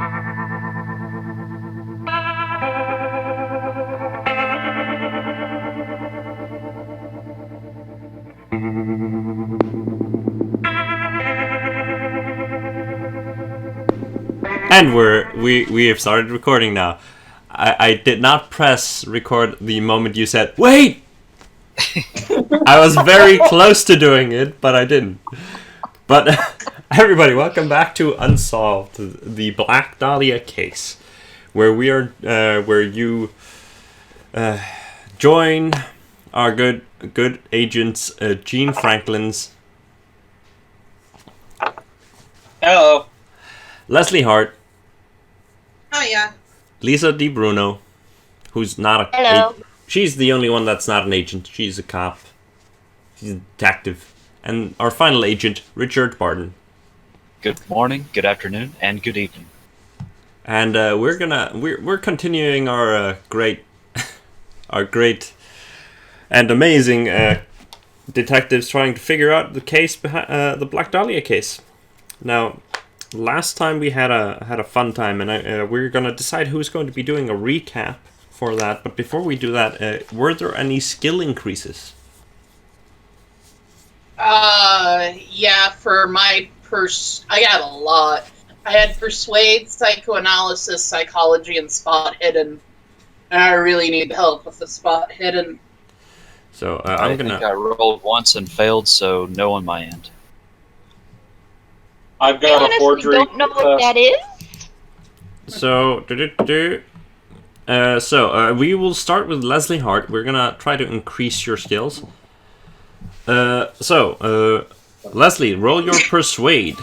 And we have started recording now. I did not press record the moment you said wait. I was very close to doing it, but I didn't. But everybody, welcome back to Unsolved, the Black Dahlia case, where we are, where you join our good agents, Gene Franklin's. Hello. Leslie Hart. Oh yeah. Lisa Di Bruno, who's not a. Hello. She's the only one that's not an agent. She's a cop. She's a detective. And our final agent, Richard Barden. Good morning, good afternoon, and good evening. And we're continuing our great and amazing detectives trying to figure out the case behind the Black Dahlia case. Now, last time we had a fun time, and we're gonna decide who's going to be doing a recap for that. But before we do that, were there any skill increases? Yeah, for my I got a lot. I had persuade, psychoanalysis, psychology, and spot hidden. And I really need help with the spot hidden. So I think I rolled once and failed, so no on my end. I've got a forgery. I don't know what that is. So we will start with Leslie Hart. We're gonna try to increase your skills. Leslie, roll your persuade.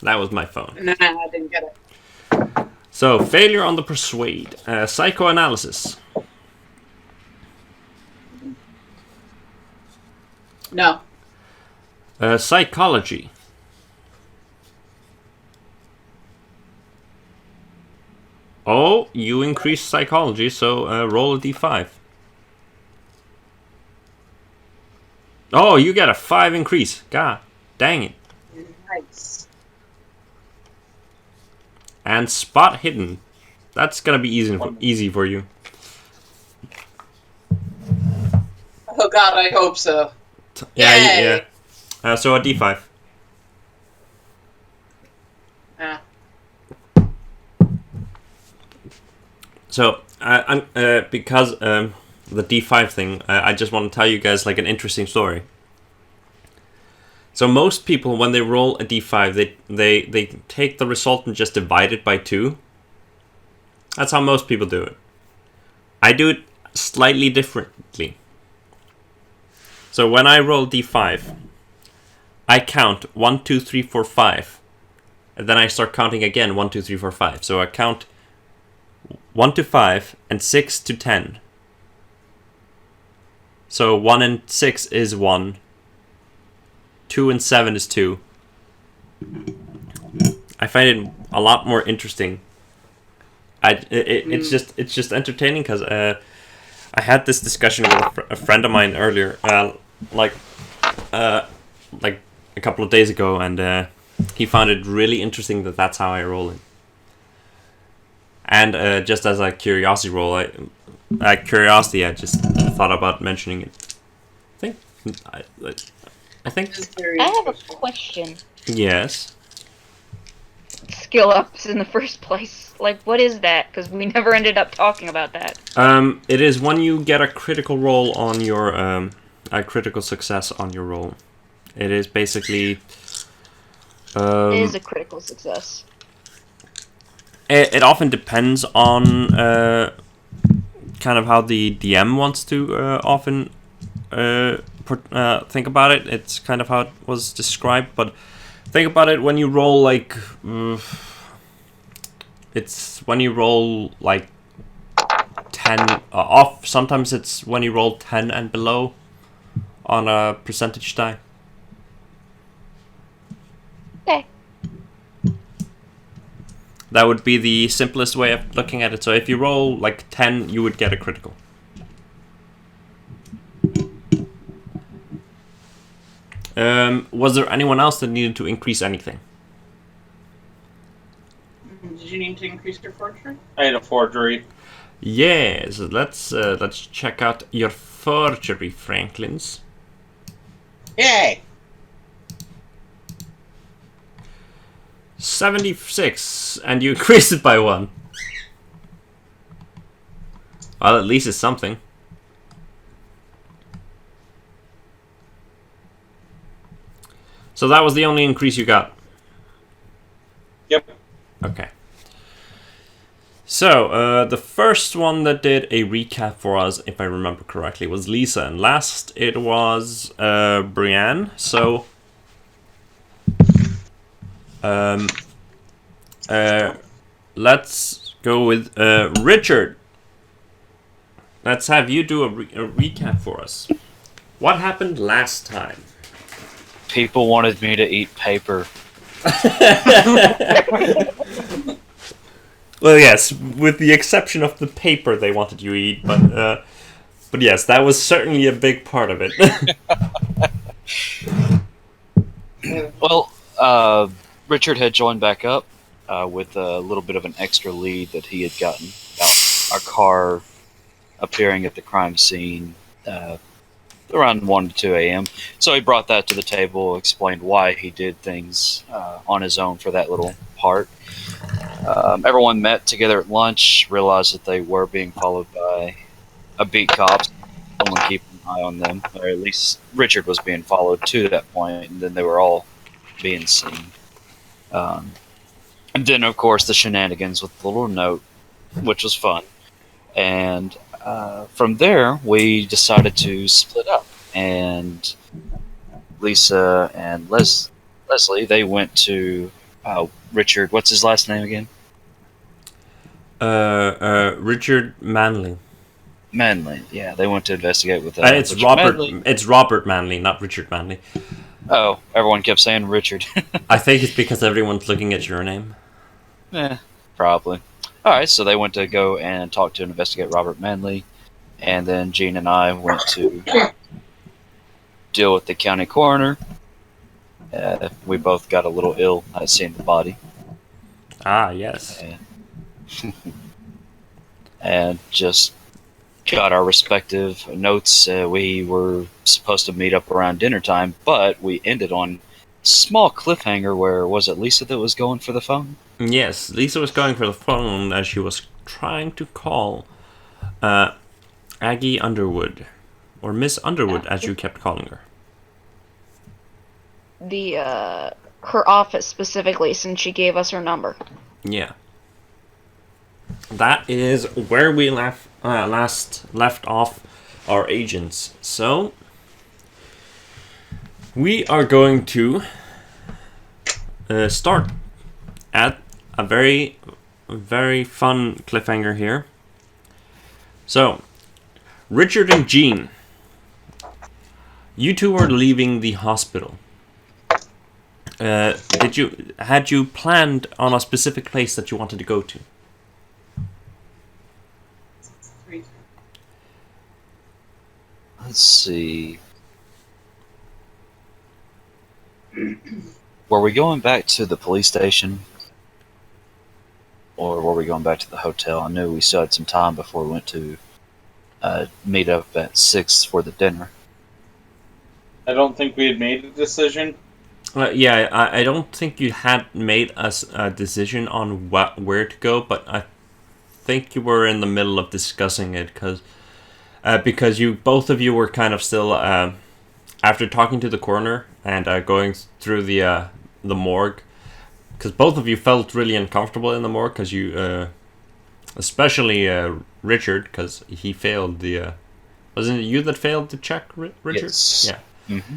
That was my phone. Nah, I didn't get it. So, failure on the persuade. Psychoanalysis. No. Psychology. Oh, you increased psychology, so roll a d5. Oh, you got a 5 increase. God dang it. Nice. And spot hidden. That's gonna be easy for you. Oh god, I hope so. Yeah. So a d5. Ah. So I'm because the d5 thing, I just want to tell you guys like an interesting story. So most people, when they roll a d5, they take the result and just divide it by 2. That's how most people do it. I do it slightly differently. So when I roll d5, I count 1, 2, 3, 4, 5. And then I start counting again 1, 2, 3, 4, 5. So I count 1 to 5 and 6 to 10. So 1 and 6 is 1. 2 and 7 is 2. I find it a lot more interesting. It's just entertaining because I had this discussion with a friend of mine earlier, like a couple of days ago, and he found it really interesting that that's how I roll it. And just as a curiosity roll, I just thought about mentioning it. I think. I have a question. Yes. Skill ups in the first place. Like, what is that? Because we never ended up talking about that. It is when you get a critical roll on your a critical success on your roll. It is basically. It is a critical success. It often depends on kind of how the DM wants to often think about it. It's kind of how it was described, but think about it when you roll like it's when you roll like 10 off. Sometimes it's when you roll 10 and below on a percentage die. Okay. That would be the simplest way of looking at it. So if you roll like 10, you would get a critical. Was there anyone else that needed to increase anything? Did you need to increase your forgery? I had a forgery. Yes, let's check out your forgery, Franklin's. Yay! 76, and you increase it by 1. Well, at least it's something. So that was the only increase you got? Yep. Okay. So, the first one that did a recap for us, if I remember correctly, was Lisa, and last it was Brienne. So, let's go with Richard. Let's have you do a recap for us. What happened last time? People wanted me to eat paper. Well, yes, with the exception of the paper they wanted you to eat, but yes, that was certainly a big part of it. Well, Richard had joined back up with a little bit of an extra lead that he had gotten about our car appearing at the crime scene around 1 to 2 a.m. So he brought that to the table, explained why he did things on his own for that little part. Everyone met together at lunch, realized that they were being followed by a beat cops, someone keeping an eye on them, or at least Richard was being followed to that point, and then they were all being seen. And then, of course, the shenanigans with the little note, which was fun. And from there, we decided to split up, and Lisa and Leslie, they went to Richard. What's his last name again? Richard Manley. Manley. Yeah, they went to investigate with It's Richard Robert. Manley. It's Robert Manley, not Richard Manley. Oh, everyone kept saying Richard. I think it's because everyone's looking at your name. Probably. All right, so they went to go and talk to and investigate Robert Manley, and then Gene and I went to deal with the county coroner. We both got a little ill at seeing the body. Ah, yes. And just got our respective notes. We were supposed to meet up around dinner time, but we ended on a small cliffhanger where, was it Lisa that was going for the phone? Yes, Lisa was going for the phone as she was trying to call Aggie Underwood, or Miss Underwood, as you kept calling her. Her office specifically, since she gave us her number. Yeah. That is where we last left off our agents. So, we are going to start at a very, very fun cliffhanger here. So, Richard and Jean, you two are leaving the hospital. Had you planned on a specific place that you wanted to go to? Let's see. Were we going back to the police station? Or were we going back to the hotel? I knew we still had some time before we went to meet up at 6 for the dinner. I don't think we had made a decision. Yeah, I don't think you had made a decision on where to go, but I think you were in the middle of discussing it because you both of you were kind of still after talking to the coroner and going through the morgue, because both of you felt really uncomfortable in the morgue because you, especially Richard, because he failed the. Wasn't it you that failed to check, Richard? Yes. Yeah. Mm-hmm.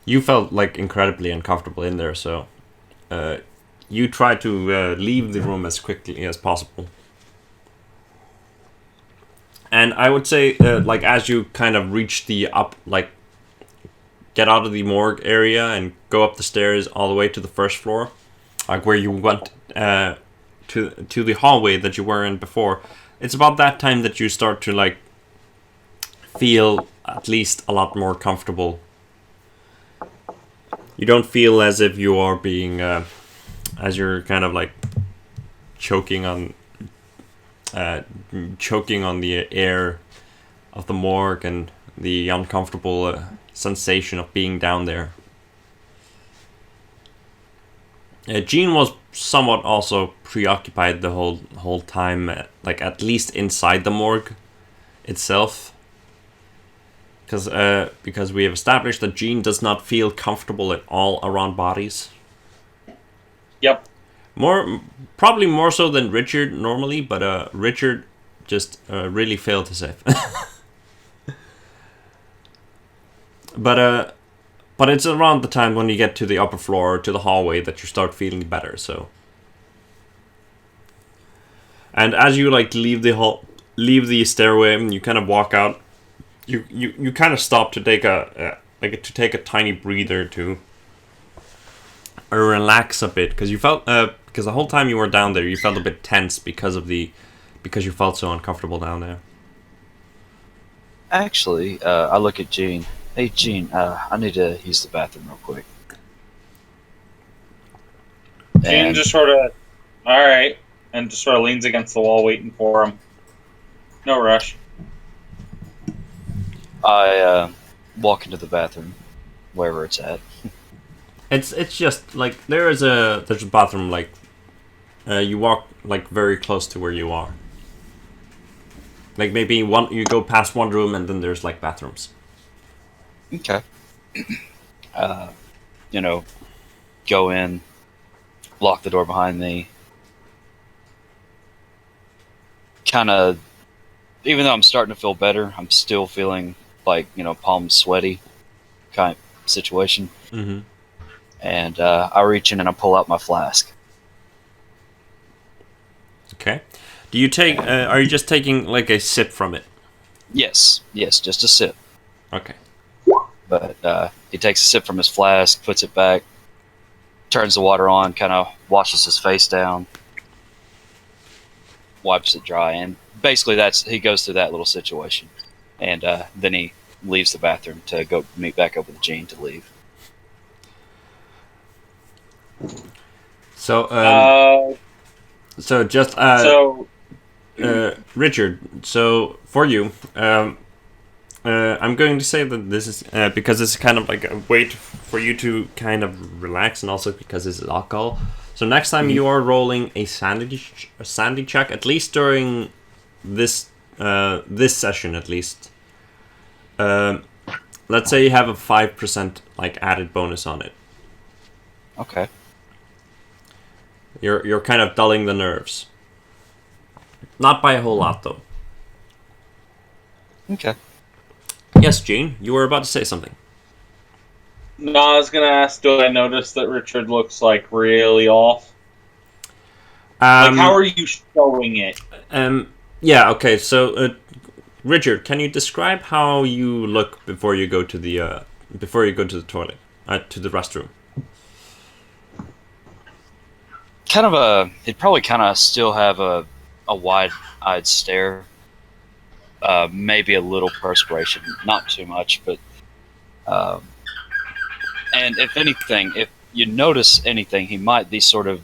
You felt like incredibly uncomfortable in there, so you tried to leave the room as quickly as possible. And I would say, like, as you kind of reach the get out of the morgue area and go up the stairs all the way to the first floor, like where you went to the hallway that you were in before, it's about that time that you start to, like, feel at least a lot more comfortable. You don't feel as if you are being, as you're kind of like choking on the air of the morgue and the uncomfortable sensation of being down there. Jean was somewhat also preoccupied the whole time, like at least inside the morgue itself, because we have established that Jean does not feel comfortable at all around bodies. Yep. Probably more so than Richard normally, but Richard just really failed to save. But it's around the time when you get to the upper floor, to the hallway, that you start feeling better. So, and as you like leave the stairway, and you kind of walk out, you kind of stop to take a tiny breather to relax a bit, because you felt because the whole time you were down there, you felt a bit tense because you felt so uncomfortable down there. Actually, I look at Jean. Hey, Jean, I need to use the bathroom real quick. Jean just sort of, alright, and just sort of leans against the wall waiting for him. No rush. I walk into the bathroom, wherever it's at. It's just like there's a bathroom, like you walk like very close to where you are. Like maybe you go past one room and then there's like bathrooms. Okay. Go in, lock the door behind me. Kind of, even though I'm starting to feel better, I'm still feeling like, palms sweaty kind of situation. Mm-hmm. And I reach in and I pull out my flask. Okay. Do you take? Are you just taking like a sip from it? Yes, just a sip. Okay. But he takes a sip from his flask, puts it back, turns the water on, kind of washes his face down, wipes it dry, and basically he goes through that little situation. And then he leaves the bathroom to go meet back up with Jean to leave. So, Richard, so for you, I'm going to say that this is because it's kind of like a way for you to kind of relax, and also because this is alcohol. So next time you are rolling a sanity check, at least during this session, at least. Let's say you have a 5% like added bonus on it. Okay. You're kind of dulling the nerves. Not by a whole lot, though. Okay. Yes, Gene, you were about to say something. No, I was gonna ask, do I notice that Richard looks like really off? Like, how are you showing it? Yeah, okay, so, Richard, can you describe how you look before you go to the toilet, to the restroom? He'd probably kind of still have a wide-eyed stare. Maybe a little perspiration, not too much, but and if anything, if you notice anything, he might be sort of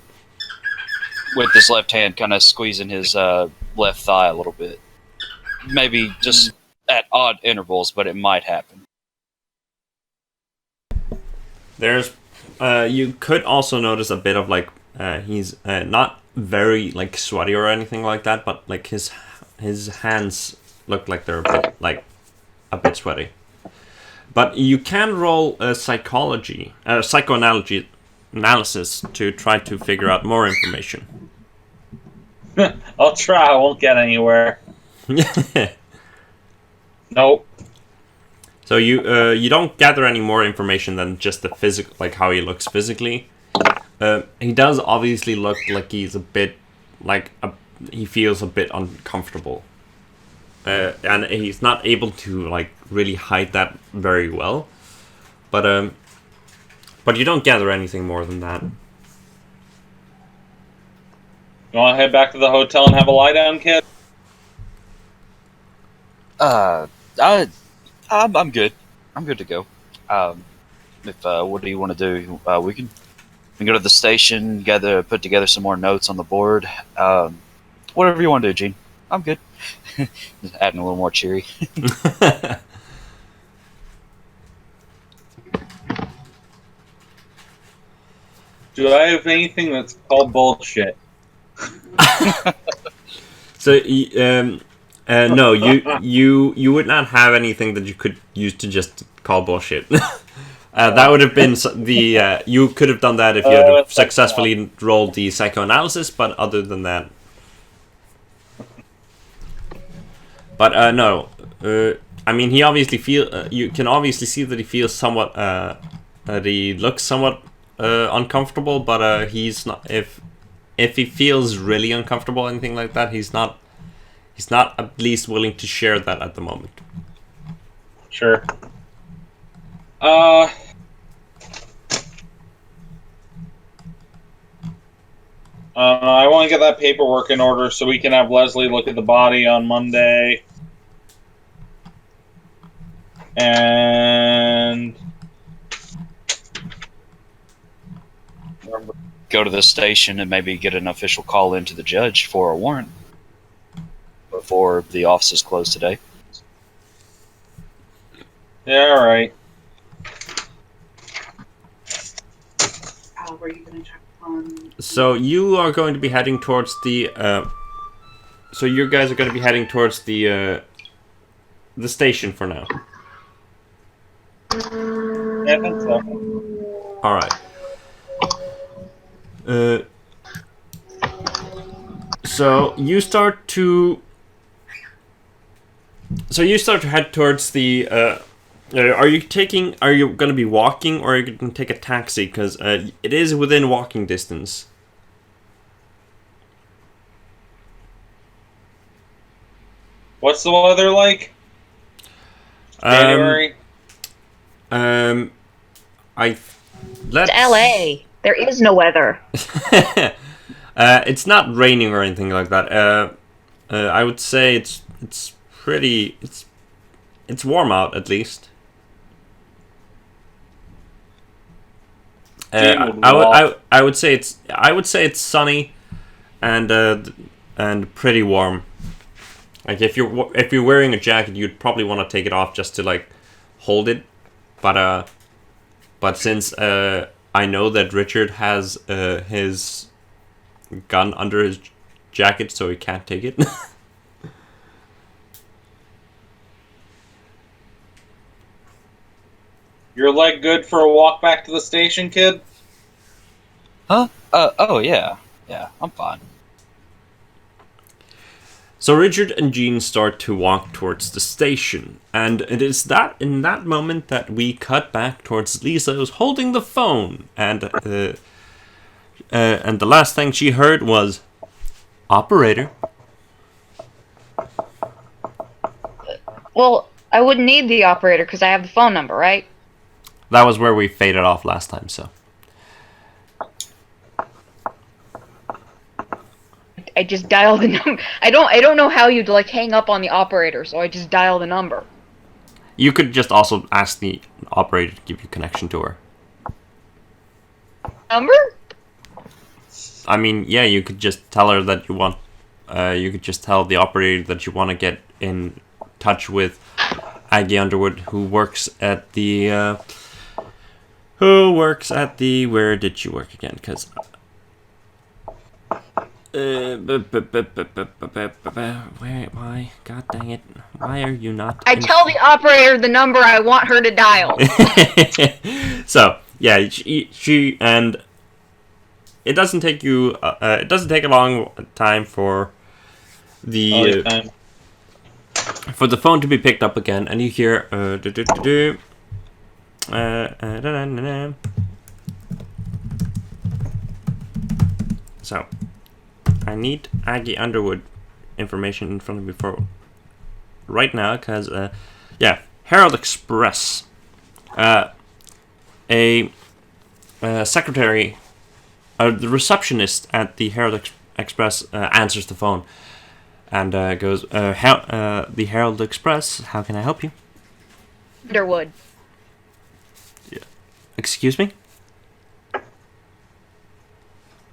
with his left hand kind of squeezing his left thigh a little bit. Maybe just at odd intervals, but it might happen. There's you could also notice a bit of like he's not very like sweaty or anything like that, but like his hands look like they're a bit sweaty. But you can roll a psychoanalysis to try to figure out more information. I'll try. I won't get anywhere. Nope. So you don't gather any more information than just the physical, like how he looks physically. He does obviously look like he's a bit he feels a bit uncomfortable. And he's not able to like really hide that very well, but you don't gather anything more than that. You want to head back to the hotel and have a lie down, kid? I'm good. I'm good to go. If what do you want to do? We can go to the station, put together some more notes on the board. Whatever you want to do, Gene. I'm good. Just adding a little more cheery. Do I have anything that's called bullshit? So, no, you would not have anything that you could use to just call bullshit. That would have been you could have done that if you had successfully rolled the psychoanalysis, but other than that. But no, I mean, he obviously you can obviously see that he feels somewhat, that he looks somewhat uncomfortable, but he's not. If he feels really uncomfortable or anything like that, he's not at least willing to share that at the moment. Sure. I want to get that paperwork in order so we can have Leslie look at the body on Monday. And Go to the station and maybe get an official call into the judge for a warrant before the offices close today. yeah, all right. Were you going to check on? So you are going to be heading towards the. So you guys are going to be heading towards the station for now. Yeah, I think so. All right. So you start to. So you start to head towards the. Are you going to be walking, or are you going to take a taxi? Because it is within walking distance. What's the weather like? January? It's LA. There is no weather. It's not raining or anything like that. I would say it's pretty. It's warm out at least. I would say it's sunny, and pretty warm. Like if you're wearing a jacket, you'd probably want to take it off just to like hold it, but since I know that Richard has his gun under his jacket, so he can't take it. Your leg good for a walk back to the station, kid? Huh? Oh yeah. Yeah, I'm fine. So Richard and Jean start to walk towards the station, and it is in that moment that we cut back towards Lisa, who's holding the phone, and the last thing she heard was, "Operator." Well, I wouldn't need the operator because I have the phone number, right? That was where we faded off last time, so. I just dial the number. I don't know how you'd like hang up on the operator, so I just dial the number. You could just also ask the operator to give you connection to her. Number? I mean, yeah, you could just tell her that you want. You could just tell the operator that you want to get in touch with Aggie Underwood, who works at the. Where did she work again? Because. Why? God dang it! Why are you not? I tell the operator the number I want her to dial. So yeah, she and it doesn't take you. It doesn't take a long time for the phone to be picked up again, and you hear So. I need Aggie Underwood information in front of me for right now, because, Herald Express. A secretary, the receptionist at the Herald Express answers the phone and goes, the Herald Express, how can I help you? Underwood. Excuse me?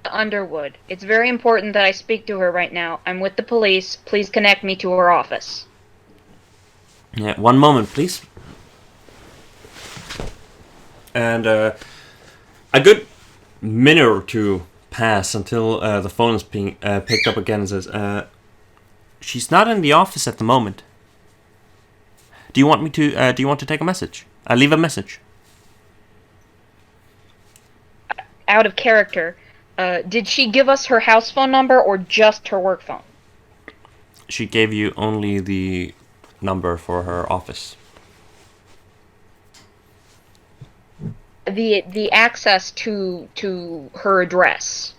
Underwood. It's very important that I speak to her right now. I'm with the police. Please connect me to her office. Yeah, one moment, please. And a good minute or two pass until the phone is being picked up again and says, she's not in the office at the moment. Do you want me to? Do you want to take a message? Leave a message. Out of character. Did she give us her house phone number or just her work phone? She gave you only the number for her office. The access to her address.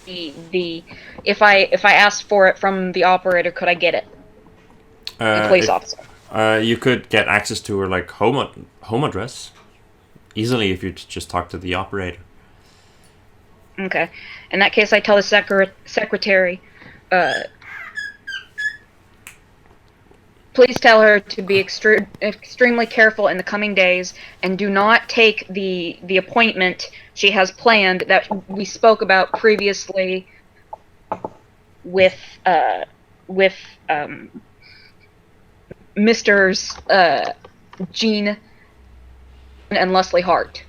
The if I asked for it from the operator, could I get it? The police officer. You could get access to her home address easily if you just talk to the operator. Okay. In that case, I tell the secretary, please tell her to be extremely careful in the coming days and do not take the appointment she has planned that we spoke about previously with Misters Jean and Leslie Hart.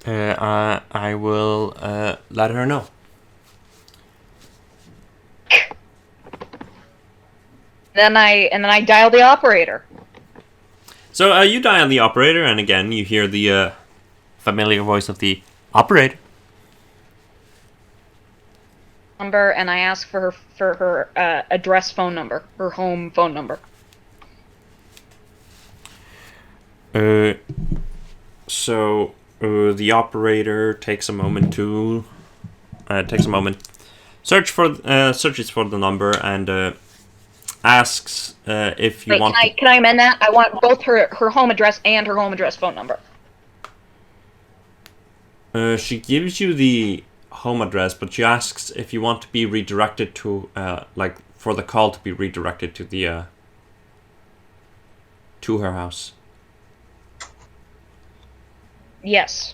I will let her know. Then I dial the operator. So you dial the operator, and again you hear the familiar voice of the operator. Number, and I ask for her address phone number, her home phone number. So the operator takes a moment to searches for the number and asks if you want. Can I amend that? I want both her home address and her home address phone number. She gives you the home address, but she asks if you want to be redirected to for the call to be redirected to the to her house. Yes.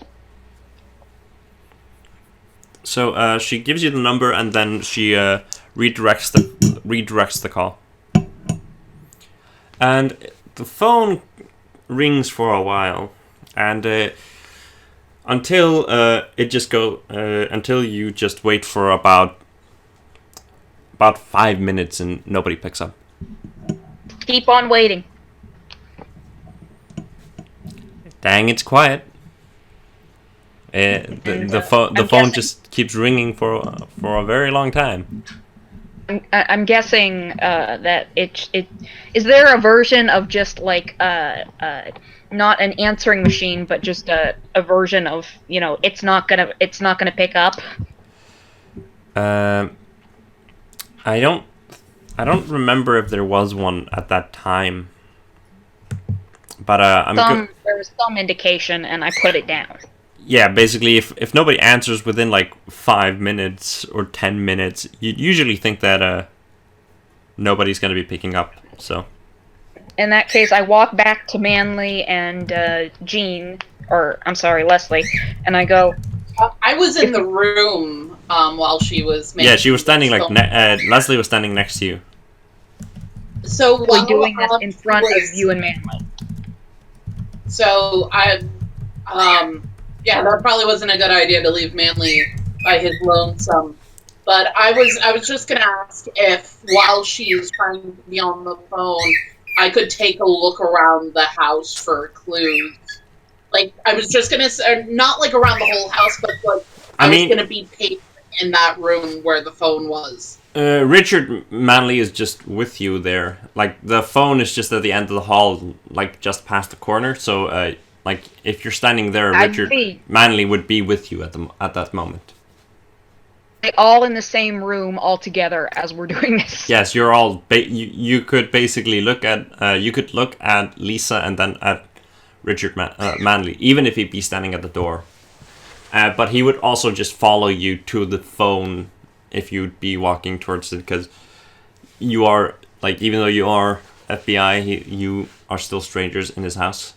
So she gives you the number, and then she redirects the call. And the phone rings for a while, and until you just wait for about 5 minutes and nobody picks up. Keep on waiting. Dang, it's quiet. The phone just keeps ringing for a very long time. I'm guessing that it is there a version of just like not an answering machine, but just a version of, it's not gonna pick up. I don't remember if there was one at that time, but there was some indication, and I put it down. Yeah, basically, if nobody answers within like 5 minutes or 10 minutes, you usually think that nobody's going to be picking up. So, in that case, I walk back to Manly and Leslie, and I go. I was in the room while she was. Yeah, she was standing Leslie was standing next to you. So while doing this in front of you and Manly. So yeah, that probably wasn't a good idea to leave Manly by his lonesome. But I was just gonna ask if, while she's trying to be on the phone, I could take a look around the house for clues. Like, I was just gonna say, not like around the whole house, but like I was gonna be patient in that room where the phone was. Richard Manley is just with you there. Like, the phone is just at the end of the hall, like just past the corner. So, like, if you're standing there, Richard Manley would be with you at that moment. All in the same room, all together, as we're doing this. Yes, you're all. You could basically look at. You could look at Lisa and then at Richard Manley, even if he'd be standing at the door. But he would also just follow you to the phone if you'd be walking towards it, because you are, like, even though you are FBI, you are still strangers in his house.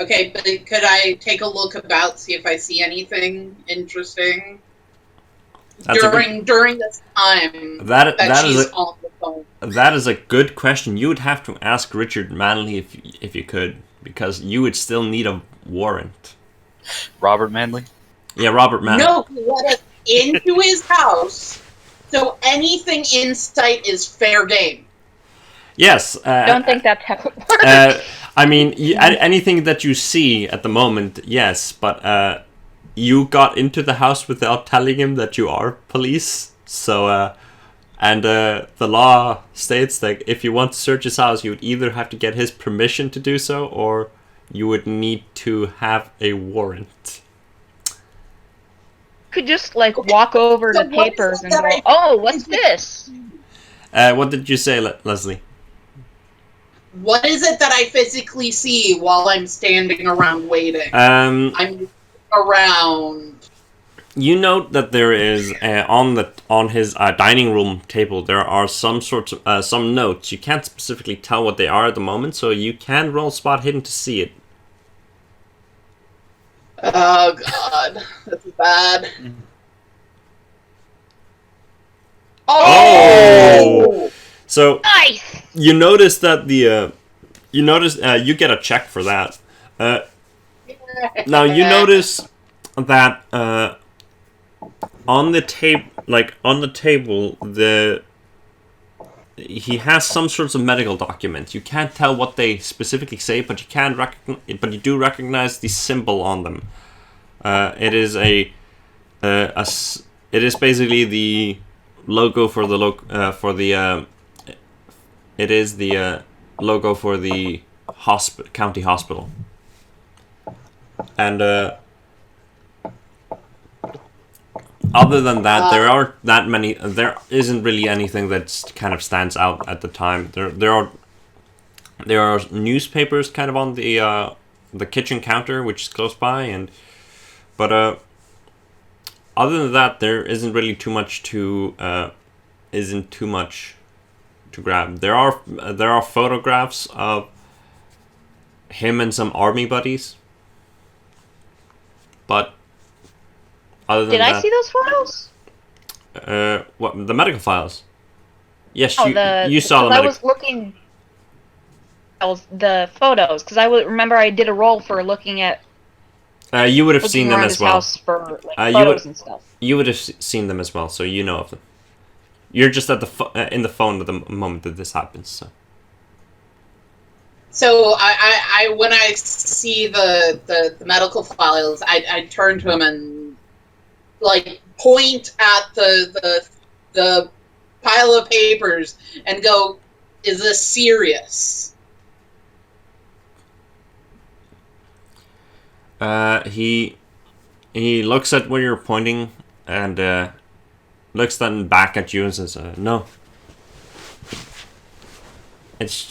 Okay, but could I take a look about, see if I see anything interesting during this time that she's on the phone? That is a good question. You would have to ask Richard Manley if you could, because you would still need a warrant. Robert Manley? Yeah, Robert Manley. No, he let us into his house, so anything in sight is fair game. Yes. I don't think that's how it works. I mean, anything that you see at the moment, yes, but you got into the house without telling him that you are police, so, and the law states that if you want to search his house, you would either have to get his permission to do so, or you would need to have a warrant. Could just, like, walk over to papers and go, oh, what's this? What did you say, Leslie? What is it that I physically see while I'm standing around waiting? I'm around. You note that there is on his dining room table there are some sorts of some notes. You can't specifically tell what they are at the moment, so you can roll spot hidden to see it. Oh God, that's bad. Oh! So nice. You notice that you get a check for that. Now you notice that on the table, he has some sorts of medical documents. You can't tell what they specifically say, but you do recognize the symbol on them. It is basically the logo for the it is the logo for the county hospital. And other than that, there isn't really anything that kind of stands out at the time. There are newspapers kind of on the kitchen counter, which is close by, but other than that, there isn't really too much to grab. There are photographs of him and some army buddies, but other than Did I see those photos? What, the medical files? Yes, oh, you saw them. I was looking at the photos because I remember I did a roll for looking at. You would have seen them as well. House for photos and stuff. You would have seen them as well, so you know of them. You're just at in the phone at the moment that this happens. So I when I see the medical files, I turn to him and like point at the pile of papers and go, "Is this serious?" He looks at where you're pointing and looks then back at you and says, "No. It's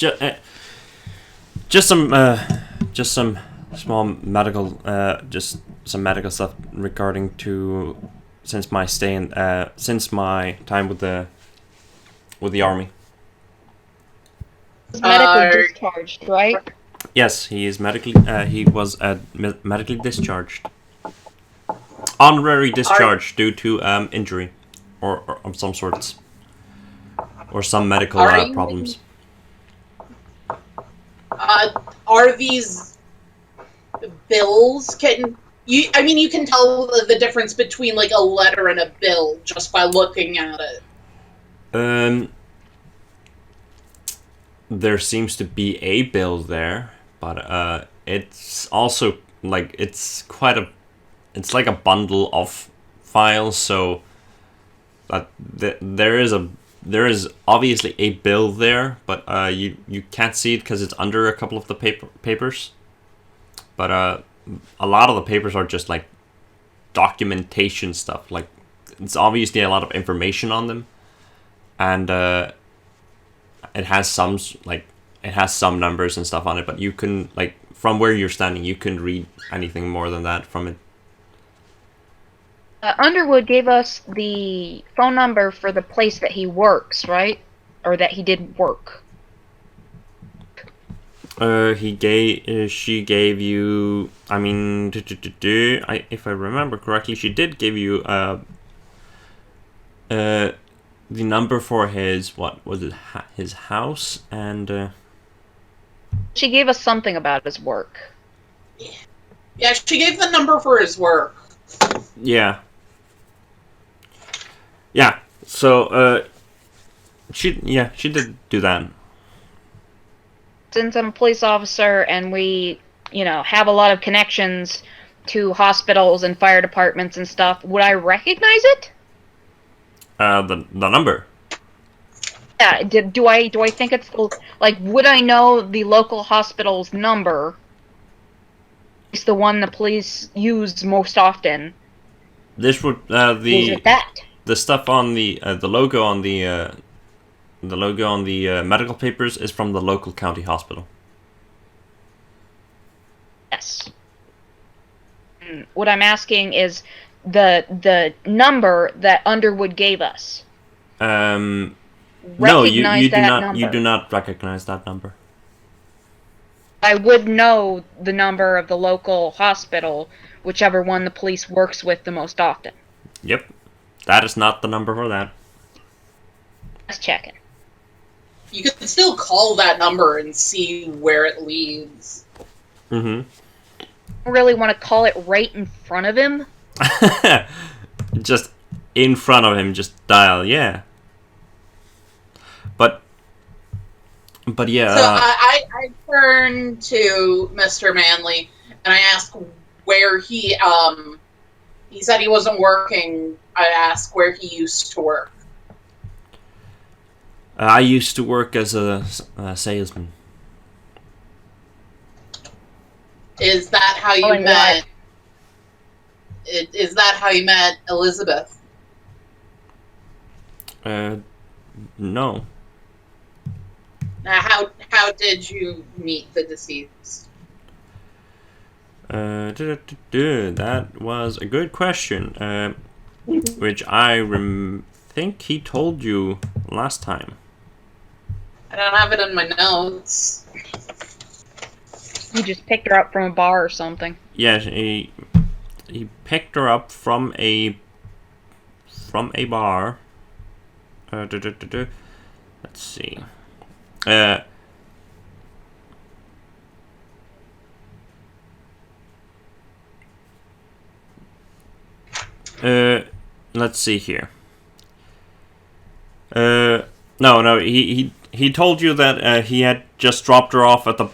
just some small medical just some medical stuff regarding to since my time with the army." He's medically discharged, right? Yes, he is he was medically discharged. Honorary discharge due to injury or of some sorts, or some medical problems. Are these bills? You can tell the difference between like a letter and a bill just by looking at it. There seems to be a bill there, but it's also like it's like a bundle of files, so that there is obviously a bill there, but you can't see it because it's under a couple of the papers. But a lot of the papers are just like documentation stuff. Like it's obviously a lot of information on them, and it has some numbers and stuff on it. But you can from where you're standing, you can read anything more than that from it. Underwood gave us the phone number for the place that he works, right? Or that he did work. She gave you. I mean, if I remember correctly, she did give you the number for his, what was it? His house, and she gave us something about his work. Yeah, she gave the number for his work. Yeah. Yeah. So she did do that. Since I'm a police officer and we, have a lot of connections to hospitals and fire departments and stuff, would I recognize it? The number. Yeah. Do I think it's would I know the local hospital's number? It's the one the police use most often. This would the stuff on the logo on the medical papers is from the local county hospital. Yes. What I'm asking is the number that Underwood gave us. No, you do not. Number. You do not recognize that number. I would know the number of the local hospital, whichever one the police works with the most often. Yep, that is not the number for that. Just checking. You could still call that number and see where it leads. Mm-hmm. I really want to call it right in front of him. Just in front of him, just dial, yeah. But yeah. So I turn to Mr. Manley and I ask where he said he wasn't working. I ask where he used to work. I used to work as a salesman. Is that how you met? Is that how you met Elizabeth? No. Now, how did you meet the deceased? That was a good question, which I think he told you last time. I don't have it in my notes. You just picked her up from a bar or something. Yes, he picked her up from a bar. Let's see. Let's see here. No, he told you that he had just dropped her off at the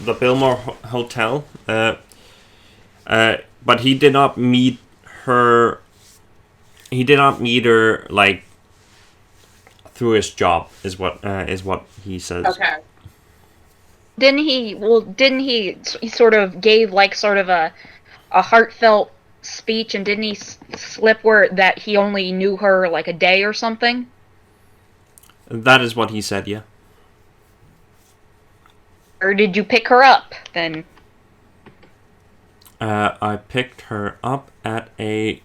the Biltmore Hotel. But he did not meet her. He did not meet her through his job. Is what he says. Okay. Didn't he sort of gave a heartfelt speech, and didn't he slip where that he only knew her a day or something? That is what he said, yeah. Or did you pick her up then? I picked her up at a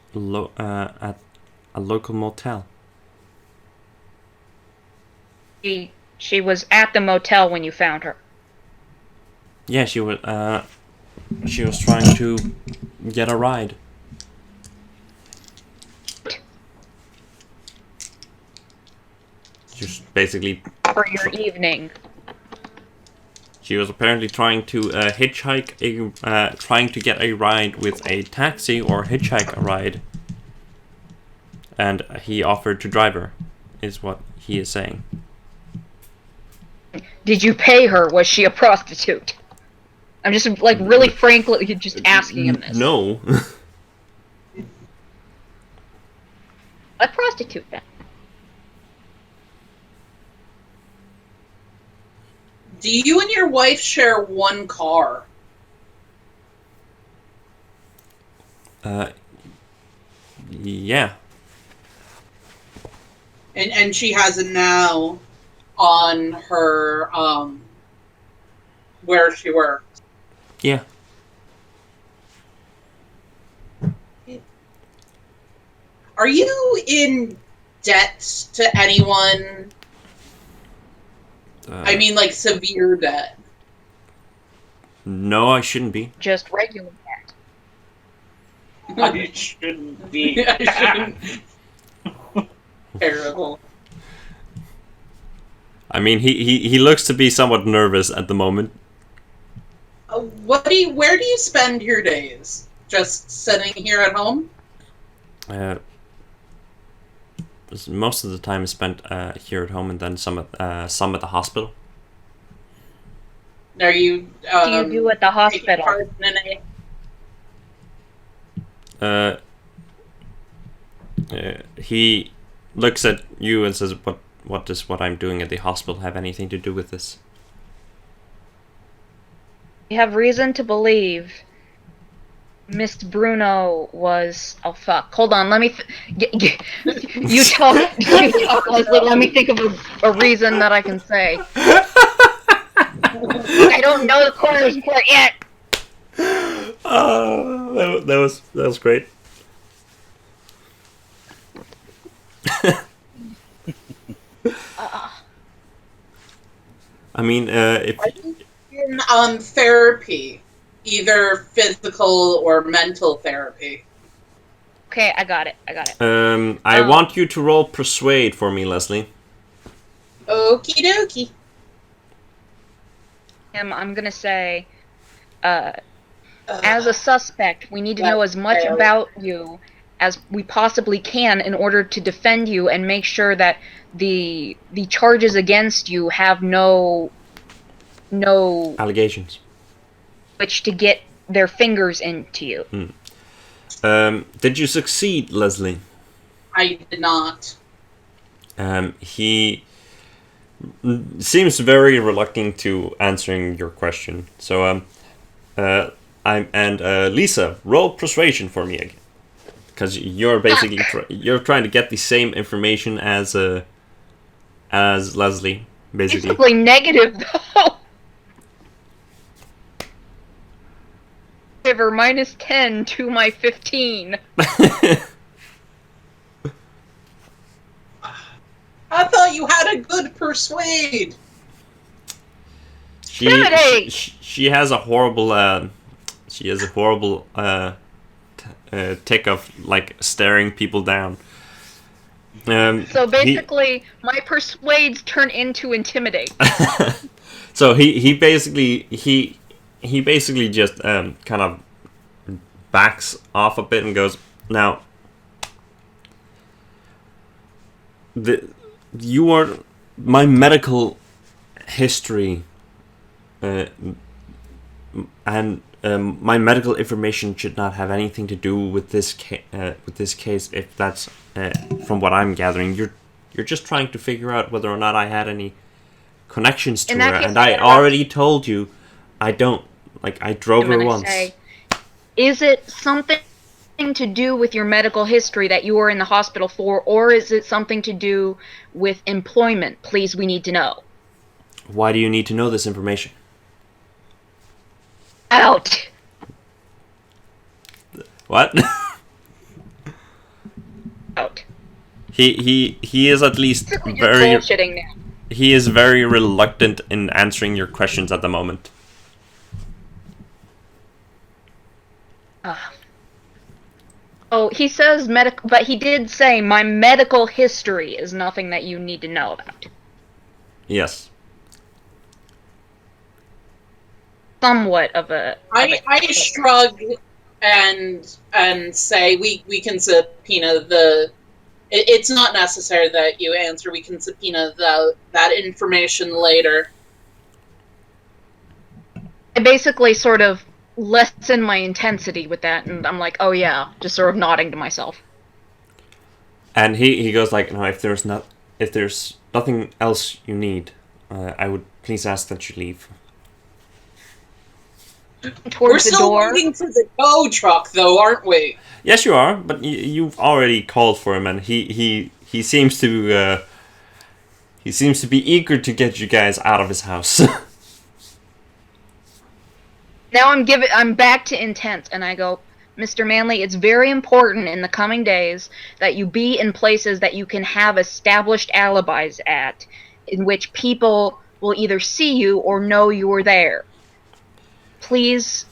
local motel. She was at the motel when you found her. Yeah, she was trying to get a ride. Just basically for your evening. She was apparently trying to hitchhike trying to get a ride with a taxi or hitchhike a ride, and he offered to drive her, is what he is saying. Did you pay her? Was she a prostitute? I'm just really frankly just asking him this. No. A prostitute then. Do you and your wife share one car? Yeah. And she has it now on her, where she works. Yeah. Are you in debt to anyone? I mean, severe debt. No, I shouldn't be. Just regular cat. I shouldn't be. I shouldn't. Terrible. I mean, he looks to be somewhat nervous at the moment. Where do you spend your days? Just sitting here at home? Most of the time is spent here at home, and then some at the hospital. Are you? What do you do at the hospital? He looks at you and says, "What does what I'm doing at the hospital have anything to do with this?" We have reason to believe Miss Bruno was... Oh, fuck. Hold on, let me... You talk, Leslie. Let me think of a reason that I can say. I don't know the coroner's report yet. That was great. I mean, if... In therapy, either physical or mental therapy. Okay, I got it. I want you to roll persuade for me, Leslie. Okie dokie. I'm gonna say, as a suspect, we need to know as much about you as we possibly can in order to defend you and make sure that the charges against you have no allegations which to get their fingers into you. Did you succeed, Leslie? I did not. He seems very reluctant to answering your question. So Lisa, roll persuasion for me again, because you're basically you're trying to get the same information as Leslie, basically. Basically negative though. Minus 10 to my 15. I thought you had a good persuade. She has a horrible tick of like staring people down. So basically, my persuades turn into intimidate. So he basically just kind of backs off a bit and goes, now, you are my medical history, and my medical information should not have anything to do with this case. If that's from what I'm gathering, you're just trying to figure out whether or not I had any connections to her, and I already told you I don't. Like, I drove her once. Is it something to do with your medical history that you were in the hospital for, or is it something to do with employment? Please, we need to know. Why do you need to know this information? Out. What? Out. He is at least very bullshitting now. He is very reluctant in answering your questions at the moment. Oh, he says but he did say my medical history is nothing that you need to know about. Yes. Somewhat of a... I shrug and say we can subpoena the... It's not necessary that you answer. We can subpoena that information later. I basically sort of lessen my intensity with that, and I'm like, oh yeah, just sort of nodding to myself. And he goes like, no, if there's nothing else you need, I would please ask that you leave. We're still waiting for the tow truck, though, aren't we? Yes, you are, but you've already called for him, and he seems to be eager to get you guys out of his house. Now I'm back to intent, and I go, Mr. Manley, it's very important in the coming days that you be in places that you can have established alibis at, in which people will either see you or know you were there. please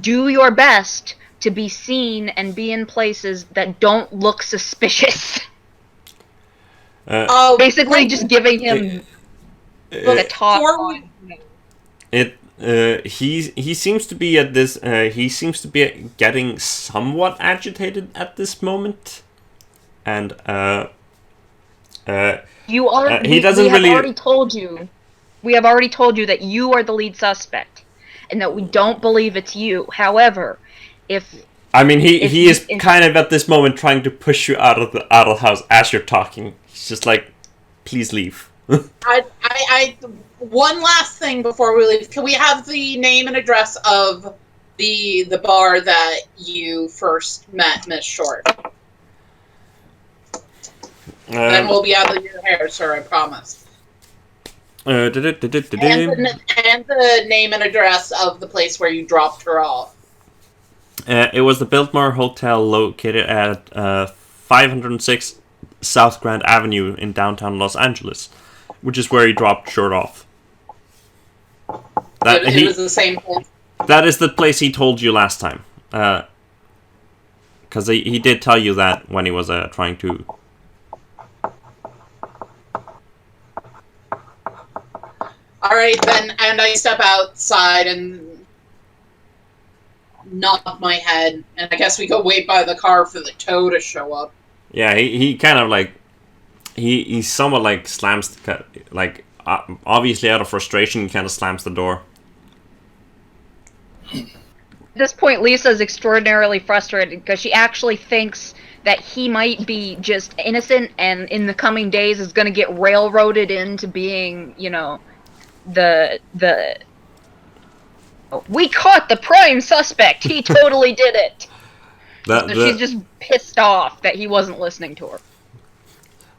do your best to be seen and be in places that don't look suspicious. Basically, just giving him a talk on. He seems to be at this. He seems to be getting somewhat agitated at this moment, and you are. He doesn't really. We have already told you that you are the lead suspect, and that we don't believe it's you. However, he is kind of at this moment trying to push you out of the house as you're talking. He's just like, please leave. One last thing before we leave. Can we have the name and address of the bar that you first met Miss Short? Then we'll be out of your hair, sir, I promise. And the name and address of the place where you dropped her off. It was the Biltmore Hotel located at 506 South Grand Avenue in downtown Los Angeles, which is where he dropped Short off. It was the same place? That is the place he told you last time. Because he did tell you that when he was trying to... Alright then, and I step outside and nod my head, and I guess we go wait by the car for the tow to show up. Yeah, he kind of like... He somewhat like slams... Like, obviously out of frustration, he kind of slams the door. At this point, Lisa's extraordinarily frustrated because she actually thinks that he might be just innocent and in the coming days is going to get railroaded into being, we caught the prime suspect. He totally did it. She's just pissed off that he wasn't listening to her.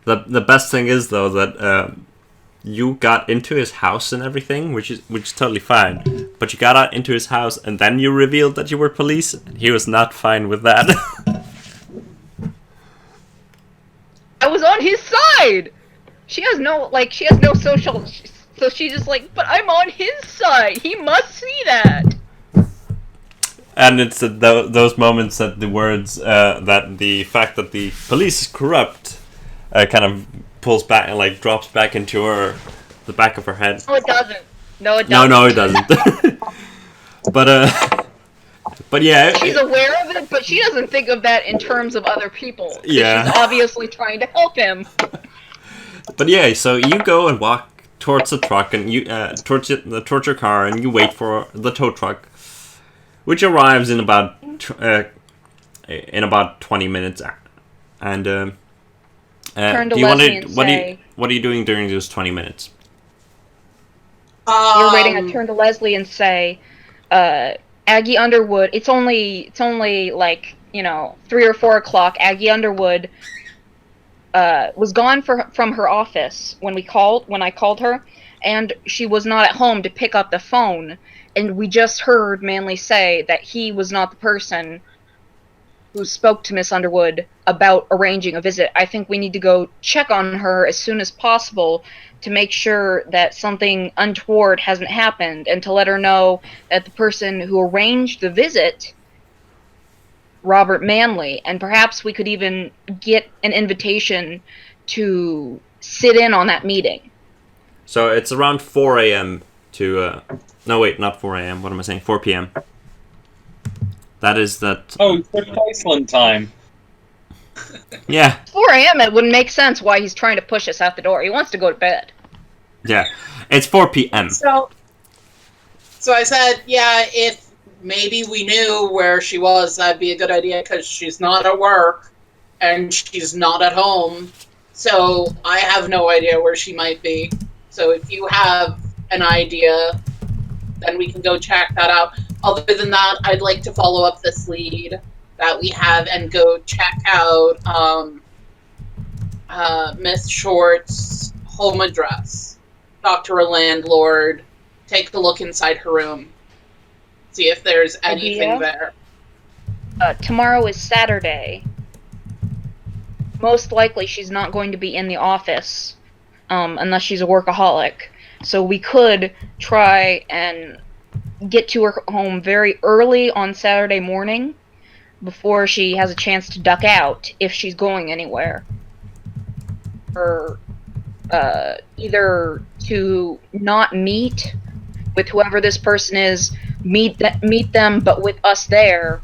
The best thing is though that you got into his house and everything, which is totally fine. But you got out into his house and then you revealed that you were police. He was not fine with that. I was on his side. She has no social. So she's just like, but I'm on his side. He must see that. And it's those moments that the words, that the fact that the police is corrupt, kind of pulls back and like drops back into the back of her head. No, it doesn't. No, it doesn't. But yeah. She's aware of it, but she doesn't think of that in terms of other people. Yeah. She's obviously trying to help him. But yeah, so you go and walk towards the truck and you towards your car and you wait for the tow truck, which arrives in about 20 minutes. And turn to Leslie and say, what are you doing during those 20 minutes? You're waiting. I turn to Leslie and say, Aggie Underwood. It's only like 3 or 4 o'clock. Aggie Underwood was gone from her office when I called her, and she was not at home to pick up the phone. And we just heard Manley say that he was not the person who spoke to Miss Underwood about arranging a visit. I think we need to go check on her as soon as possible to make sure that something untoward hasn't happened, and to let her know that the person who arranged the visit, Robert Manley, and perhaps we could even get an invitation to sit in on that meeting. So it's around 4 a.m. to... no, wait, not 4 a.m. What am I saying? 4 p.m. That is that... Oh, it's Iceland time. Yeah. 4 a.m. It wouldn't make sense why he's trying to push us out the door. He wants to go to bed. Yeah. It's 4 p.m. So I said, yeah, if maybe we knew where she was, that'd be a good idea, because she's not at work, and she's not at home, so I have no idea where she might be. So if you have an idea, then we can go check that out. Other than that, I'd like to follow up this lead that we have and go check out Miss Short's home address. Talk to her landlord, take a look inside her room, see if there's anything there. Tomorrow is Saturday. Most likely she's not going to be in the office unless she's a workaholic. So we could try and get to her home very early on Saturday morning before she has a chance to duck out if she's going anywhere. Or either to not meet with whoever this person is, meet them, but with us there,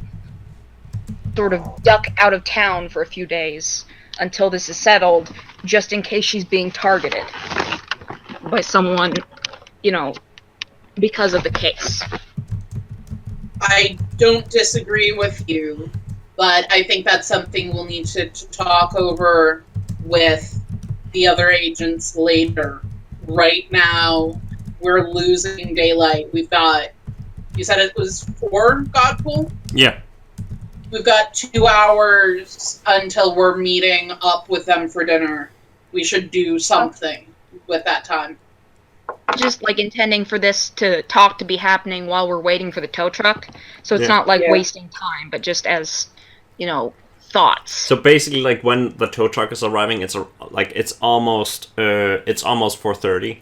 sort of duck out of town for a few days until this is settled, just in case she's being targeted by someone, because of the case. I don't disagree with you, but I think that's something we'll need to talk over with the other agents later. Right now, we're losing daylight. We've got, you said it was 4, Godpool? Yeah. We've got 2 hours until we're meeting up with them for dinner. We should do something with that time. Just intending for this talk to be happening while we're waiting for the tow truck, so it's not wasting time, but just as thoughts. So basically, when the tow truck is arriving, it's almost 4:30.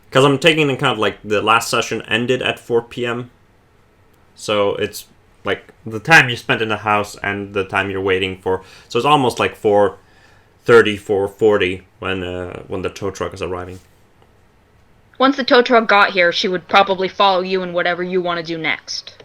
Because I'm taking into account the last session ended at 4 p.m. So it's the time you spent in the house and the time you're waiting for. So it's almost 4:30, 4:40 when the tow truck is arriving. Once the tow truck got here, she would probably follow you in whatever you want to do next.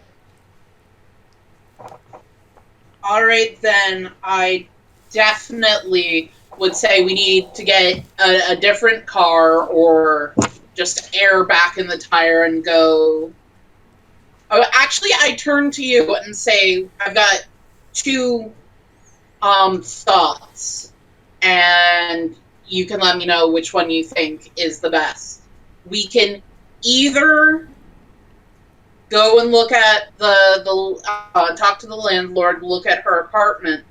Alright then, I definitely would say we need to get a different car or just air back in the tire and go. Oh, actually, I turn to you and say, I've got 2 thoughts, and you can let me know which one you think is the best. We can either go and look at talk to the landlord, look at her apartment,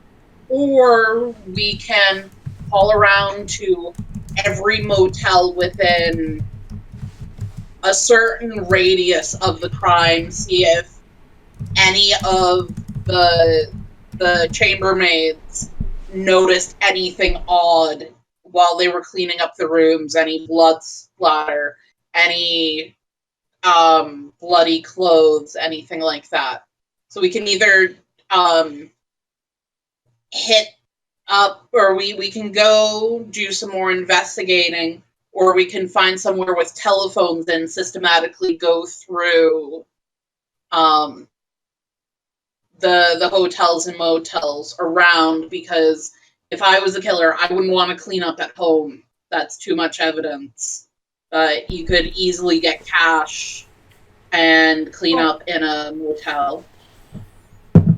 or we can call around to every motel within a certain radius of the crime, see if any of the chambermaids noticed anything odd while they were cleaning up the rooms, any blood splatter, any bloody clothes, anything like that. So we can either hit up, or we can go do some more investigating, or we can find somewhere with telephones and systematically go through the hotels and motels around, because if I was a killer, I wouldn't want to clean up at home. That's too much evidence. You could easily get cash and clean up in a motel.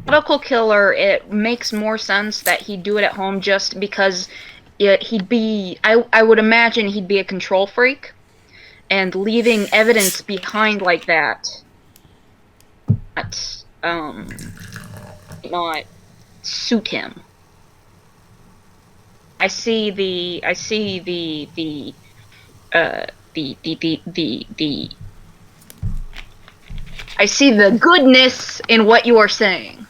Medical killer, it makes more sense that he'd do it at home just because I would imagine he'd be a control freak, and leaving evidence behind like that not suit him. I see the goodness in what you are saying.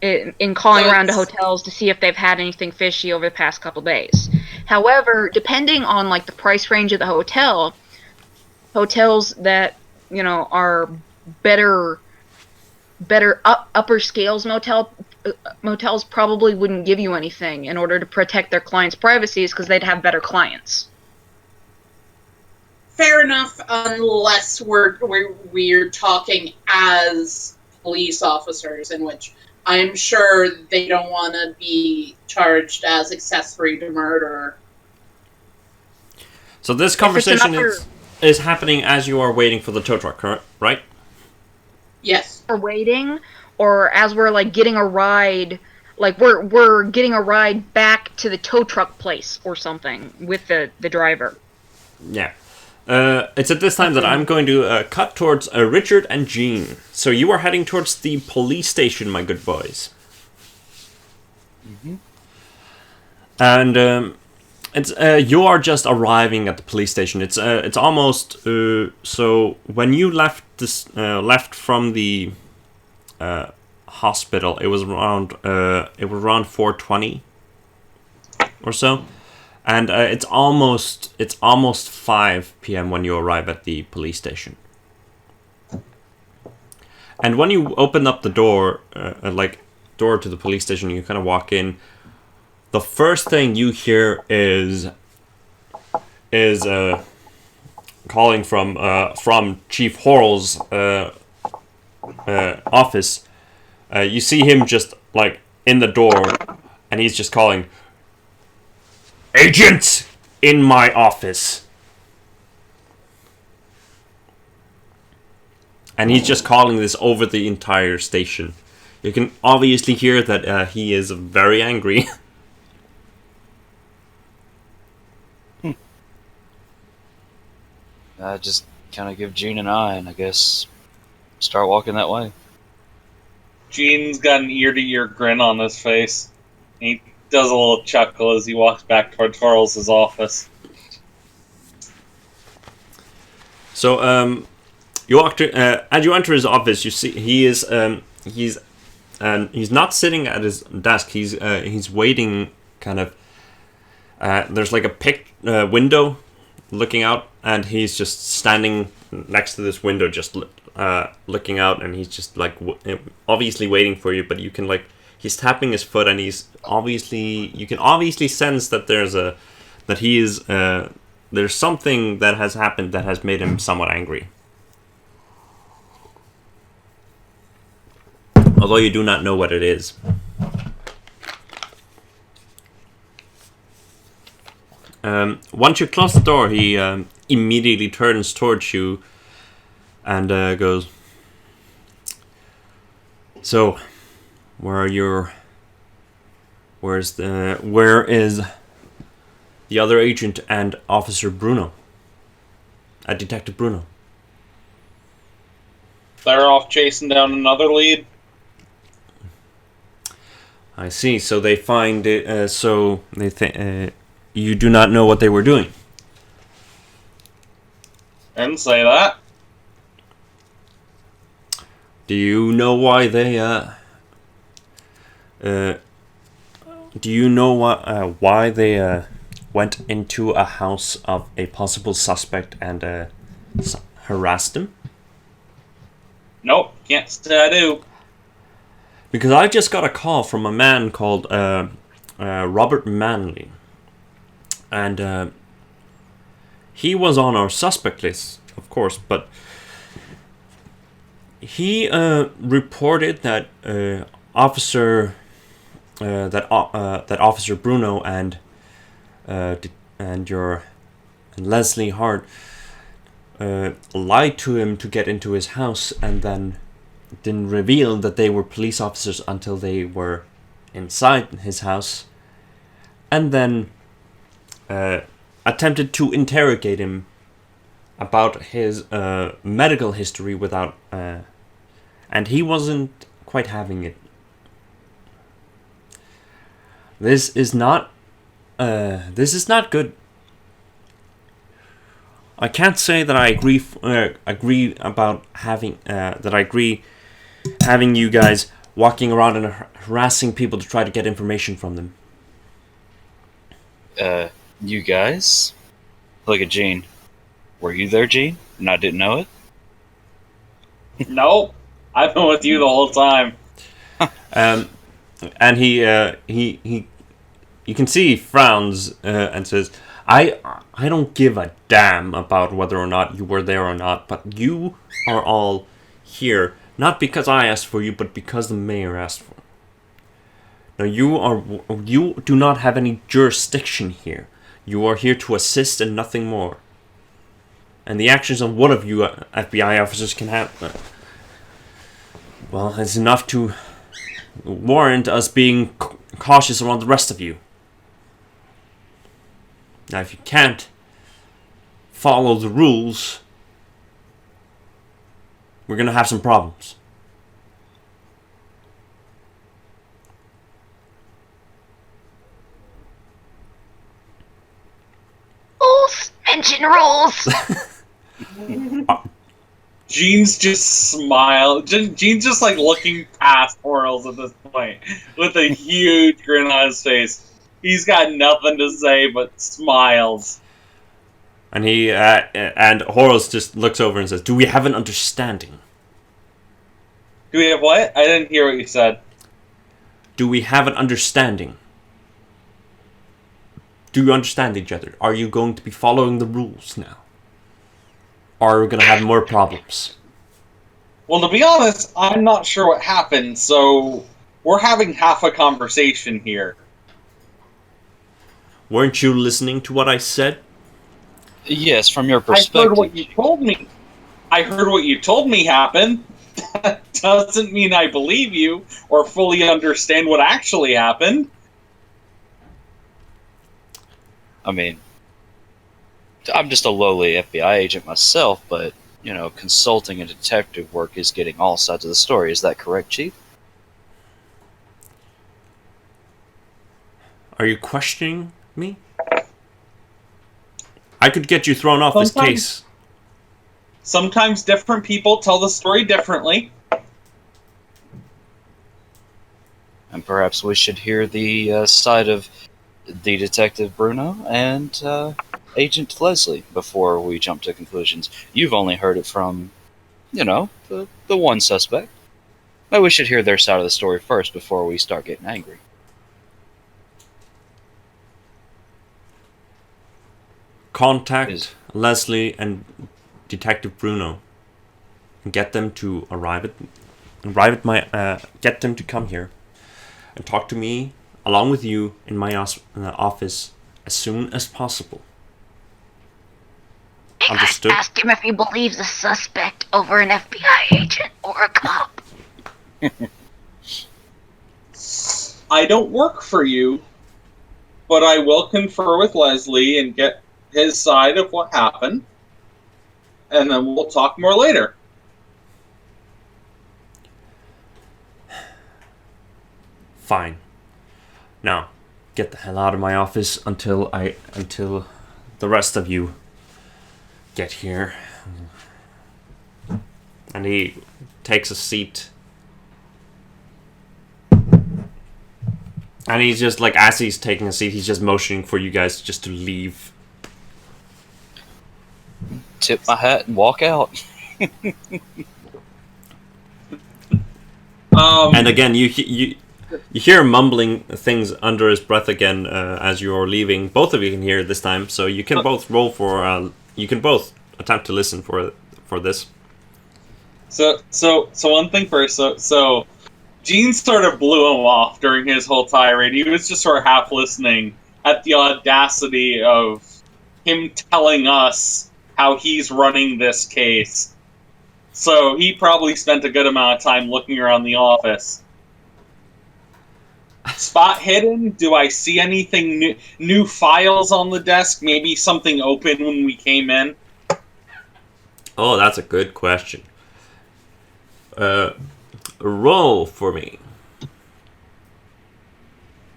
In calling around to hotels to see if they've had anything fishy over the past couple days. However, depending on the price range of the hotels that are better upper scales motels probably wouldn't give you anything in order to protect their clients' privacies because they'd have better clients. Fair enough, unless we're talking as police officers, in which I'm sure they don't want to be charged as accessory to murder. So this conversation is happening as you are waiting for the tow truck, right? Yes. We're waiting, or as we're getting a ride, we're getting a ride back to the tow truck place or something with the driver. Yeah. It's at this time that I'm going to cut towards Richard and Jean. So you are heading towards the police station, my good boys. Mm-hmm. And it's you are just arriving at the police station. It's almost so when you left from the hospital, it was around 4:20 or so. And it's almost 5 p.m. when you arrive at the police station. And when you open up the door, door to the police station, you kind of walk in. The first thing you hear is calling from Chief Horrell's office. You see him just like in the door, and he's just calling, "Agents in my office." And he's just calling this over the entire station. You can obviously hear that he is very angry. I just kind of give Gene an eye, and I guess start walking that way. Gene's got an ear-to-ear grin on his face. He does a little chuckle as he walks back towards Charles's office. So, you walk to, as you enter his office, you see he's not sitting at his desk. He's waiting, kind of. There's like a window looking out, and he's just standing next to this window, just looking out, and he's just like obviously waiting for you. But you can he's tapping his foot, and you can obviously sense that there's something that has happened that has made him somewhat angry. Although you do not know what it is. Once you close the door, he immediately turns towards you and goes, "So, where is the other agent and Officer Bruno? Detective Bruno." They're off chasing down another lead. I see. So they find it. So they think you do not know what they were doing. I didn't say that. Do you know why they? Do you know why they went into a house of a possible suspect and harassed him? Nope, can't say I do. Because I just got a call from a man called Robert Manley. And he was on our suspect list, of course, but he reported that Officer Bruno and Leslie Hart lied to him to get into his house, and then didn't reveal that they were police officers until they were inside his house, and then attempted to interrogate him about his medical history without, and he wasn't quite having it. This is not good. I can't say that I agree about having that I agree having you guys walking around and harassing people to try to get information from them. You guys? Look at Gene. Were you there, Gene? And I didn't know it? Nope. I've been with you the whole time. And he you can see he frowns and says, I don't give a damn about whether or not you were there or not, but you are all here, not because I asked for you, but because the mayor asked for you. Now you do not have any jurisdiction here. You are here to assist and nothing more. And the actions of one of you FBI officers can have, well, it's enough to warrant us being cautious around the rest of you. Now, if you can't follow the rules, we're going to have some problems. Suspension rules! Gene's just smile. Gene's just looking past Orals at this point with a huge grin on his face. He's got nothing to say but smiles. And and Horus just looks over and says, "Do we have an understanding?" Do we have what? I didn't hear what you said. Do we have an understanding? Do you understand each other? Are you going to be following the rules now? Or are we going to have more problems? Well, to be honest, I'm not sure what happened, so we're having half a conversation here. Weren't you listening to what I said? Yes, from your perspective. I heard what you told me. I heard what you told me happened. That doesn't mean I believe you or fully understand what actually happened. I mean, I'm just a lowly FBI agent myself, but, you know, consulting and detective work is getting all sides of the story. Is that correct, Chief? Are you questioning me? I could get you thrown off this case. Sometimes different people tell the story differently. And perhaps we should hear the side of the detective Bruno and Agent Leslie before we jump to conclusions. You've only heard it from, you know, the one suspect. Maybe we should hear their side of the story first before we start getting angry. Contact Leslie and Detective Bruno and get them to get them to come here and talk to me along with you in my office as soon as possible. Understood? Ask him if he believes a suspect over an FBI agent or a cop. I don't work for you, but I will confer with Leslie and get his side of what happened, and then we'll talk more later. Fine. Now, get the hell out of my office until the rest of you get here. And he takes a seat. And he's just like, as he's taking a seat, he's just motioning for you guys just to leave. Tip my hat and walk out. And again, you hear mumbling things under his breath again as you are leaving. Both of you can hear it this time, so you can both roll for. You can both attempt to listen for this. So one thing first. So Gene sort of blew him off during his whole tirade. He was just sort of half listening at the audacity of him telling us how he's running this case. So he probably spent a good amount of time looking around the office. Spot hidden? Do I see anything new files on the desk? Maybe something open when we came in? Oh, that's a good question. Roll for me.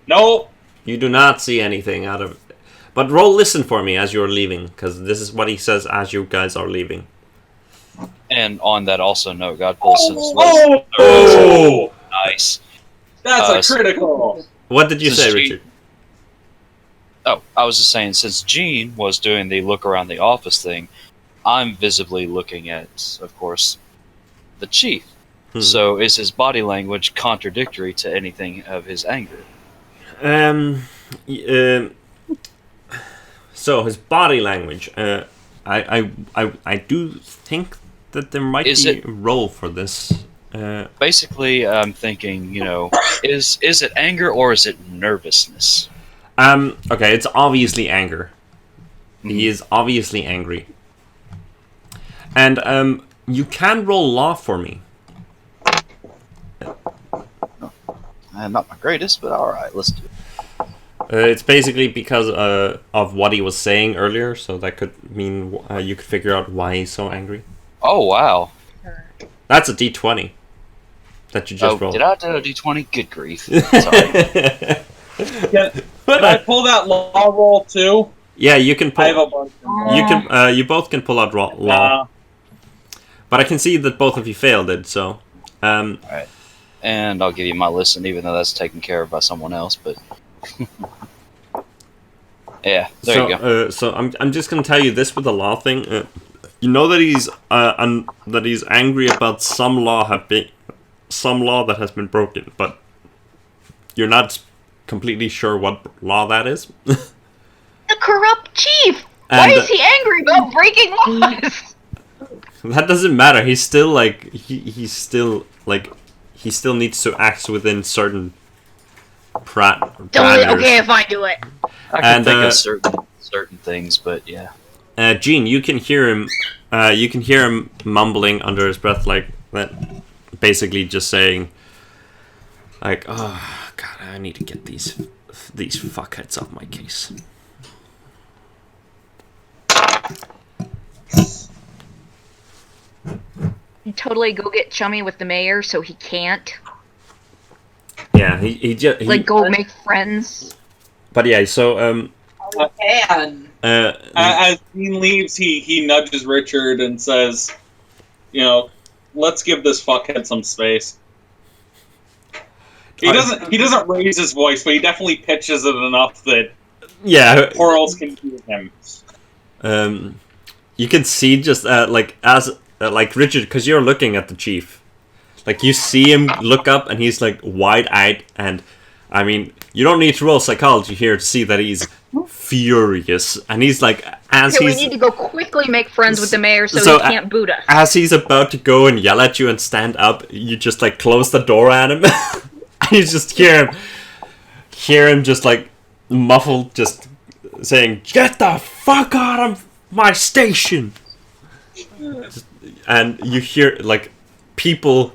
Nope. You do not see anything out of... But roll listen for me as you're leaving, because this is what he says as you guys are leaving. And on that also note, Godpool since Oh! Nice. That's a critical. What did you say, Gene, Richard? Oh, I was just saying, since Gene was doing the look around the office thing, I'm visibly looking at, of course, the chief. So is his body language contradictory to anything of his anger? So his body language. I do think that there might be a role for this. Basically, I'm thinking, you know, is it anger or is it nervousness? Okay, it's obviously anger. He is obviously angry. And you can roll law for me. Not my greatest, but alright, let's do it. It's basically because of what he was saying earlier, so that could mean you could figure out why he's so angry. Oh, wow. That's a D20 that you just rolled. Did I do a D20? Good grief. Sorry. Can I pull that law roll too? Yeah, you can pull. I have a bunch. You both can pull out law. But I can see that both of you failed it, so... Alright. And I'll give you my listen, even though that's taken care of by someone else, but... Yeah, there you go. So I'm just gonna tell you this with the law thing. You know that he's angry about some law that has been broken, but you're not completely sure what law that is. The corrupt chief! And, Why is he angry about breaking laws? That doesn't matter. He's still like he still needs to act within certain parameters. Okay, if I do it. I can think of certain things, but yeah. Gene, you can hear him. You can hear him mumbling under his breath, like that, basically just saying, like, "Oh God, I need to get these fuckheads off my case." Totally go get chummy with the mayor, so he can't. Yeah, he just like go make friends. But yeah, so And as Dean leaves, he nudges Richard and says, let's give this fuckhead some space. He doesn't raise his voice, but he definitely pitches it enough that Quarles can hear him. You can see just like Richard, because you're looking at the chief. Like, you see him look up, and he's, like, wide-eyed, and, I mean, you don't need to roll psychology here to see that he's furious. And he's, like, we need to go quickly make friends with the mayor so he can't boot us. As he's about to go and yell at you and stand up, you just, like, close the door at him. And you just hear him just, like, muffled, just saying, "Get the fuck out of my station!" And you hear, like, people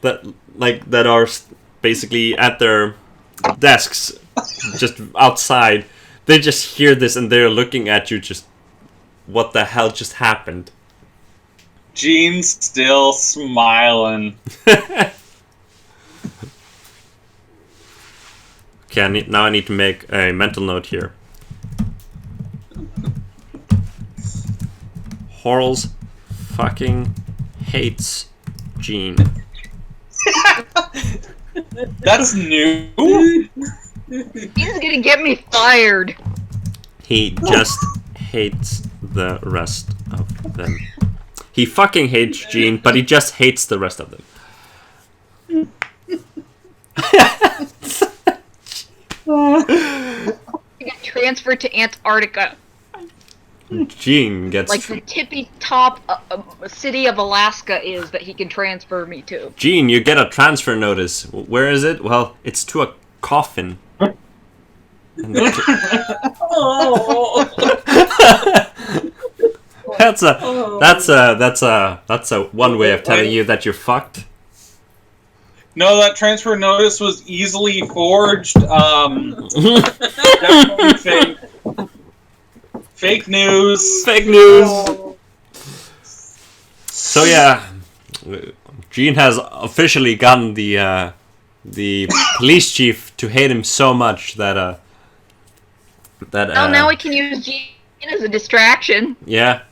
that are basically at their desks just outside, they just hear this and they're looking at you just, what the hell just happened? Gene's still smiling. Okay, now I need to make a mental note here. Quarles fucking hates Gene. That's new. He's gonna get me fired. He just hates the rest of them. He fucking hates Gene, but he just hates the rest of them. He got transferred to Antarctica. Gene gets... like the tippy top city of Alaska is that he can transfer me to. Gene, you get a transfer notice. Where is it? Well, it's to a coffin. That's a one way of telling you that you're fucked. No, that transfer notice was easily forged. Definitely fake. Fake news. Fake news. So yeah, Gene has officially gotten the police chief to hate him so much that now we can use Gene as a distraction. Yeah,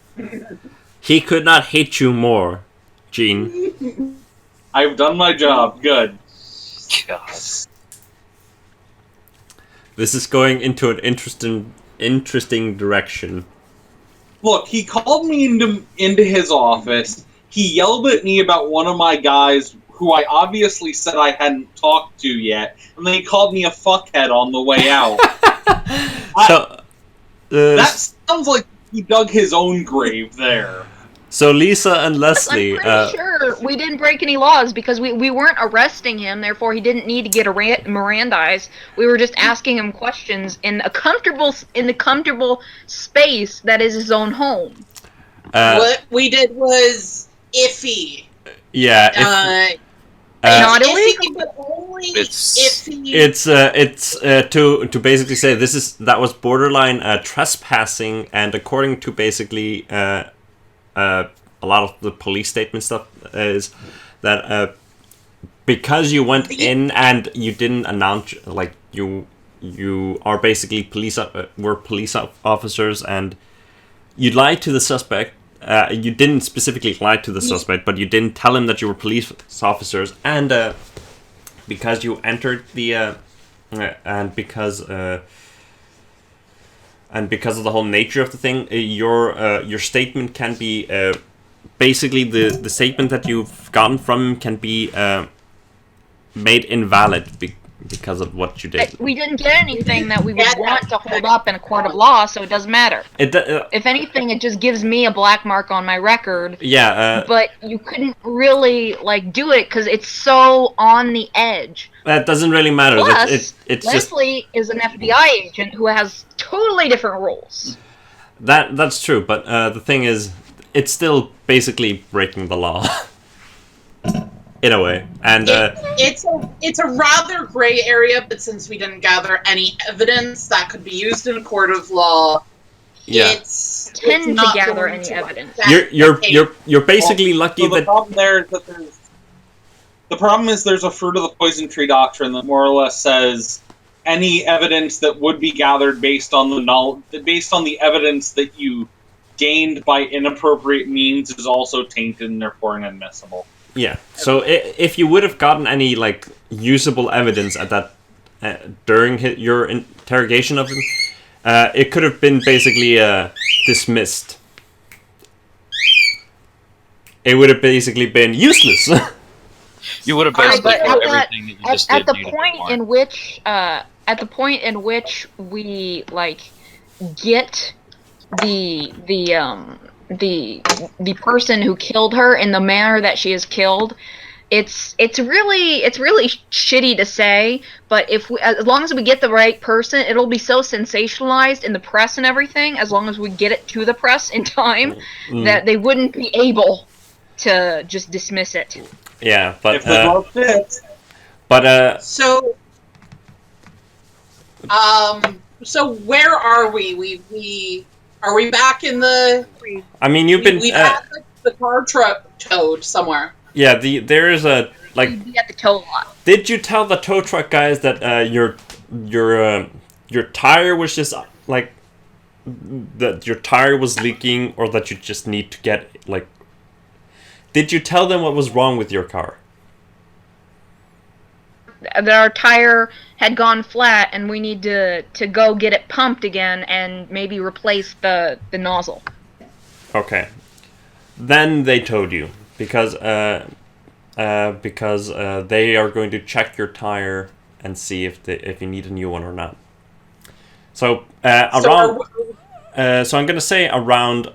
he could not hate you more, Gene. I've done my job. Good. God. This is going into an interesting direction. Look, he called me into his office. He yelled at me about one of my guys who I obviously said I hadn't talked to yet, and then he called me a fuckhead on the way out. That sounds like he dug his own grave there. So Lisa and Leslie... I'm pretty sure we didn't break any laws because we weren't arresting him, therefore he didn't need to get Mirandized. We were just asking him questions in the comfortable space that is his own home. What we did was iffy. Yeah. Not illegal, but only It's- iffy. It's to basically say that was borderline trespassing, and according to basically a lot of the police statement stuff is that because you went in and you didn't announce, like, you are basically police officers, and you lied to the suspect. You didn't specifically lie to the suspect, but you didn't tell him that you were police officers, and because you entered the and because and because of the whole nature of the thing, your statement can be basically the statement that you've gotten from him can be made invalid because of what you did. We didn't get anything that we would want to hold up in a court of law, so it doesn't matter. If anything, it just gives me a black mark on my record. Yeah. But you couldn't really do it because it's so on the edge. That doesn't really matter. Plus, it's Leslie is an FBI agent who has totally different rules. That's true, but the thing is, it's still basically breaking the law. In a way, and it's a rather gray area, but since we didn't gather any evidence that could be used in a court of law, it's not to gather going any to evidence. You're basically lucky the that problem there is that there's a fruit of the poison tree doctrine that more or less says any evidence that would be gathered based on the evidence that you gained by inappropriate means is also tainted and therefore inadmissible. Yeah. So if you would have gotten any usable evidence at that during your interrogation of him, it could have been basically dismissed. It would have basically been useless. You would have basically got everything that you just did. At the point in which we get the person who killed her in the manner that she is killed, it's really shitty to say, but as long as we get the right person, it'll be so sensationalized in the press and everything, as long as we get it to the press in time, that they wouldn't be able to just dismiss it. Yeah, but if the glove fits. But so where are we? Are we back in the? I mean, you've been. We've had the car towed somewhere. Yeah, there is a We'd be at the tow lot. Did you tell the tow truck guys that your tire was just that your tire was leaking, or that you just need to get Did you tell them what was wrong with your car? That our tire had gone flat and we need to go get it pumped again and maybe replace the nozzle. Okay. Then they told you because they are going to check your tire and see if you need a new one or not. So so I'm gonna say around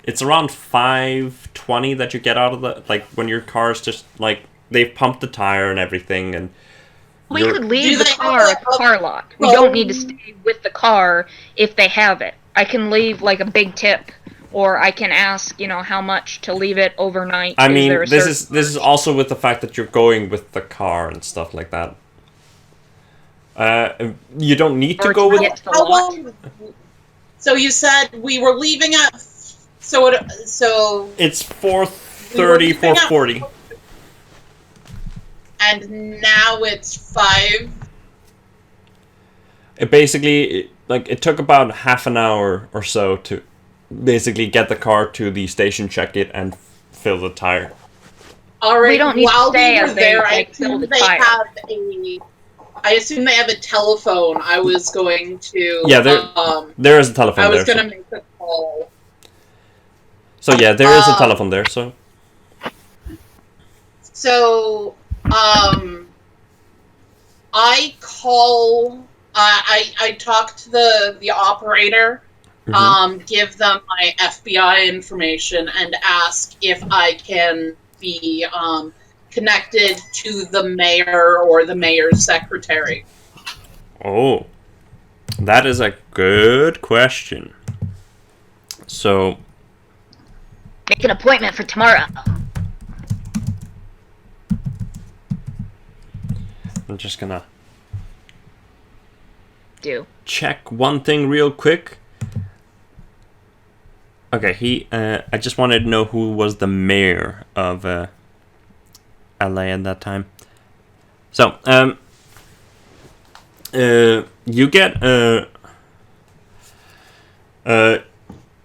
it's around 5:20 that you get out of the when your car's just they've pumped the tire and everything, and we could leave the car at the car lot. We don't need to stay with the car if they have it. I can leave a big tip, or I can ask how much to leave it overnight. I mean, this is also with the fact that you're going with the car and stuff like that. You don't need to go with it. How long? So you said we were leaving at it's 4:30, 4:40. And now it's 5. It basically it took about half an hour or so to basically get the car to the station, check it, and fill the tire. All right. We don't need while to stay we were as there, they fill the tire. I assume they have a telephone. I was going to. Yeah, there is a telephone there. I was going to make a call. So yeah, there is a telephone there. So, I call. I talk to the operator. Give them my FBI information and ask if I can be connected to the mayor or the mayor's secretary. Oh, that is a good question. So, make an appointment for tomorrow. I'm just gonna check one thing real quick. Okay, I just wanted to know who was the mayor of LA at that time. So, you get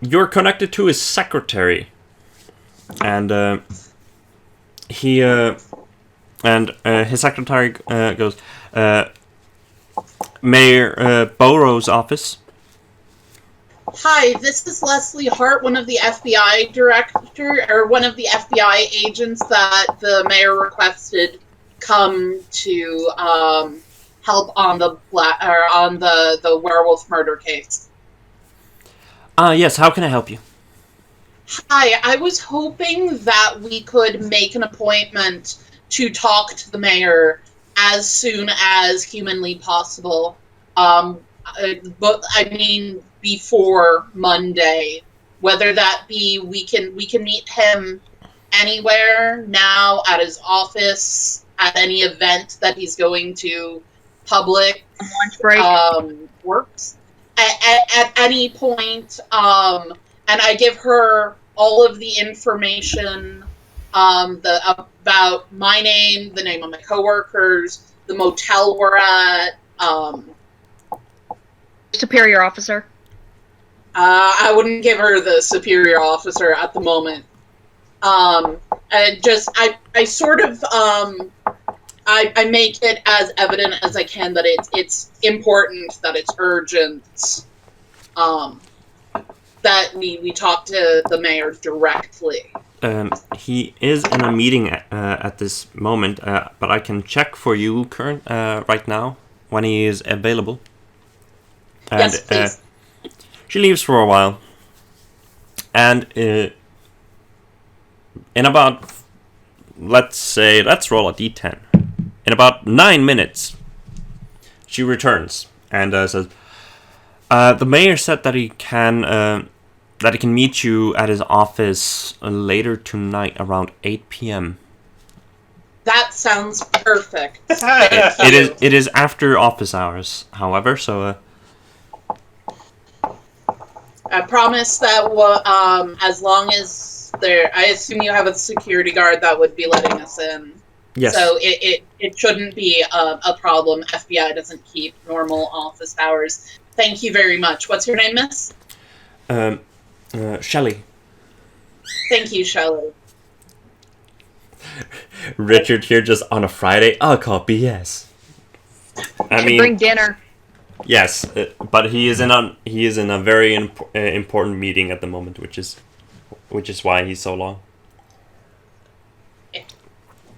you're connected to his secretary, and his secretary goes, Mayor Boro's office. Hi, this is Leslie Hart, one of the FBI one of the FBI agents that the mayor requested come to help on the the werewolf murder case. Yes, how can I help you? Hi, I was hoping that we could make an appointment to talk to the mayor as soon as humanly possible. But I mean before Monday. Whether that be we can meet him anywhere now at his office, at any event that he's going to public Lunch break. works at any point. And I give her all of the information about my name, the name of my coworkers, the motel we're at. Superior officer. I wouldn't give her the superior officer at the moment. And just I sort of I make it as evident as I can that it's important, that it's urgent. That we talk to the mayor directly. He is in a meeting at this moment, but I can check for you right now when he is available. And, Yes, please. She leaves for a while, and in about, let's roll a d10. In about 9 minutes, she returns and says, "The mayor said that he can meet you at his office later tonight around 8 p.m. That sounds perfect. It is after office hours, however, so." I promise that as long as I assume you have a security guard that would be letting us in. Yes. So it shouldn't be a problem. FBI doesn't keep normal office hours. Thank you very much. What's your name, miss? Shelley. Thank you, Shelley. Richard here just on a Friday. I'll call BS. I mean, Bring dinner. yes, but he is in a very important meeting at the moment, which is why he's so long.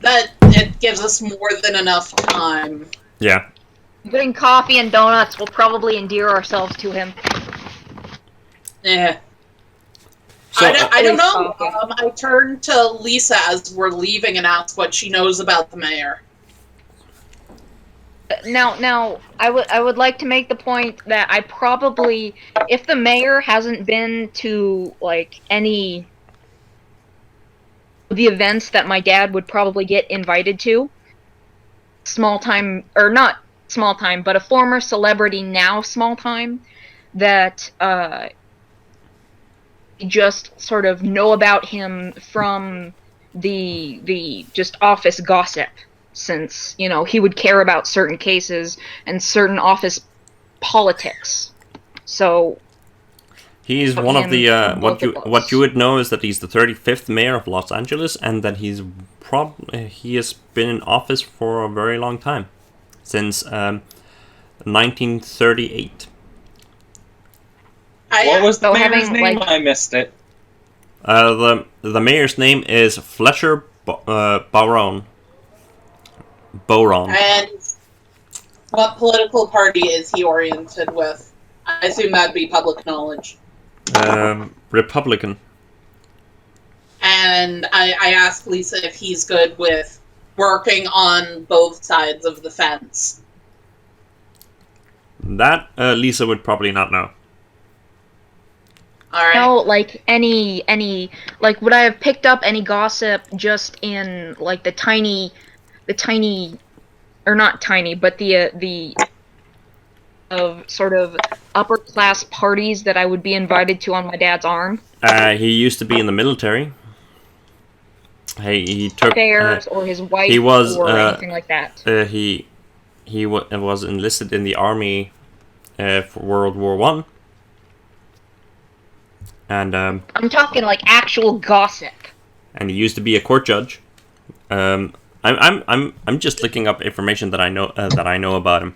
That it gives us more than enough time. Yeah. Bring coffee and donuts. We'll probably endear ourselves to him. Yeah. So, I don't know. Okay. I turn to Lisa as we're leaving and ask what she knows about the mayor. Now, I would like to make the point that I probably, if the mayor hasn't been to like any of the events that my dad would probably get invited to, small time or not small time, but a former celebrity now small time, that just sort of know about him from the just office gossip. Since, you know, he would care about certain cases and certain office politics. So he's one of the what you would know is that he's the 35th mayor of Los Angeles, and that he has been in office for a very long time, since 1938. What was the mayor's name? like- I missed it. The mayor's name is Fletcher Barron. And what political party is he oriented with? I assume that'd be public knowledge. Republican. And I asked Lisa if he's good with working on both sides of the fence. That Lisa would probably not know. All right. No, like any like would I have picked up any gossip just in like the tiny, or not tiny, but the of sort of upper class parties that I would be invited to on my dad's arm? He used to be in the military. He took Affairs or his wife he was, or anything like that. he was enlisted in the army for World War One. And I'm talking like actual gossip. and he used to be a court judge. I'm just looking up information that I know about him.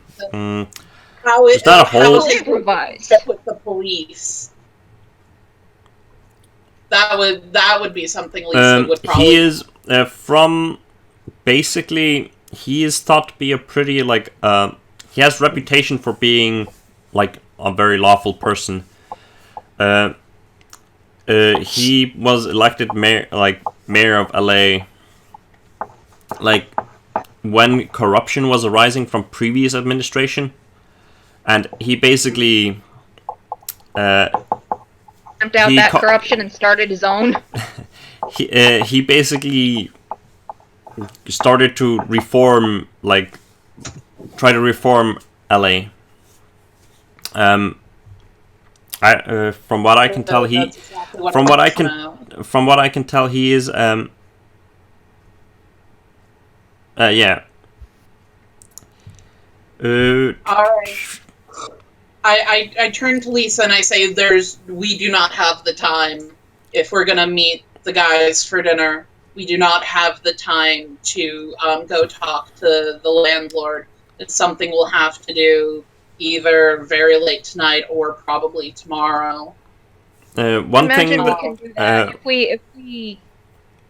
How is Is that a whole- how is it Improvised. with the police? That would be something Lisa would probably. He is from basically. He is thought to be a pretty like. He has reputation for being like a very lawful person. He was elected mayor of LA. Like when corruption was arising from previous administration, and he basically. Stamped out that corruption and started his own. He basically started to reform, like, try to reform LA. From what I can tell, from what I can tell, he is yeah. All right. I turn to Lisa and I say, we do not have the time. If we're going to meet the guys for dinner, we do not have the time to go talk to the landlord. It's something we'll have to do either very late tonight or probably tomorrow. One thing we can do that. If we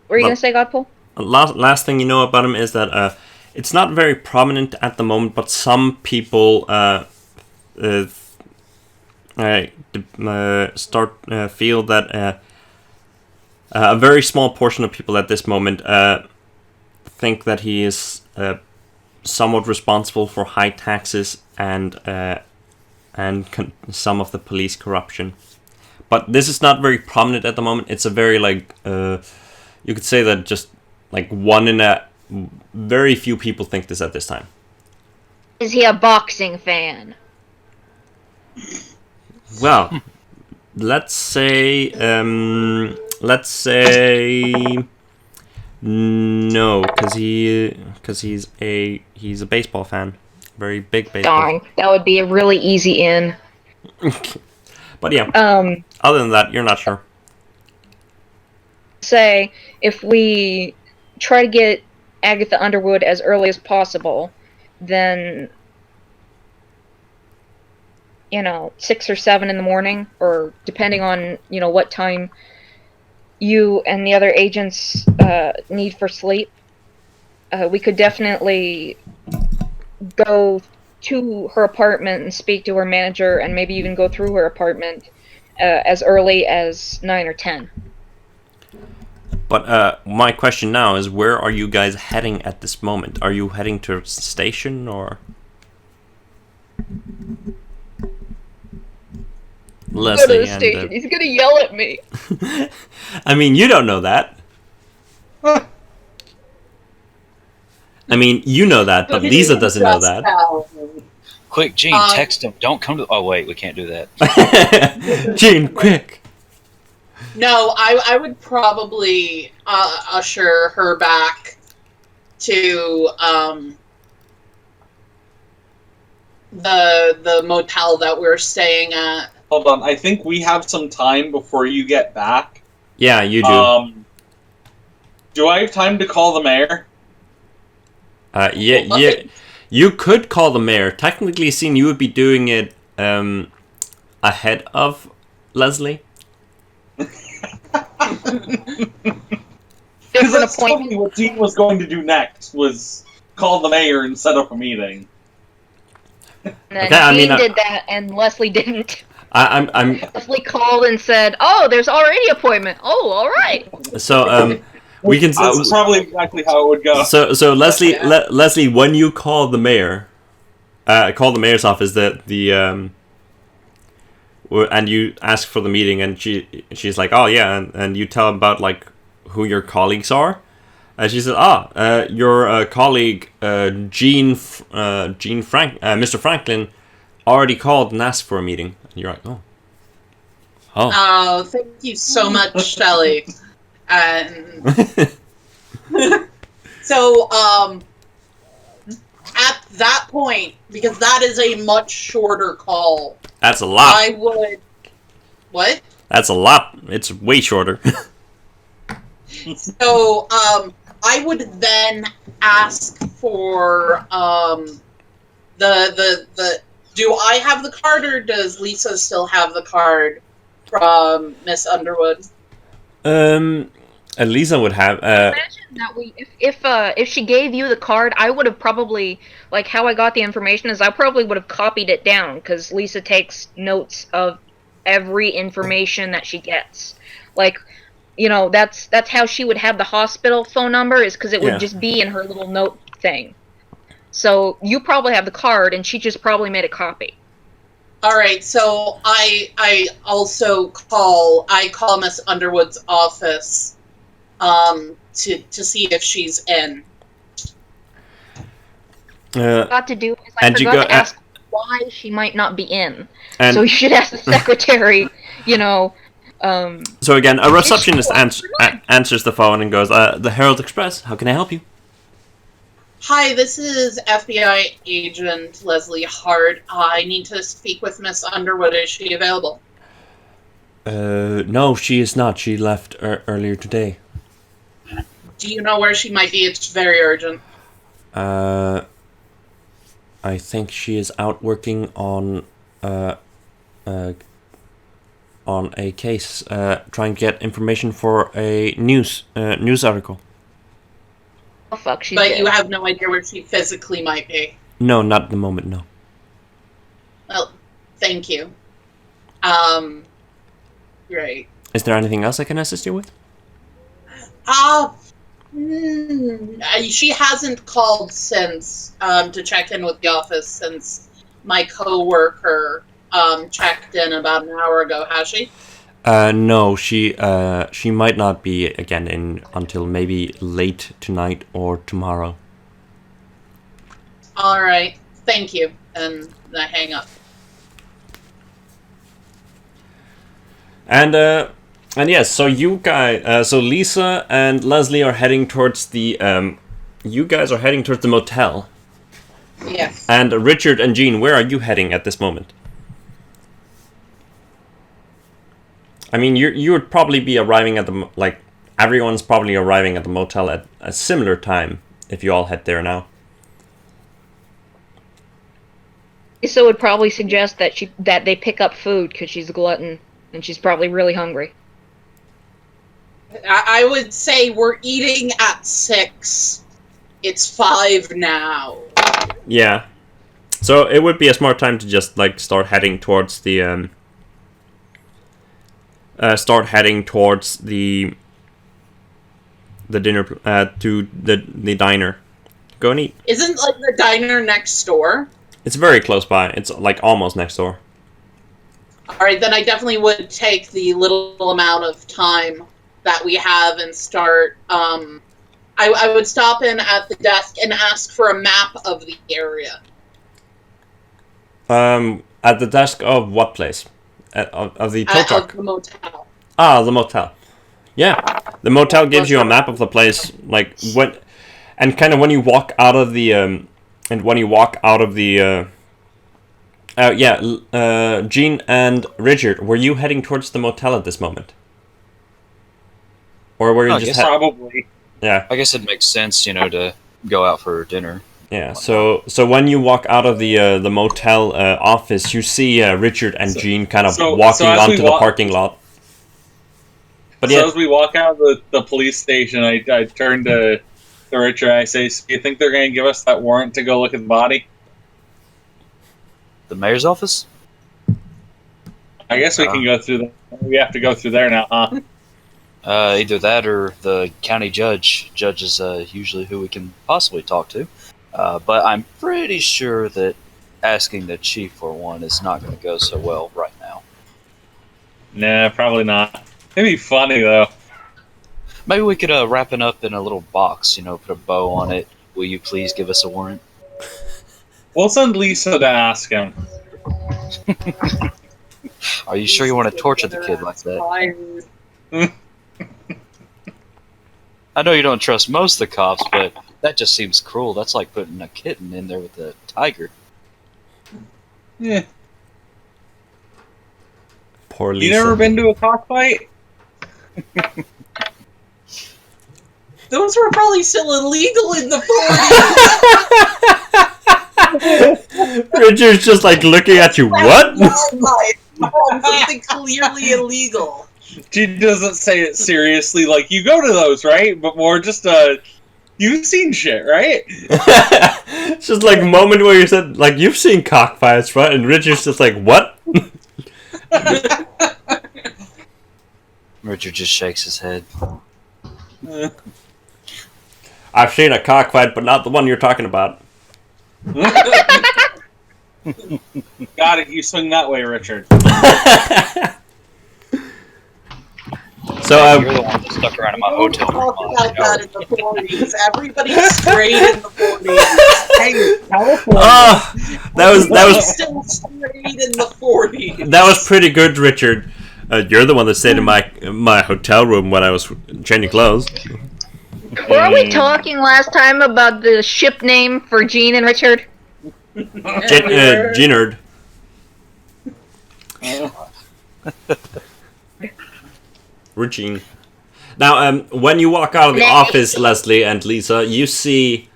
were you going to say, Godpool? Last thing you know about him is that it's not very prominent at the moment, but some people feel that a very small portion of people at this moment think that he is somewhat responsible for high taxes and some of the police corruption. But this is not very prominent at the moment. It's a very you could say that just like one in a very few people think this at this time. Is he a boxing fan? Well, let's say no, because he's a baseball fan, very big baseball. Darn, that would be a really easy in. But yeah, other than that, you're not sure. Say if we try to get Agatha Underwood as early as possible, then 6 or 7 in the morning, or depending on what time you and the other agents need for sleep, we could definitely go to her apartment and speak to her manager, and maybe even go through her apartment as early as 9 or 10. But my question now is, where are you guys heading at this moment? Are you heading to a station, or... Leslie go to the station. He's gonna yell at me. I mean, you don't know that. I mean, you know that, but Lisa doesn't know that. Quick, Gene, text him. Don't come to... Oh, wait, we can't do that. Gene, quick. No, I would probably usher her back to the motel that we're staying at. Hold on, I think we have some time before you get back. Yeah, you do. Do I have time to call the mayor? Yeah. You could call the mayor. Technically, seeing you would be doing it ahead of Leslie. Because that's totally what Gene was going to do next, was call the mayor and set up a meeting. And then Gene did that, and Leslie didn't. Leslie called and said, "Oh, there's already an appointment. Oh, all right." So we can. That's probably exactly how it would go. So Leslie, Leslie, when you call the mayor, call the mayor's office, and you ask for the meeting, and she's like, "Oh yeah," and you tell about like who your colleagues are, and she says, your colleague Mr. Franklin already called and asked for a meeting. And you're like, oh. Oh, thank you so much, Shelley. And so, at that point, because that is a much shorter call. That's a lot. I would. What? That's a lot. It's way shorter. So, I would then ask for the. Do I have the card, or does Lisa still have the card from Miss Underwood? Lisa would have. Imagine that if she gave you the card, I would have probably, like, how I got the information is I probably would have copied it down, because Lisa takes notes of every information that she gets. Like, you know, that's how she would have the hospital phone number, is because it would just be in her little note thing. So you probably have the card, and she just probably made a copy. All right, so I also call Miss Underwood's office to see if she's in. Got to do is I forgot to ask why she might not be in. So you should ask the secretary, you know. So again, a receptionist answers the phone and goes, "The Herald Express. How can I help you?" Hi, this is FBI agent Leslie Hart. I need to speak with Miss Underwood. Is she available? No, she is not. She left earlier today. Do you know where she might be? It's very urgent. I think she is out working on a case, trying to get information for a news article. Oh fuck, she's But dead. you have no idea where she physically might be. No, not at the moment. No. Well, thank you. Great. Is there anything else I can assist you with? She hasn't called since to check in with the office since my coworker checked in about an hour ago. Has she? No, she might not be again in until maybe late tonight or tomorrow. All right, thank you, and I hang up. And yes, so you guys, so Lisa and Leslie are heading towards the you guys are heading towards the motel. Yes. And Richard and Jean, where are you heading at this moment? I mean, you would probably be arriving at the, like, everyone's probably arriving at the motel at a similar time if you all head there now. Lisa would probably suggest that they pick up food because she's a glutton and she's probably really hungry. I would say we're eating at 6. It's 5 now. Yeah. So it would be a smart time to just, like, start heading towards the dinner, to the diner. Go and eat. Isn't, like, the diner next door? It's very close by. It's, like, almost next door. Alright, then I definitely would take the little amount of time that we have and start, I would stop in at the desk and ask for a map of the area. At the desk of what place? Of the tow truck? Of the motel. Ah, the motel. Yeah, the motel gives you a map of the place, like when you walk out of the Jean and Richard, were you heading towards the motel at this moment, or were you just probably? Yeah, I guess it makes sense, you know, to go out for dinner. Yeah. So when you walk out of the motel office, you see Richard and Jean kind of walking onto the parking lot. But as we walk out of the police station, I turn to Richard. I say, "Do you think they're going to give us that warrant to go look at the body?" The mayor's office? I guess we can go through. We have to go through there now, huh? Either that or the county judge. Judge is usually who we can possibly talk to. But I'm pretty sure that asking the chief for one is not going to go so well right now. Nah, probably not. It'd be funny, though. Maybe we could wrap it up in a little box, you know, put a bow on it. Will you please give us a warrant? We'll send Lisa to ask him. Are you sure you want to torture the kid like that? I know you don't trust most of the cops, but that just seems cruel. That's like putting a kitten in there with a tiger. Yeah. Poor Lisa. You never been to a cockfight? Those were probably still illegal in the 40s. Richard's just like looking at you. What? Something clearly illegal. She doesn't say it seriously, like, you go to those, right? But more just, you've seen shit, right? It's just like a moment where you said, like, you've seen cockfights, right? And Richard's just like, what? Richard just shakes his head. I've seen a cockfight, but not the one you're talking about. Got it, you swing that way, Richard. So, You're the one that stuck around in my hotel room. Talk about that in the 40s. Everybody's straight in the 40s. Hey, California. that was Everybody's still straight in the 40s. that was pretty good, Richard. You're the one that stayed in my hotel room when I was changing clothes. Were we talking last time about the ship name for Jean and Richard? Ginard. Regine. Now, when you walk out of the office, Leslie and Lisa, you see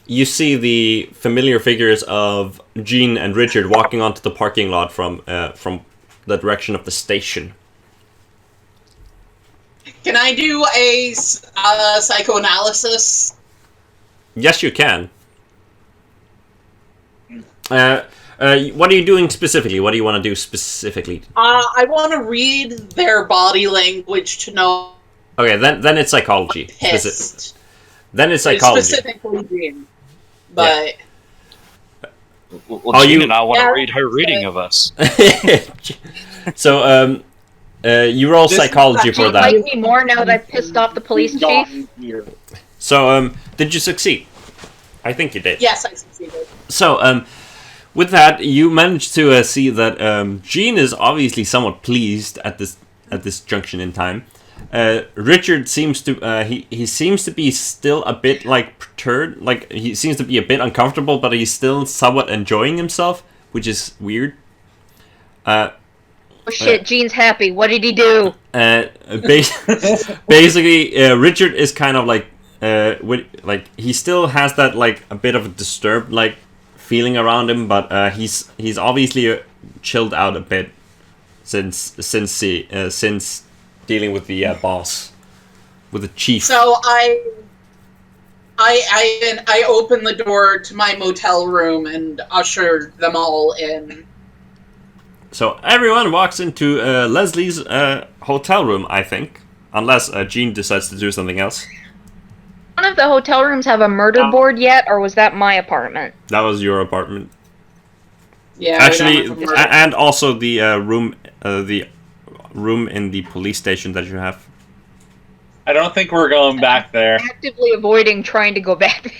the familiar figures of Jean and Richard walking onto the parking lot from the direction of the station. Can I do a psychoanalysis? Yes, you can. What are you doing specifically? What do you want to do specifically? I want to read their body language to know. Okay, then it's psychology. Pissed. Then it's psychology. Specifically Jean. But Well, Jean and I want to read her reading of us. So, you roll psychology for Jean that. like me more now that I've pissed off the police chief. So, did you succeed? I think you did. yes, I succeeded. So, with that, you managed to see that Jean is obviously somewhat pleased at this junction in time. Richard seems to he seems to be still a bit like perturbed, like he seems to be a bit uncomfortable, but he's still somewhat enjoying himself, which is weird. Oh shit, Jean's happy. What did he do? Basically, Richard is kind of like he still has that like a bit of a disturbed like feeling around him, but he's obviously chilled out a bit since dealing with the boss, with the chief. So I open the door to my motel room and usher them all in. So everyone walks into Leslie's hotel room, I think, unless Jean decides to do something else. None of the hotel rooms have a murder board yet, or was that my apartment? That was your apartment. Yeah. Actually, and also the room in the police station that you have. I don't think we're going back there. Actively avoiding trying to go back there.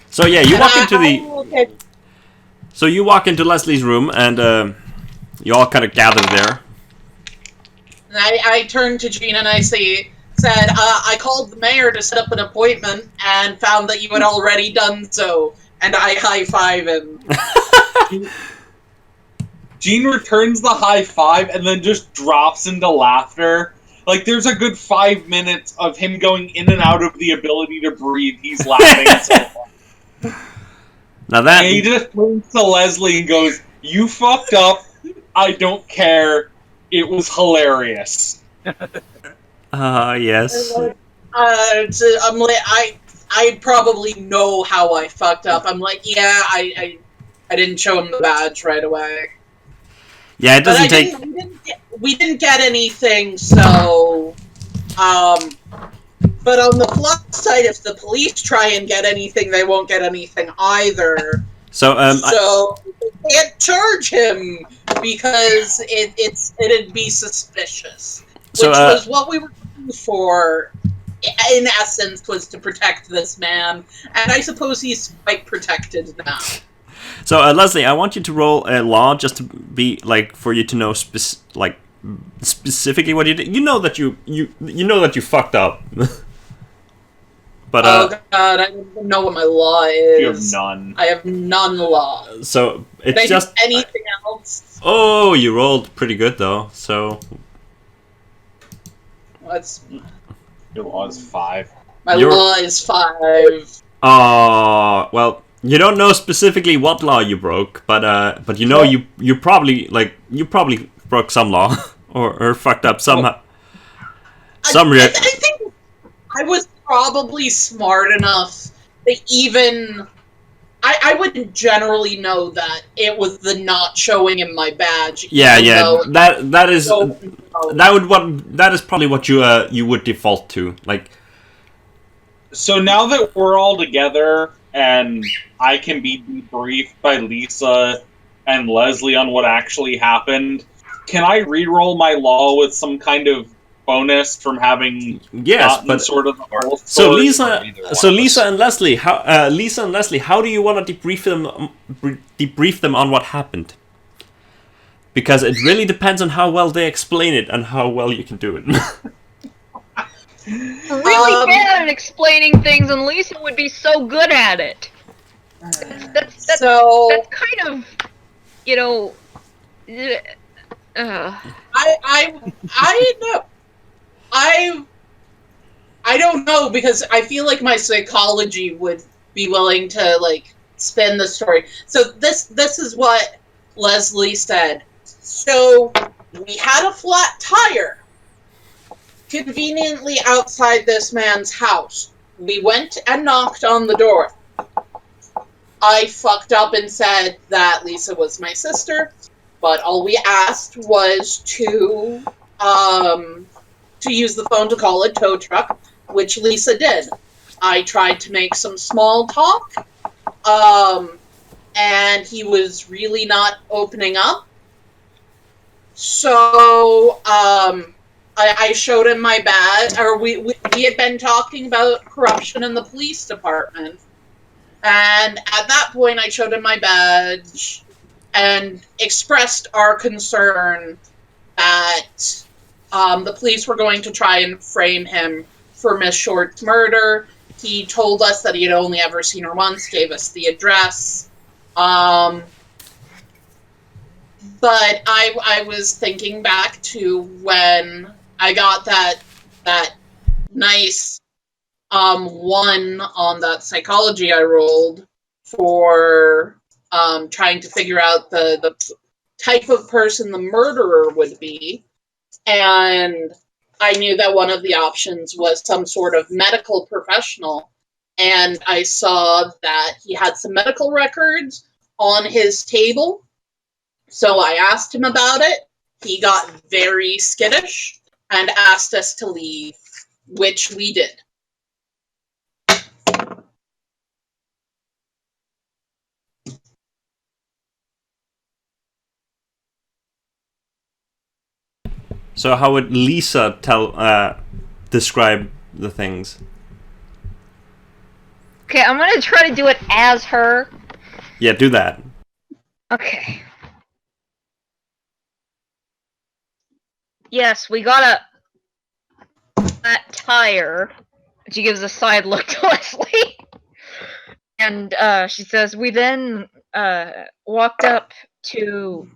So yeah, you walk into the. So you walk into Leslie's room, and you all kind of gather there. And I turn to Jean and I said, I called the mayor to set up an appointment and found that you had already done so. And I high-five him. Jean returns the high five and then just drops into laughter. Like, there's a good 5 minutes of him going in and out of the ability to breathe. He's laughing so hard. Now that And he just turns to Leslie and goes, "You fucked up. I don't care. It was hilarious." Yes. I'm like, I probably know how I fucked up. I'm like, yeah, I didn't show him the badge right away. Yeah, it doesn't take. We didn't get anything, so. But on the plus side, if the police try and get anything, they won't get anything either. So We can't charge him because it'd be suspicious. So, Which was what we were looking for. In essence, was to protect this man, and I suppose he's quite protected now. So, Leslie, I want you to roll a law just to be like for you to know specifically what you did. You know that you know that you fucked up. But oh god, I don't even know what my law is. You have none. I have none law. So it's Can I just do anything else. Oh, you rolled pretty good though. So What's It was 5. my You're- law is 5. well, you don't know specifically what law you broke, but you know you probably broke some law or fucked up somehow. I think I was probably smart enough that even I wouldn't generally know that it was the not showing him my badge. Yeah, even yeah. though That is don't know. that is probably what you would default to. Like, So now that we're all together and I can be debriefed by Lisa and Leslie on what actually happened, can I re-roll my law with some kind of bonus from having yes, gotten but sort of the whole so story? Lisa, either one so of Lisa us. and Leslie, how do you want to debrief them on what happened? Because it really depends on how well they explain it and how well you can do it. Really bad at explaining things, and Lisa would be so good at it. That's So kind of, you know. I know I don't know, because I feel like my psychology would be willing to like spin the story. So this is what Leslie said. So we had a flat tire conveniently outside this man's house. We went and knocked on the door. I fucked up and said that Lisa was my sister, but all we asked was to use the phone to call a tow truck, which Lisa did. I tried to make some small talk, and he was really not opening up. So I showed him my badge, or we had been talking about corruption in the police department. And at that point, I showed him my badge and expressed our concern that the police were going to try and frame him for Miss Short's murder. He told us that he had only ever seen her once, gave us the address. But I was thinking back to when I got that nice 1 on that psychology I rolled for trying to figure out the type of person the murderer would be. And I knew that one of the options was some sort of medical professional. And I saw that he had some medical records on his table. So I asked him about it. He got very skittish and asked us to leave, which we did. So how would Lisa describe the things? Okay, I'm gonna try to do it as her. Yeah, do that. Okay. Yes, we got that tire. She gives a side look to Leslie. And she says, we then walked up to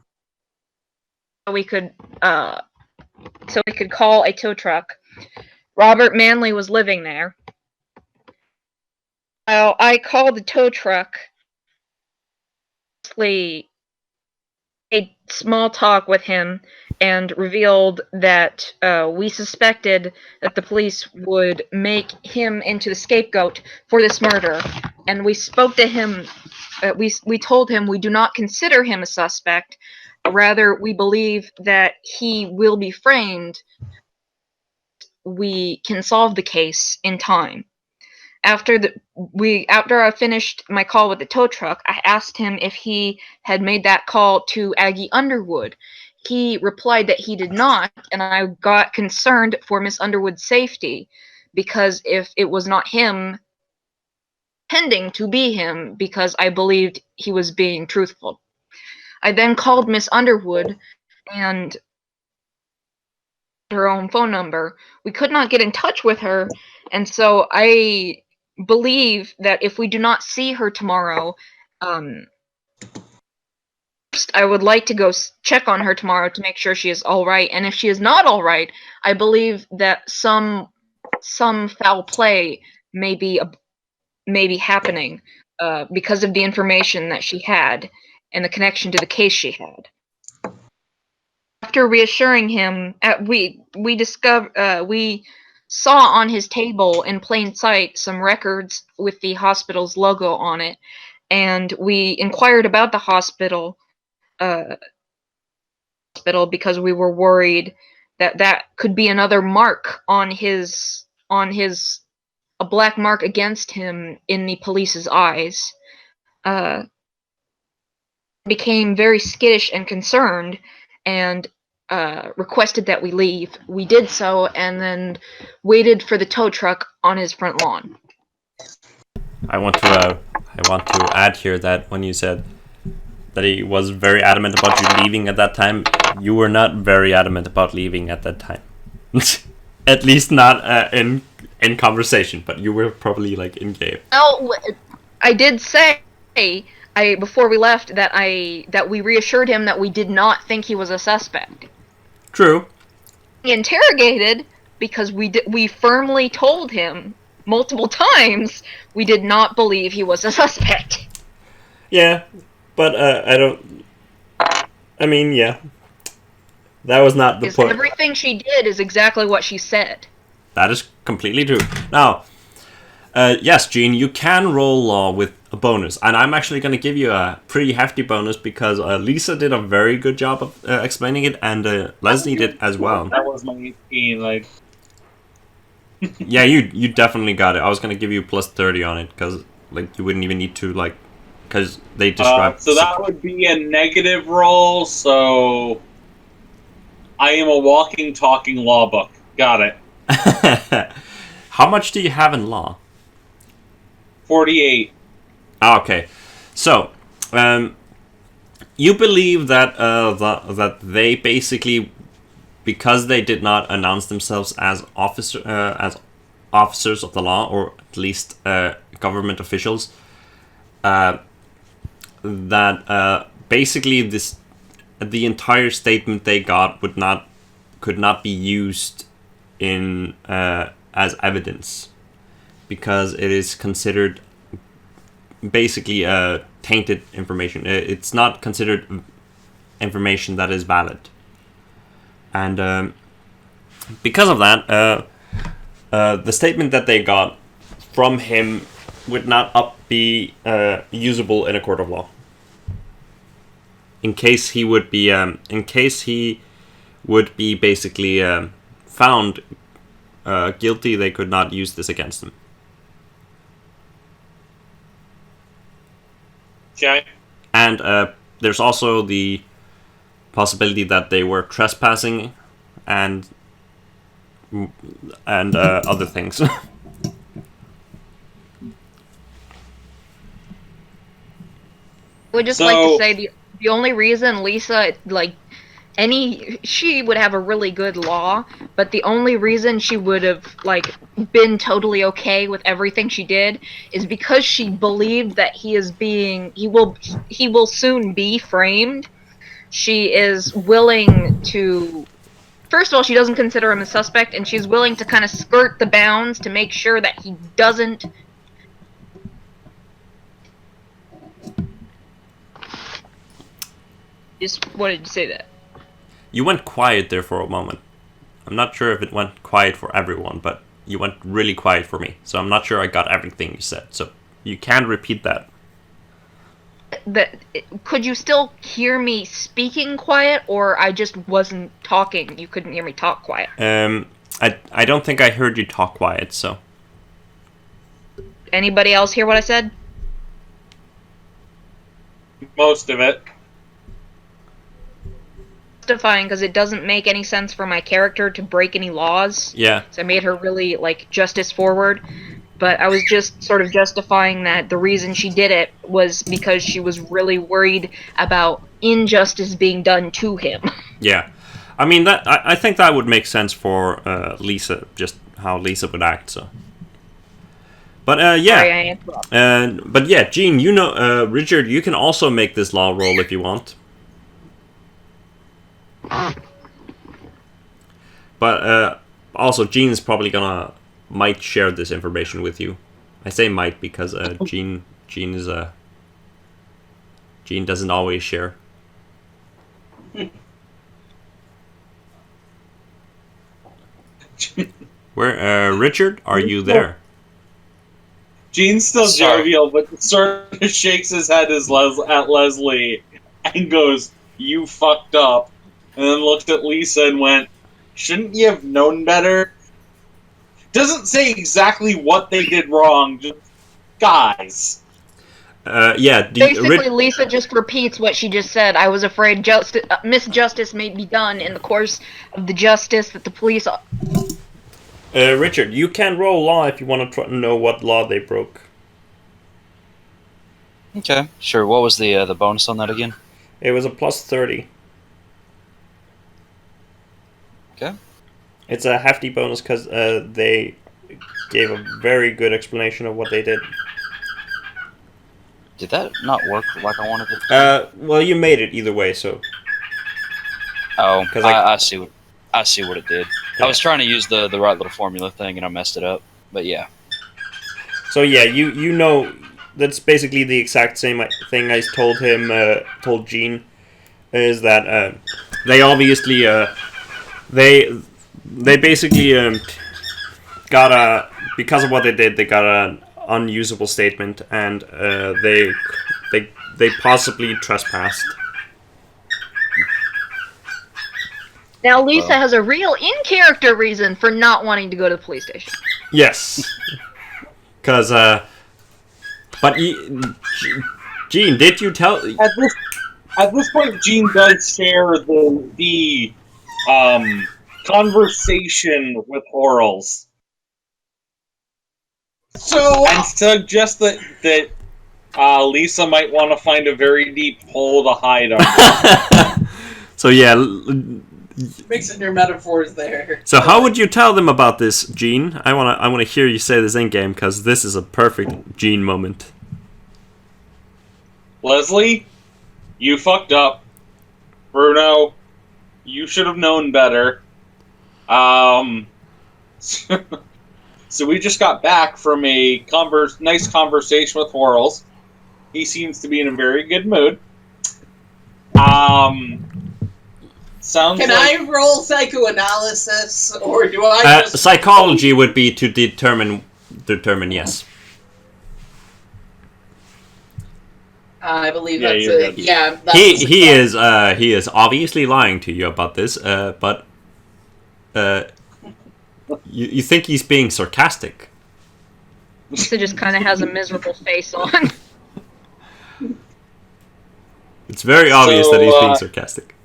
so we could call a tow truck. Robert Manley was living there. I called the tow truck. Leslie made small talk with him and revealed that we suspected that the police would make him into the scapegoat for this murder. And we spoke to him. We told him we do not consider him a suspect. Rather, we believe that he will be framed. We can solve the case in time. After I finished my call with the tow truck, I asked him if he had made that call to Aggie Underwood. He replied that he did not, and I got concerned for Miss Underwood's safety, because if it was not him, pretending to be him, because I believed he was being truthful. I then called Miss Underwood and her own phone number. We could not get in touch with her, and so I believe that if we do not see her tomorrow, first I would like to go check on her tomorrow to make sure she is all right. And if she is not all right, I believe that some foul play may be happening because of the information that she had and the connection to the case she had. After reassuring him, we saw on his table in plain sight some records with the hospital's logo on it, and we inquired about the hospital because we were worried that could be another mark on a black mark against him in the police's eyes. Became very skittish and concerned, and requested that we leave. We did so, and then waited for the tow truck on his front lawn. I want to add here that when you said that he was very adamant about you leaving at that time, you were not very adamant about leaving at that time. At least not in conversation, but you were probably like in game. Oh, I did say before we left that we reassured him that we did not think he was a suspect. True. He interrogated because we firmly told him multiple times we did not believe he was a suspect. Yeah, but I mean, yeah. That was not the point. Everything she did is exactly what she said. That is completely true. Now, yes, Gene, you can roll law with a bonus, and I'm actually going to give you a pretty hefty bonus because Lisa did a very good job of explaining it, and Leslie did as well. That was my 18, like... Yeah, you definitely got it. I was going to give you plus 30 on it, because like, you wouldn't even need to, like... Because they described... so that would be a negative roll, so... I am a walking, talking law book. Got it. How much do you have in law? 48. Okay, so you believe that that they basically, because they did not announce themselves as officers of the law, or at least government officials, that basically the entire statement they got could not be used in as evidence, because it is considered basically tainted information. It's not considered information that is valid, and because of that, the statement that they got from him would not be usable in a court of law. In case he would be basically found guilty, they could not use this against him. Okay. And there's also the possibility that they were trespassing and other things. I would just like to say the only reason Lisa, she would have a really good law, but the only reason she would have, been totally okay with everything she did is because she believed that he will soon be framed. She is willing to... First of all, she doesn't consider him a suspect, and she's willing to kind of skirt the bounds to make sure that he doesn't... Just wanted to say that. You went quiet there for a moment. I'm not sure if it went quiet for everyone, but you went really quiet for me. So I'm not sure I got everything you said. So you can repeat that. Could you still hear me speaking quiet, or I just wasn't talking? You couldn't hear me talk quiet. I don't think I heard you talk quiet, so... Anybody else hear what I said? Most of it. Justifying, because it doesn't make any sense for my character to break any laws. Yeah. So I made her really, justice forward. But I was just sort of justifying that the reason she did it was because she was really worried about injustice being done to him. Yeah. I mean, I think that would make sense for Lisa, just how Lisa would act, so... But, yeah. Sorry, but, yeah, Gene, Richard, you can also make this law roll if you want. But also, Gene's probably might share this information with you. I say might because Gene doesn't always share. Where, Richard, are you there? Gene's still Sorry. jovial, but sort of shakes his head at Leslie and goes, "You fucked up." And then looked at Lisa and went, "Shouldn't you have known better?" Doesn't say exactly what they did wrong, just guys. Basically, Lisa just repeats what she just said. I was afraid misjustice may be done in the course of the justice that the police... Richard, you can roll law if you want to try to know what law they broke. Okay, sure. What was the bonus on that again? It was a plus 30. Okay. It's a hefty bonus because they gave a very good explanation of what they did. Did that not work like I wanted it to? Well, you made it either way, so... Oh, 'cause I see what it did. Yeah. I was trying to use the right little formula thing, and I messed it up. But yeah. So yeah, you know, that's basically the exact same thing I told Gene, is that they obviously they basically got a, because of what they did, they got an unusable statement, and they possibly trespassed. Now, Lisa has a real in-character reason for not wanting to go to the police station. Yes, because but Gene, did you tell? At this point, Gene does share the conversation with Horals. And suggest that Lisa might want to find a very deep hole to hide under. So yeah. Mixing your metaphors there. So how would you tell them about this, Gene? I wanna hear you say this in game, because this is a perfect Gene moment. Leslie, you fucked up. Bruno, you should have known better. So we just got back from a nice conversation with Horals. He seems to be in a very good mood. Sounds Can like... I roll psychoanalysis, or do I just... Psychology would be to determine yes. I believe Yeah, that's you're it. good. Yeah, that's He is obviously lying to you about this, but you think he's being sarcastic. Lisa just kind of has a miserable face on. It's very obvious that he's being sarcastic.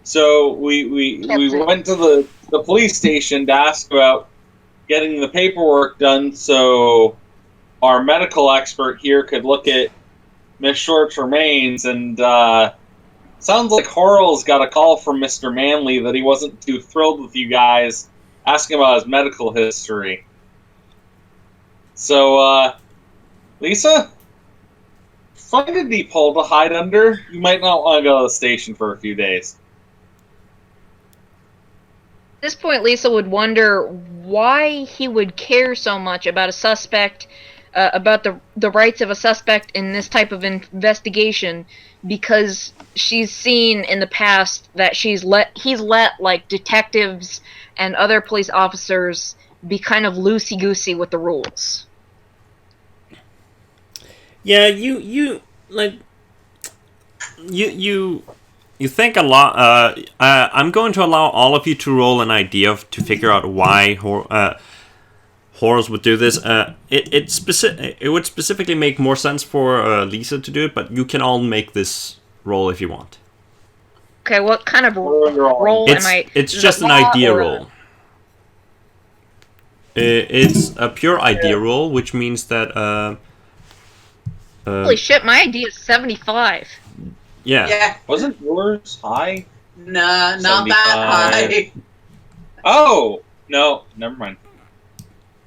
So we went to the police station to ask about getting the paperwork done so our medical expert here could look at Miss Short's remains, and sounds like Horrell's got a call from Mr. Manley that he wasn't too thrilled with you guys asking about his medical history. So, Lisa, find a deep hole to hide under. You might not want to go to the station for a few days. At this point, Lisa would wonder why he would care so much about a suspect, about the rights of a suspect in this type of investigation, because she's seen in the past that he's let like detectives and other police officers be kind of loosey-goosey with the rules. Yeah, you think a lot. I'm going to allow all of you to roll an idea to figure out why Horrors would do this. It would specifically make more sense for Lisa to do it, but you can all make this roll if you want. Okay, what kind of role am I? It's just an idea roll. It's a pure idea roll, which means that. Holy shit! My idea is 75. Yeah. Wasn't yours high? Nah, not that 75. high. Oh! No, never mind.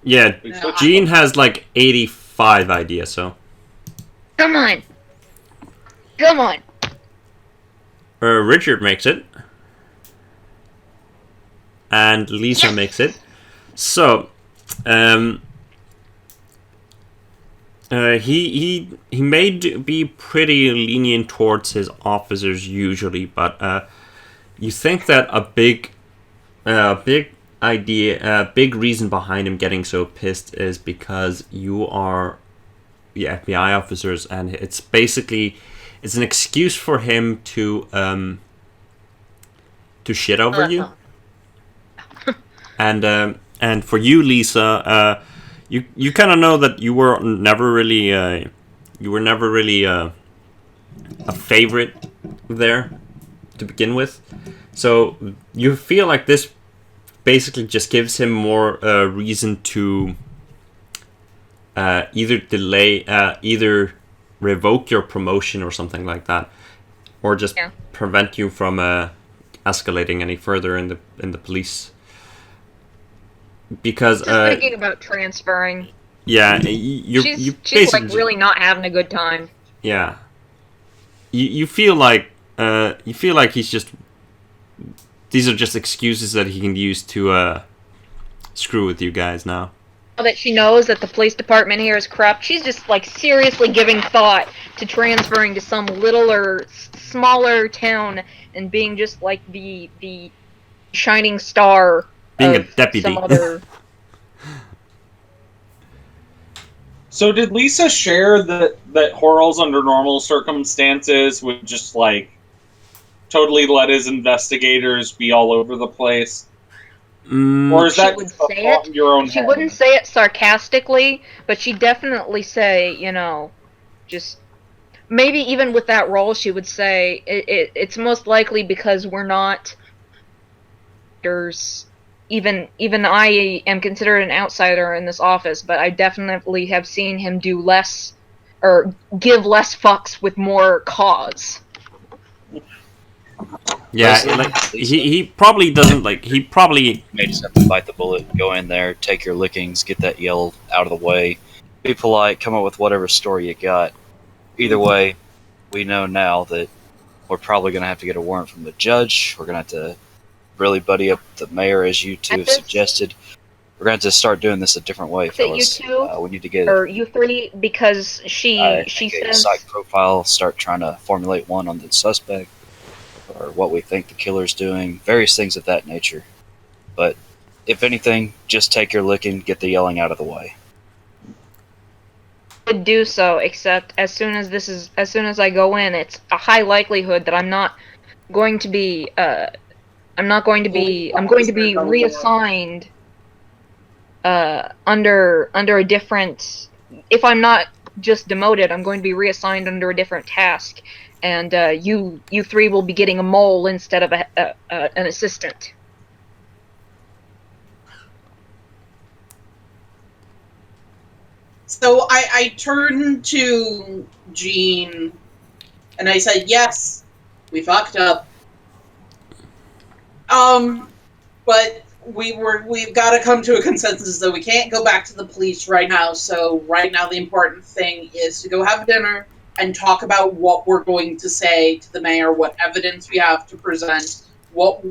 Yeah, We switched Gene has like 85 ideas, so. Come on. Richard makes it. And Lisa makes it. So, he may be pretty lenient towards his officers usually, but you think that a big big reason behind him getting so pissed is because you are the FBI officers, and it's an excuse for him to shit over you. And for you, Lisa, you kind of know that you were never really a favorite there to begin with, so you feel like this basically just gives him more reason to either revoke your promotion or something like that, or just prevent you from escalating any further in the police. Because just thinking about transferring. Yeah, she's like really not having a good time. Yeah, you feel like he's just. These are just excuses that he can use to screw with you guys now. Now that she knows that the police department here is corrupt, she's just like seriously giving thought to transferring to some littler, smaller town and being just like the shining star. Being a deputy. Some other... So did Lisa share that Horrells under normal circumstances would just like totally let his investigators be all over the place? Or is that just a thought in your own head? She wouldn't say it sarcastically, but she'd definitely say, just maybe even with that role, she would say it's most likely because we're not. Even I am considered an outsider in this office, but I definitely have seen him do less or give less fucks with more cause. Yeah, like he probably doesn't like. He probably may just have to bite the bullet, go in there, take your lickings, get that yell out of the way, be polite, come up with whatever story you got. Either way, we know now that we're probably going to have to get a warrant from the judge. We're going to have to really buddy up the mayor, as you two have suggested. We're going to have to start doing this a different way, fellas. You two, we need to get or you three, because she says a psych profile. Start trying to formulate one on the suspect, or what we think the killer's doing. Various things of that nature. But if anything, just take your licking, get the yelling out of the way. Would do so, except as soon as I go in, it's a high likelihood that I'm going to be reassigned under a different. If I'm not just demoted, I'm going to be reassigned under a different task, and you three will be getting a mole instead of an assistant. So I turned to Jean, and I said, "Yes, we fucked up. But we've got to come to a consensus that we can't go back to the police right now. So right now, the important thing is to go have dinner and talk about what we're going to say to the mayor, what evidence we have to present, what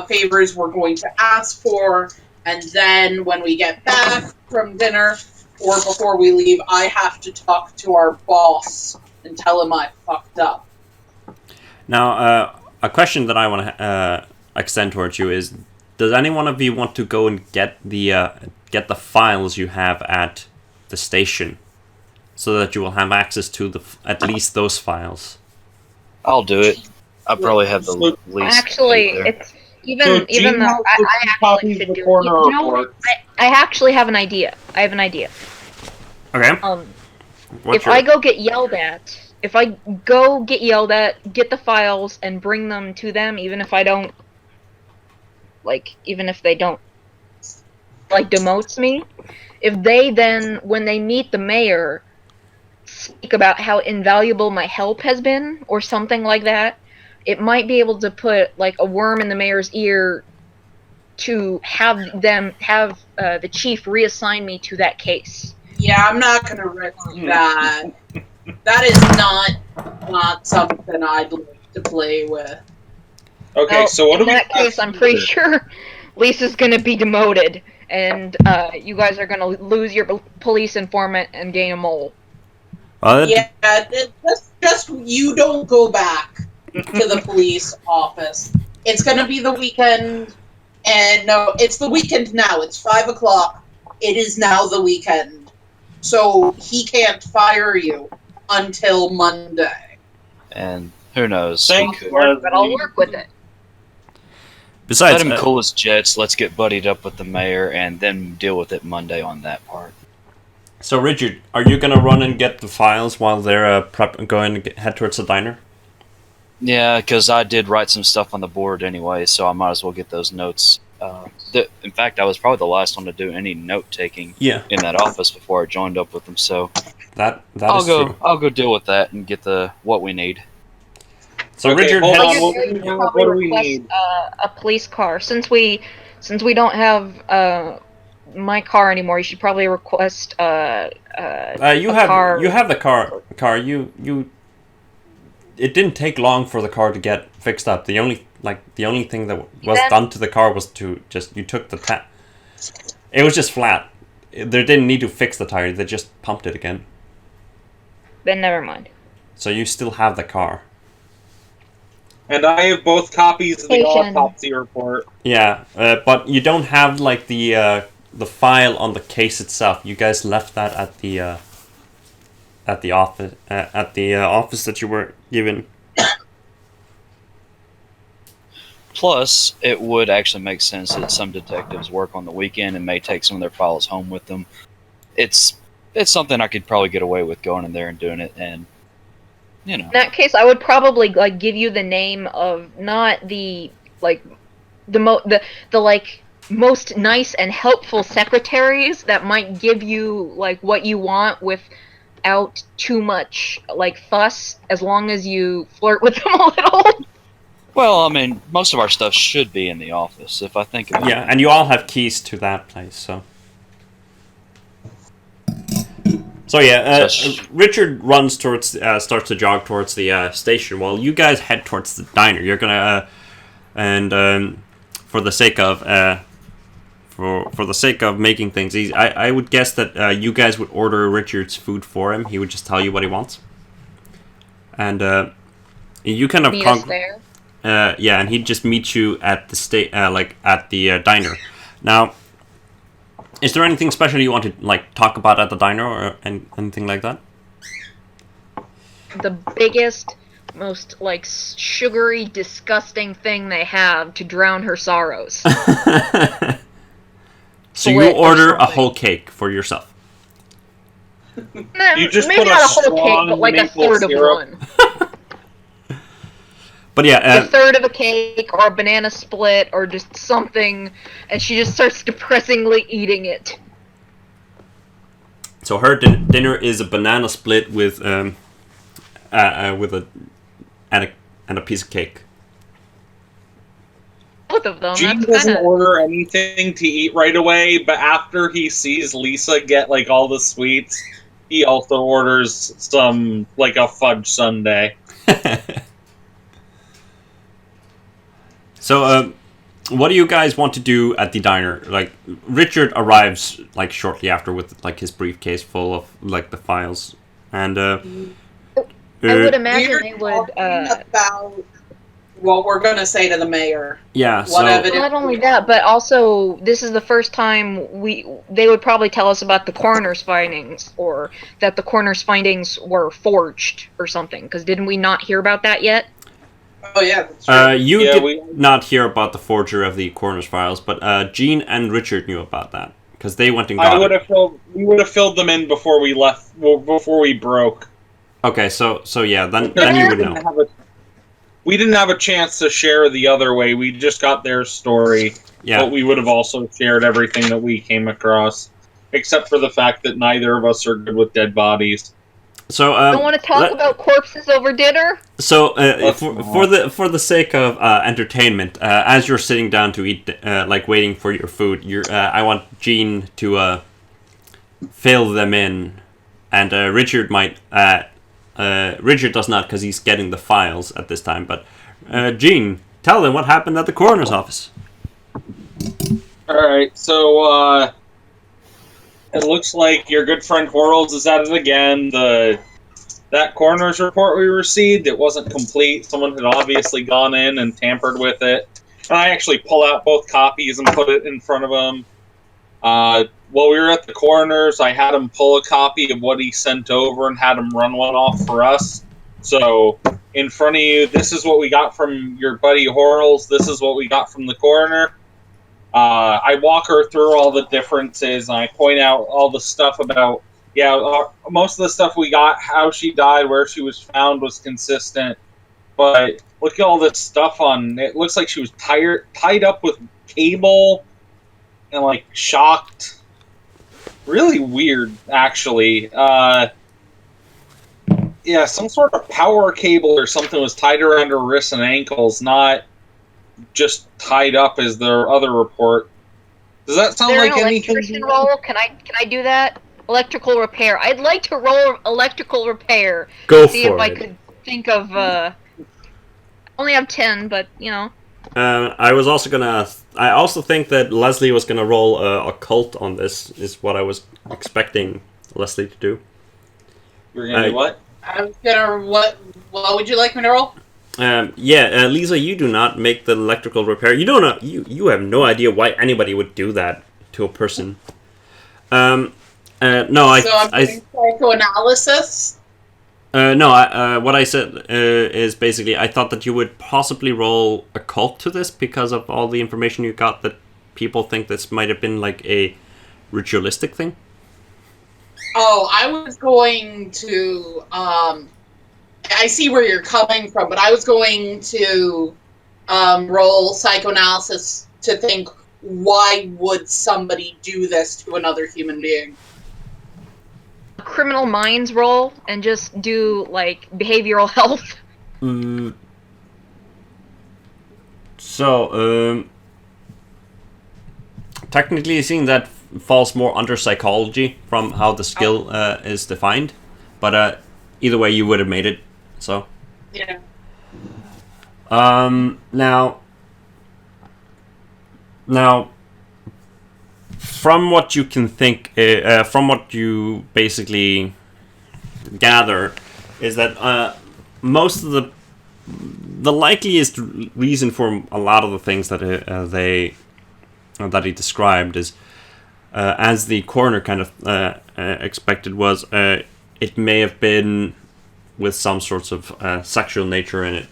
favors we're going to ask for, and then when we get back from dinner or before we leave, I have to talk to our boss and tell him I fucked up." Now, a question that I want to extend towards you is: does any one of you want to go and get the files you have at the station, so that you will have access to at least those files? I'll do it. I probably have the least. Actually, it's even though I actually should do it. You know what? I actually have an idea. I have an idea. Okay. I go get yelled at, get the files and bring them to them, even if they don't demotes me, if they then, when they meet the mayor, speak about how invaluable my help has been, or something like that, it might be able to put like a worm in the mayor's ear to have the chief reassign me to that case. Yeah, I'm not gonna risk that. That is not something I'd like to play with. Okay, well, so what in that case, I'm pretty sure Lisa's gonna be demoted, and you guys are gonna lose your police informant and gain a mole. Yeah, just you don't go back to the police office. It's gonna be the weekend. And no, it's the weekend now. It's 5 o'clock. It is now the weekend. So he can't fire you until Monday. And who knows? Thanks, He could. But I'll work with it. Besides, Let him cool his jets. Let's get buddied up with the mayor, and then deal with it Monday on that part. so Richard, are you gonna run and get the files while they're going to head towards the diner? Yeah, because I did write some stuff on the board anyway, so I might as well get those notes. In fact, I was probably the last one to do any note taking Yeah, in that office before I joined up with them. So that I'll is go. true. I'll go deal with that and get what we need. So Okay, Richard hold heads. on. You What probably do we request, need? a police car. Since we don't have my car anymore, you should probably request You a have car. you have the car. You. It didn't take long for the car to get fixed up. The only thing that was Then- done to the car was to just you took the It was just flat. They didn't need to fix the tire. They just pumped it again. Then never mind. So you still have the car. And I have both copies of the Station. autopsy report. Yeah, but you don't have like the file on the case itself. You guys left that at the office that you were given. Plus, it would actually make sense that some detectives work on the weekend and may take some of their files home with them. It's something I could probably get away with going in there and doing it, and In that case, I would probably give you the name of not the most nice and helpful secretaries that might give you what you want without too much fuss, as long as you flirt with them a little. well, I mean, most of our stuff should be in the office if I think about it. Yeah, and you all have keys to that place, so. So yeah, Richard runs towards, starts to jog towards the station, while you guys head towards the diner. You're gonna, for the sake of, for the sake of making things easy, I would guess that you guys would order Richard's food for him. He would just tell you what he wants, and you kind of Meet us there. yeah, and he'd just meet you at the at the diner. Now, is there anything special you want to talk about at the diner or anything like that? The biggest, most sugary, disgusting thing they have to drown her sorrows. So you Split or order a something. whole cake for yourself. You just Maybe put not a a whole strong cake, but a maple third syrup. of one. But yeah, A third of a cake, or a banana split, or just something, and she just starts depressingly eating it. so her dinner is a banana split with a piece of cake. Both of them. Gene That's doesn't kind of order anything to eat right away, but after he sees Lisa get all the sweets, he also orders some a fudge sundae. So, what do you guys want to do at the diner? Richard arrives shortly after with his briefcase full of the files, and I would imagine We're they would. talking about what we're going to say to the mayor. yeah. What So evidence- Not only that, but also this is the first time they would probably tell us about the coroner's findings, or that the coroner's findings were forged or something. Because didn't we not hear about that yet? Oh, yeah, that's true. you Yeah, did not hear about the forger of the coroner's files, but Gene and Richard knew about that because they went and got it. We would have filled them in before we left, before we broke. Okay, so yeah, then you would know. We didn't have a chance to share the other way. We just got their story, Yeah. but we would have also shared everything that we came across, except for the fact that neither of us are good with dead bodies. So Don't want to talk about corpses over dinner? So, Let's for the sake of entertainment, as you're sitting down to eat, waiting for your food, I want Gene to fill them in, and Richard might. Richard does not because he's getting the files at this time. But Gene, tell them what happened at the coroner's office. All right, so it looks like your good friend Horrells is at it again. That coroner's report we received, it wasn't complete. Someone had obviously gone in and tampered with it. And I actually pull out both copies and put it in front of him. While we were at the coroner's, I had him pull a copy of what he sent over and had him run one off for us. So, in front of you, this is what we got from your buddy Horrells. This is what we got from the coroner. I walk her through all the differences, and I point out all the stuff about, most of the stuff we got, how she died, where she was found was consistent. But look at all this stuff on, it looks like she was tied up with cable and, like, shocked. Really weird, actually. Some sort of power cable or something was tied around her wrists and ankles, not just tied up as their other report. Does that sound like anything? Electrician roll? Can I do that? Electrical repair. I'd like to roll electrical repair. Go See for if I it. could think of. Only have 10, but you know. I also think that Leslie was gonna roll occult on this. Is what I was expecting Leslie to do. You're gonna do what? I was gonna. What would you like me to roll? Lisa, you do not make the electrical repair. You don't know. You have no idea why anybody would do that to a person. No, So I'm doing psychoanalysis. What I said is basically I thought that you would possibly roll occult to this because of all the information you got that people think this might have been like a ritualistic thing. Oh, I was going to. I see where you're coming from, but I was going to roll psychoanalysis to think, why would somebody do this to another human being? Criminal minds roll and just do like behavioral health. So, technically, seeing that falls more under psychology from how the skill is defined, but either way, you would have made it. So, Yeah. now, from what you can think, from what you basically gather, is that most of the likeliest reason for a lot of the things that that he described is, as the coroner kind of expected, was it may have been with some sorts of sexual nature in it,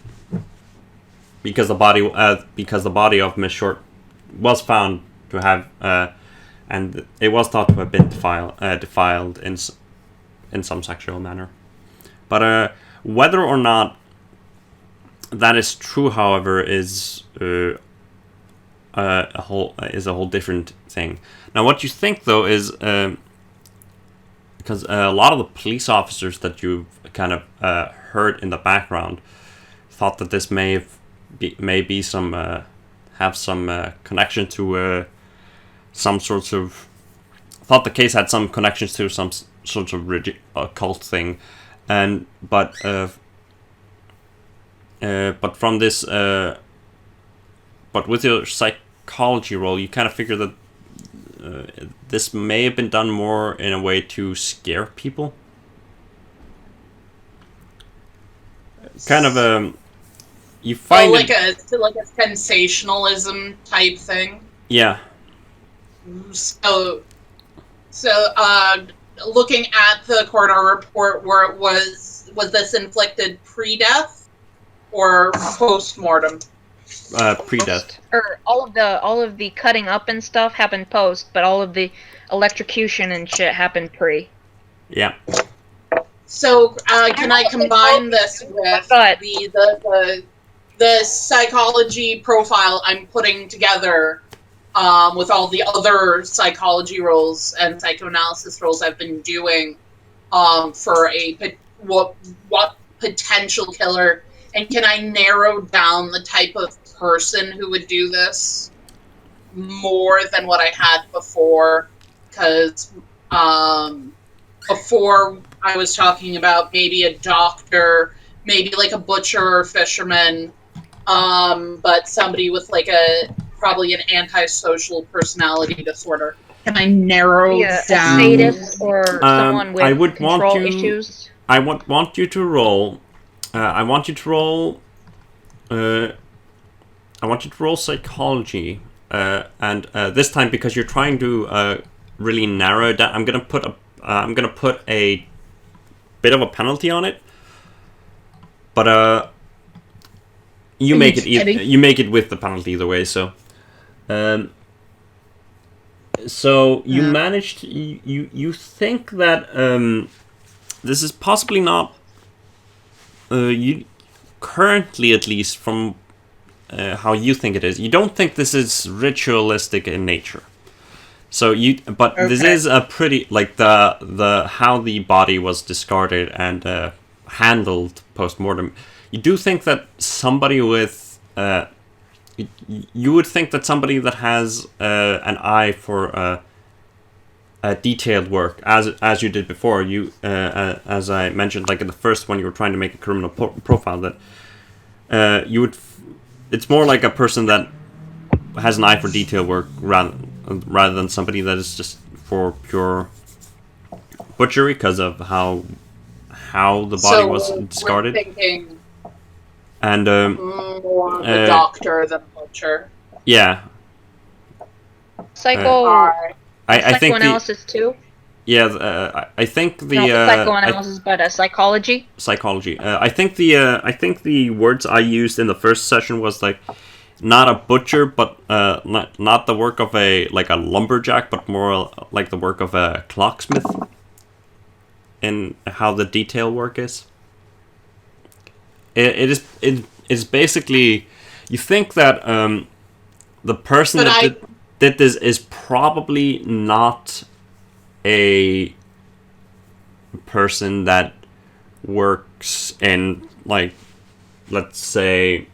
because the body of Miss Short was found to have, and it was thought to have been defiled in some sexual manner. But whether or not that is true, however, is a whole different thing. Now, what you think though is, because a lot of the police officers that you've kind of heard in the background thought that this may be some have some connection to some sorts of, thought the case had some connections to some sort of occult thing, but from this but with your psychology roll, you kind of figure that this may have been done more in a way to scare people. Kind of you find like a sensationalism type thing. Yeah. So looking at the coroner report, where it was this inflicted pre-death or post-mortem? Pre-death. Or all of the cutting up and stuff happened post, but all of the electrocution and shit happened pre. Yeah. So can I combine this with the psychology profile I'm putting together with all the other psychology roles and psychoanalysis roles I've been doing for what potential killer, and can I narrow down the type of person who would do this more than what I had before? Because before I was talking about maybe a doctor, maybe like a butcher or fisherman, but somebody with like probably an antisocial personality disorder. Can I narrow down? A sadist or someone with control issues? I want you to roll. I want you to roll I want you to roll psychology, and this time because you're trying to really narrow it down, I'm gonna put a bit of a penalty on it, but you make it you make it with the penalty either way. So, you managed. You think that this is possibly not. You currently, at least from how you think it is, you don't think this is ritualistic in nature. So this is a pretty like the how the body was discarded and handled post-mortem. You do think that somebody with you would think that somebody that has an eye for detailed work, as you did before. You as I mentioned, like in the first one, you were trying to make a criminal profile. That you would. It's more like a person that has an eye for detail work rather than somebody that is just for pure butchery because of how the body was discarded. We're thinking and more of a doctor than a butcher. Yeah. I think psychoanalysis too. Yeah, I think the psychoanalysis, but psychology. Psychology. I think the words I used in the first session was like not a butcher, but not the work of a lumberjack, but more like the work of a clocksmith. In how the detail work is. It is basically, you think that the person did this is probably not a person that works in, like, let's say,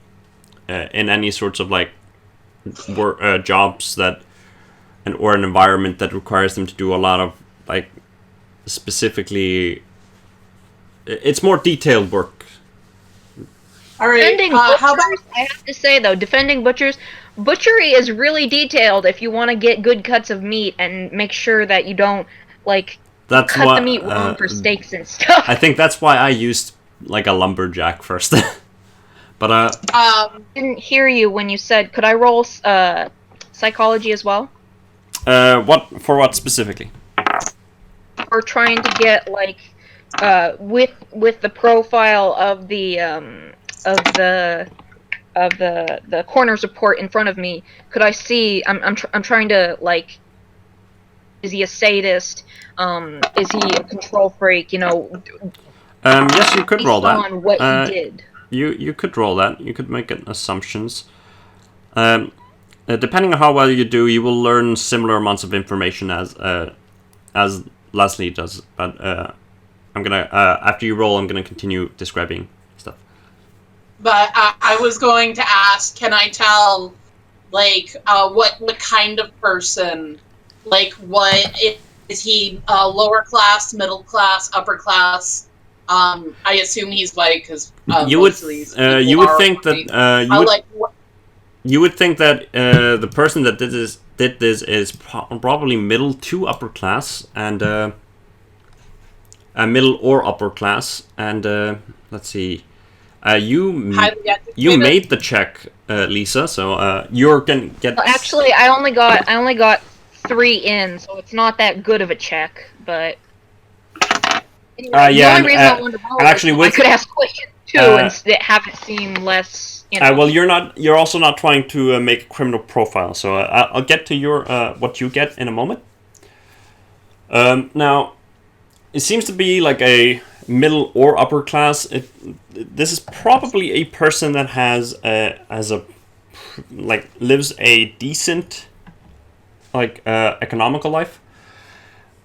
in any sorts of like jobs that or an environment that requires them to do a lot of like specifically. It's more detailed work. All right. Defending butchers, how about... I have to say though, defending butchers, butchery is really detailed if you want to get good cuts of meat and make sure that you don't cut the meat wrong for steaks and stuff. I think that's why I used like a lumberjack first. But didn't hear you when you said, could I roll psychology as well? What specifically? Or trying to get with the profile of the coroner's report in front of me, could I see? I'm trying to is he a sadist? Is he a control freak? Yes, you could roll that. On what he did. You could roll that. You could make assumptions. Depending on how well you do, you will learn similar amounts of information as Leslie does. But I'm gonna after you roll, I'm gonna continue describing stuff. But I was going to ask, can I tell, what kind of person, what is he? Lower class, middle class, upper class? I assume he's white because you would think that you would think that the person that did this is probably middle to upper class and middle or upper class and let's see, you made the check, Lisa, so you're gonna get. Well, actually, I only got 3 in, so it's not that good of a check, but. Anyway, yeah, the only reason I wanted to roll I could ask questions too and have it seem less. Well, you're also not trying to make a criminal profile, so I'll get to your what you get in a moment. Now, it seems to be like a middle or upper class. This is probably a person that has lives a decent economical life,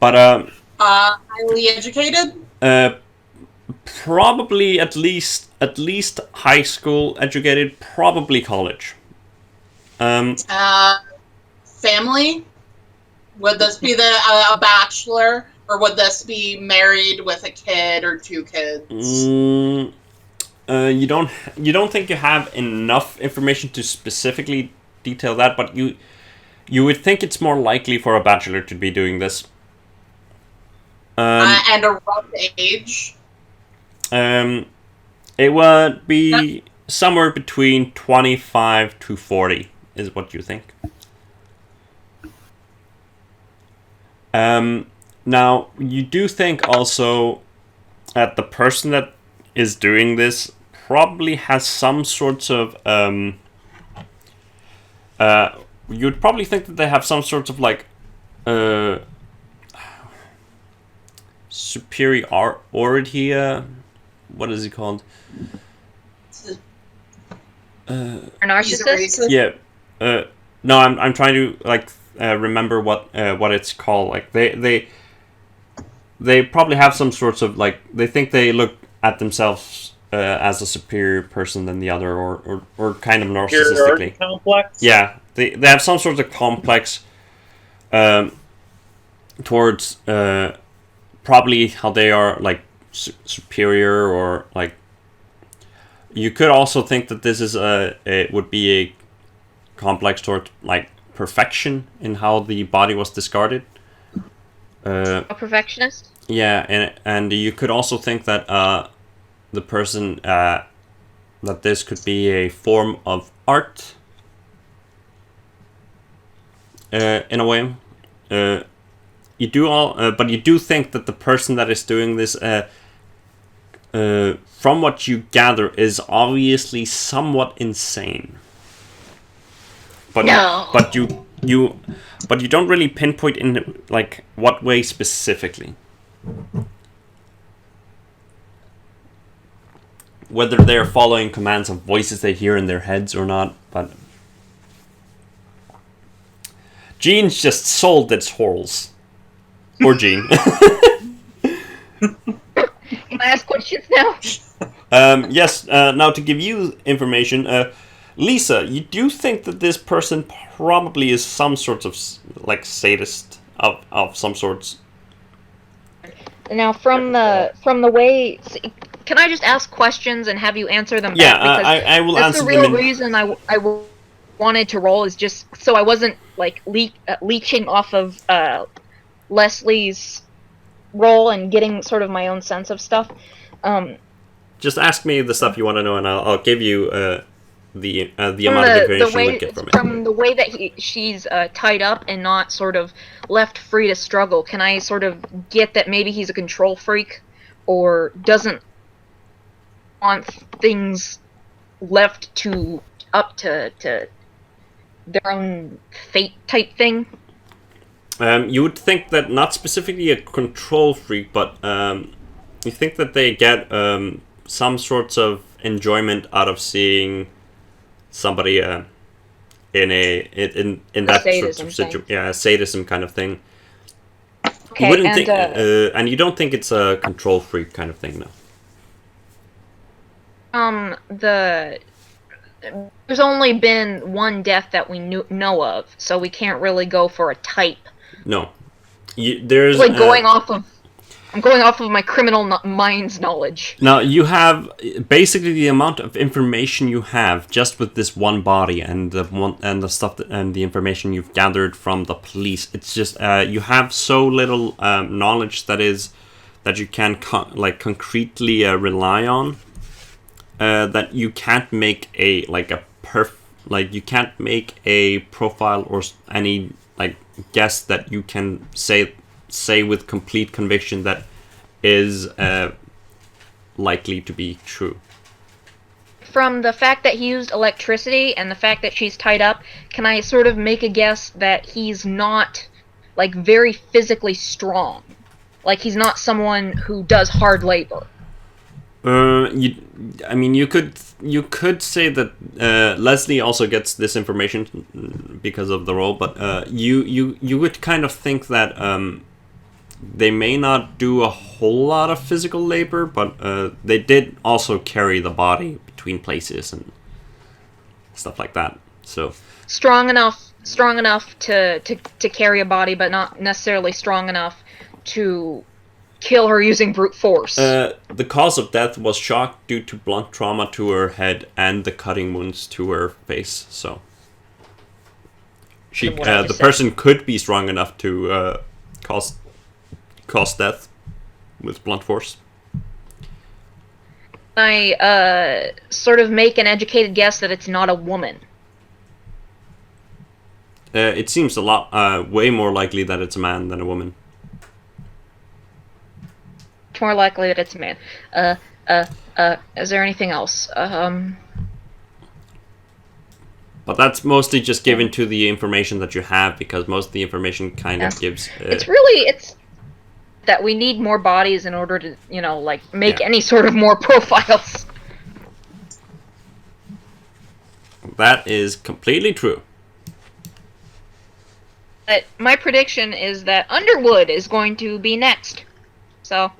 but highly educated. Probably at least high school educated, probably college. Family? Would this be a bachelor, or would this be married with a kid or 2 kids? You don't think you have enough information to specifically detail that, but you would think it's more likely for a bachelor to be doing this. And a rough age. It would be somewhere between 25 to 40 is what you think. Now, you do think also that the person that is doing this probably has some sorts of you'd probably think that they have some sorts of like superiority. What is it called? A narcissist? Yeah. No, I'm trying to like remember what it's called. Like they probably have some sorts of like they think they look at themselves as a superior person than the other, or kind of narcissistically. Complex. Yeah, they have some sort of complex towards probably how they are like superior, or like you could also think that this is it would be a complex towards like perfection in how the body was discarded. A perfectionist? Yeah, and you could also think that the person that this could be a form of art in a way. You do but you do think that the person that is doing this, from what you gather, is obviously somewhat insane. But No. but you don't really pinpoint in like what way specifically. Whether they're following commands of voices they hear in their heads or not, but Gene's just sold its horals. Or Gene. Can I ask questions now? Yes, now to give you information, Lisa, you do think that this person probably is some sort of like sadist of some sorts. Now, from the way, can I just ask questions and have you answer them back? Yeah, Because I will that's answer the them real reason I wanted to roll, is just so I wasn't like leeching off of Leslie's roll and getting sort of my own sense of stuff. Just ask me the stuff you want to know, and I'll give you the amount of information you would get from it. From the way that she's tied up and not sort of left free to struggle, can I sort of get that maybe he's a control freak, or doesn't want things left up to their own fate type thing? You would think that not specifically a control freak, but you think that they get some sorts of enjoyment out of seeing somebody in that sort of situation, a sadism kind of thing. Okay, you wouldn't think, and you don't think it's a control freak kind of thing, no. There's only been one death that we know of, so we can't really go for a type. No, there's like I'm going off of my criminal minds knowledge. Now you have basically the amount of information you have just with this one body and the stuff and the information you've gathered from the police. It's just you have so little knowledge that you can concretely rely on that you can't make you can't make a profile or any guess that you can say with complete conviction that is likely to be true. From the fact that he used electricity and the fact that she's tied up, can I sort of make a guess that he's not very physically strong? Like he's not someone who does hard labor. You could say that Leslie also gets this information because of the role, but you would kind of think that they may not do a whole lot of physical labor, but they did also carry the body between places and stuff like that. So strong enough to carry a body, but not necessarily strong enough to kill her using brute force. The cause of death was shock due to blunt trauma to her head and the cutting wounds to her face. So the person could be strong enough to cause death with blunt force. I sort of make an educated guess that it's not a woman. It seems a lot, way more likely that it's a man than a woman. It's more likely that it's a man. Is there anything else? But that's mostly just given to the information that you have, because most of the information kind of gives... It's that we need more bodies in order to, make any sort of more profiles. That is completely true. But my prediction is that Underwood is going to be next. So...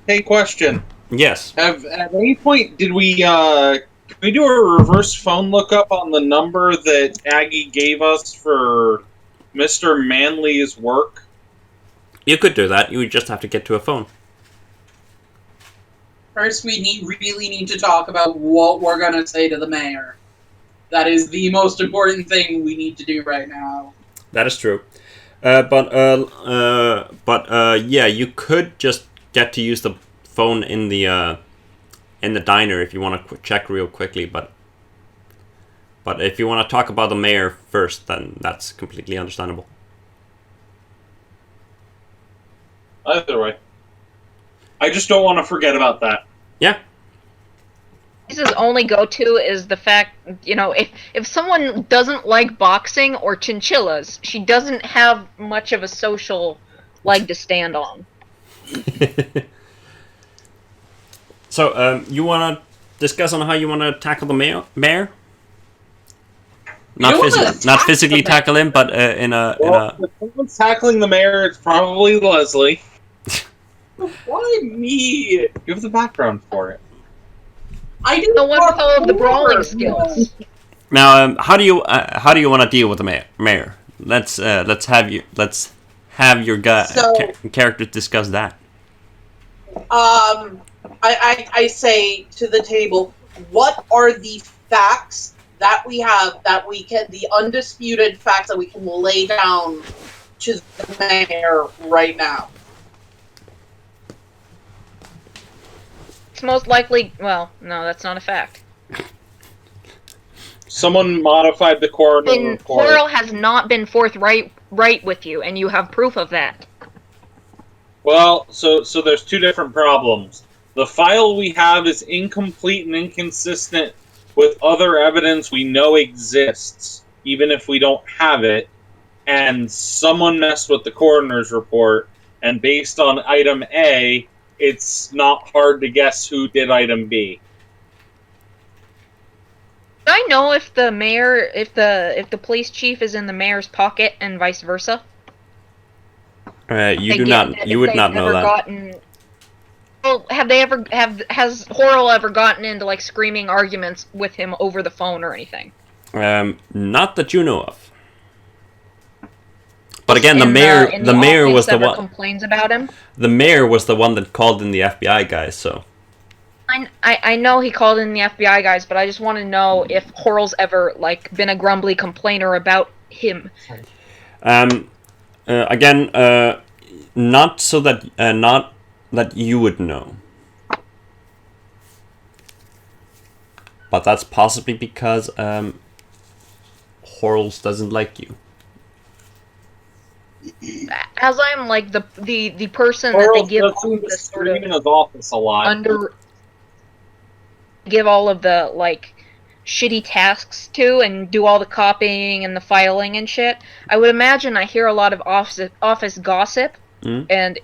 Hey, question. Yes. At any point did we do a reverse phone lookup on the number that Aggie gave us for Mr. Manley's work? You could do that. You would just have to get to a phone. First, we really need to talk about what we're going to say to the mayor. That is the most important thing we need to do right now. That is true. But yeah, you could just get to use the phone in the diner if you want to check real quickly. But if you want to talk about the mayor first, then that's completely understandable. Either way. I just don't want to forget about that. Yeah. Lisa's only go-to is the fact, if someone doesn't like boxing or chinchillas, she doesn't have much of a social leg to stand on. So, you want to discuss on how you want to tackle the mayor? Not physically tackle him, but If someone's tackling the mayor, it's probably Leslie. Why me? You have the background for it. I do the one with all of the brawling skills. Now, how do you want to deal with the mayor? Let's have your character discuss that. I say to the table, what are the facts that we have the undisputed facts that we can lay down to the mayor right now? It's most likely, well, no, that's not a fact. Someone modified the coroner report. Coral has not been forthright with you, and you have proof of that. Well, so there's two different problems. The file we have is incomplete and inconsistent with other evidence we know exists, even if we don't have it. And someone messed with the coroner's report, and based on item A, it's not hard to guess who did item B. Do I know if the mayor, if the police chief is in the mayor's pocket and vice versa? You would not know that. Well, has Horrell ever gotten into screaming arguments with him over the phone or anything? Not that you know of. But again, the mayor was the one complains about him. The mayor was the one that called in the FBI guys. So I know he called in the FBI guys, but I just want to know if Horrell's ever been a grumbly complainer about him. Again, not so that not that you would know, but that's possibly because Horrells doesn't like you. As I'm the person that they give all seems the to sort scream of in his office a lot. give all of the shitty tasks to and do all the copying and the filing and shit. I would imagine I hear a lot of office gossip and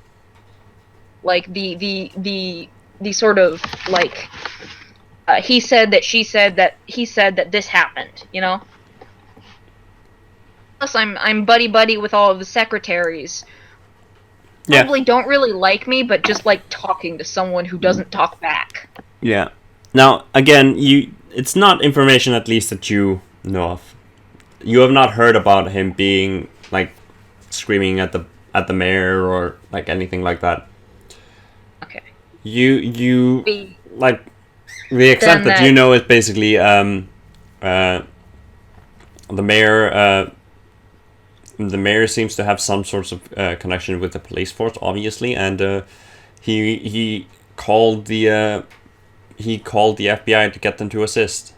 the sort of he said that she said that he said that this happened, Plus I'm buddy with all of the secretaries. Probably don't really like me, but just like talking to someone who doesn't talk back. Yeah. Now, again, it's not information at least that you know of. You have not heard about him being screaming at the mayor or anything like that. Okay. The extent that you know is basically the mayor. The mayor seems to have some sorts of connection with the police force, obviously, and he called the FBI to get them to assist,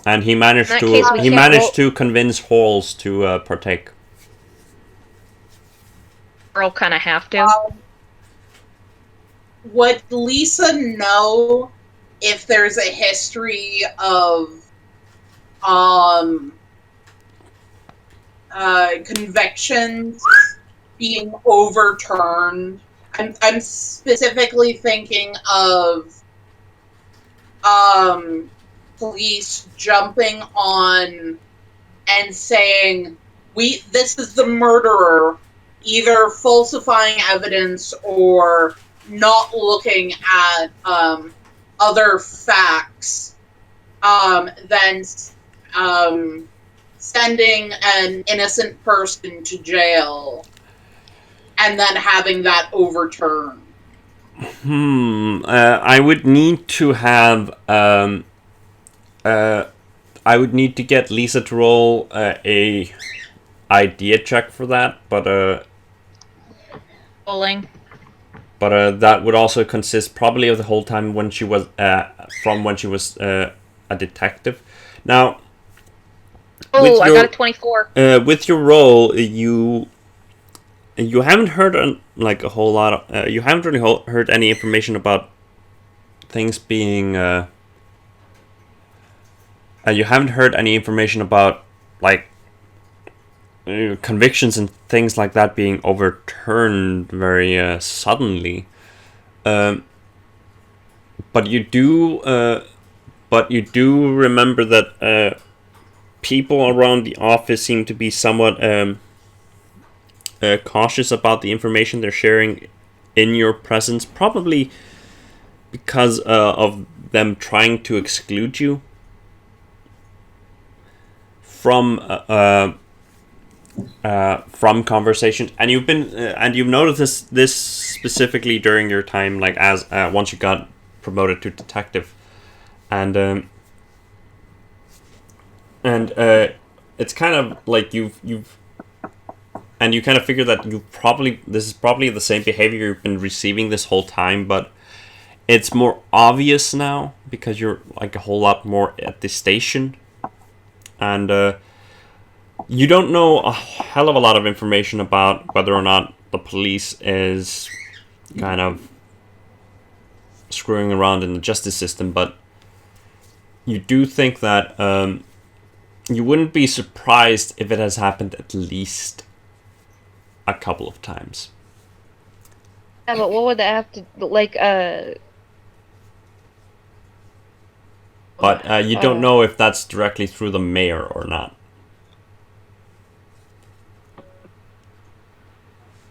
and he managed to convince Halls to partake. Girl kind of have to. Would Lisa know if there's a history of convictions being overturned? I'm specifically thinking of police jumping on and saying, this is the murderer, either falsifying evidence or not looking at other facts, then sending an innocent person to jail and then having that overturned. I would need to have I would need to get Lisa to roll a idea check for that, but Rolling. But that would also consist probably of the whole time when she was from when she was a detective. Now, I got a 24. With your role, you haven't heard like a whole lot of. You haven't really heard any information about things being. You haven't heard any information about like convictions and things like that being overturned very suddenly. But you do remember that people around the office seem to be somewhat cautious about the information they're sharing in your presence, probably because of them trying to exclude you from conversations, and you've noticed this specifically during your time, like as once you got promoted to detective, and it's kind of like you kind of figure that this is probably the same behavior you've been receiving this whole time, but it's more obvious now because you're like a whole lot more at the station, and you don't know a hell of a lot of information about whether or not the police is kind of screwing around in the justice system, but you do think that you wouldn't be surprised if it has happened at least a couple of times. Yeah, but what would that have to like? But you don't know if that's directly through the mayor or not.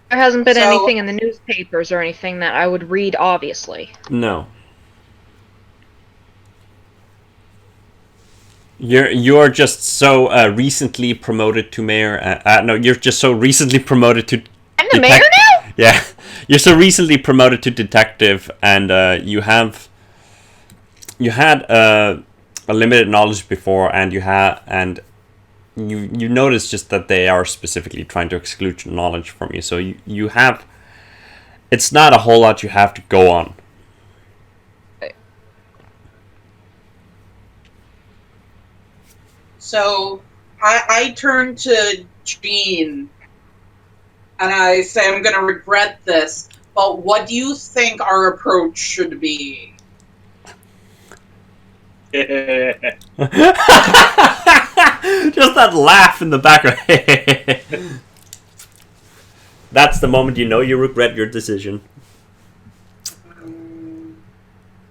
There hasn't been anything in the newspapers or anything that I would read, obviously. No. You're just so recently promoted to mayor. No, you're just so recently promoted to. I'm the mayor now? Yeah, you're so recently promoted to detective, and you had a limited knowledge before, and you notice just that they are specifically trying to exclude your knowledge from you. So you have. It's not a whole lot you have to go on. So I turn to Jean and I say, I'm going to regret this, but what do you think our approach should be? Just that laugh in the background. That's the moment you know you regret your decision.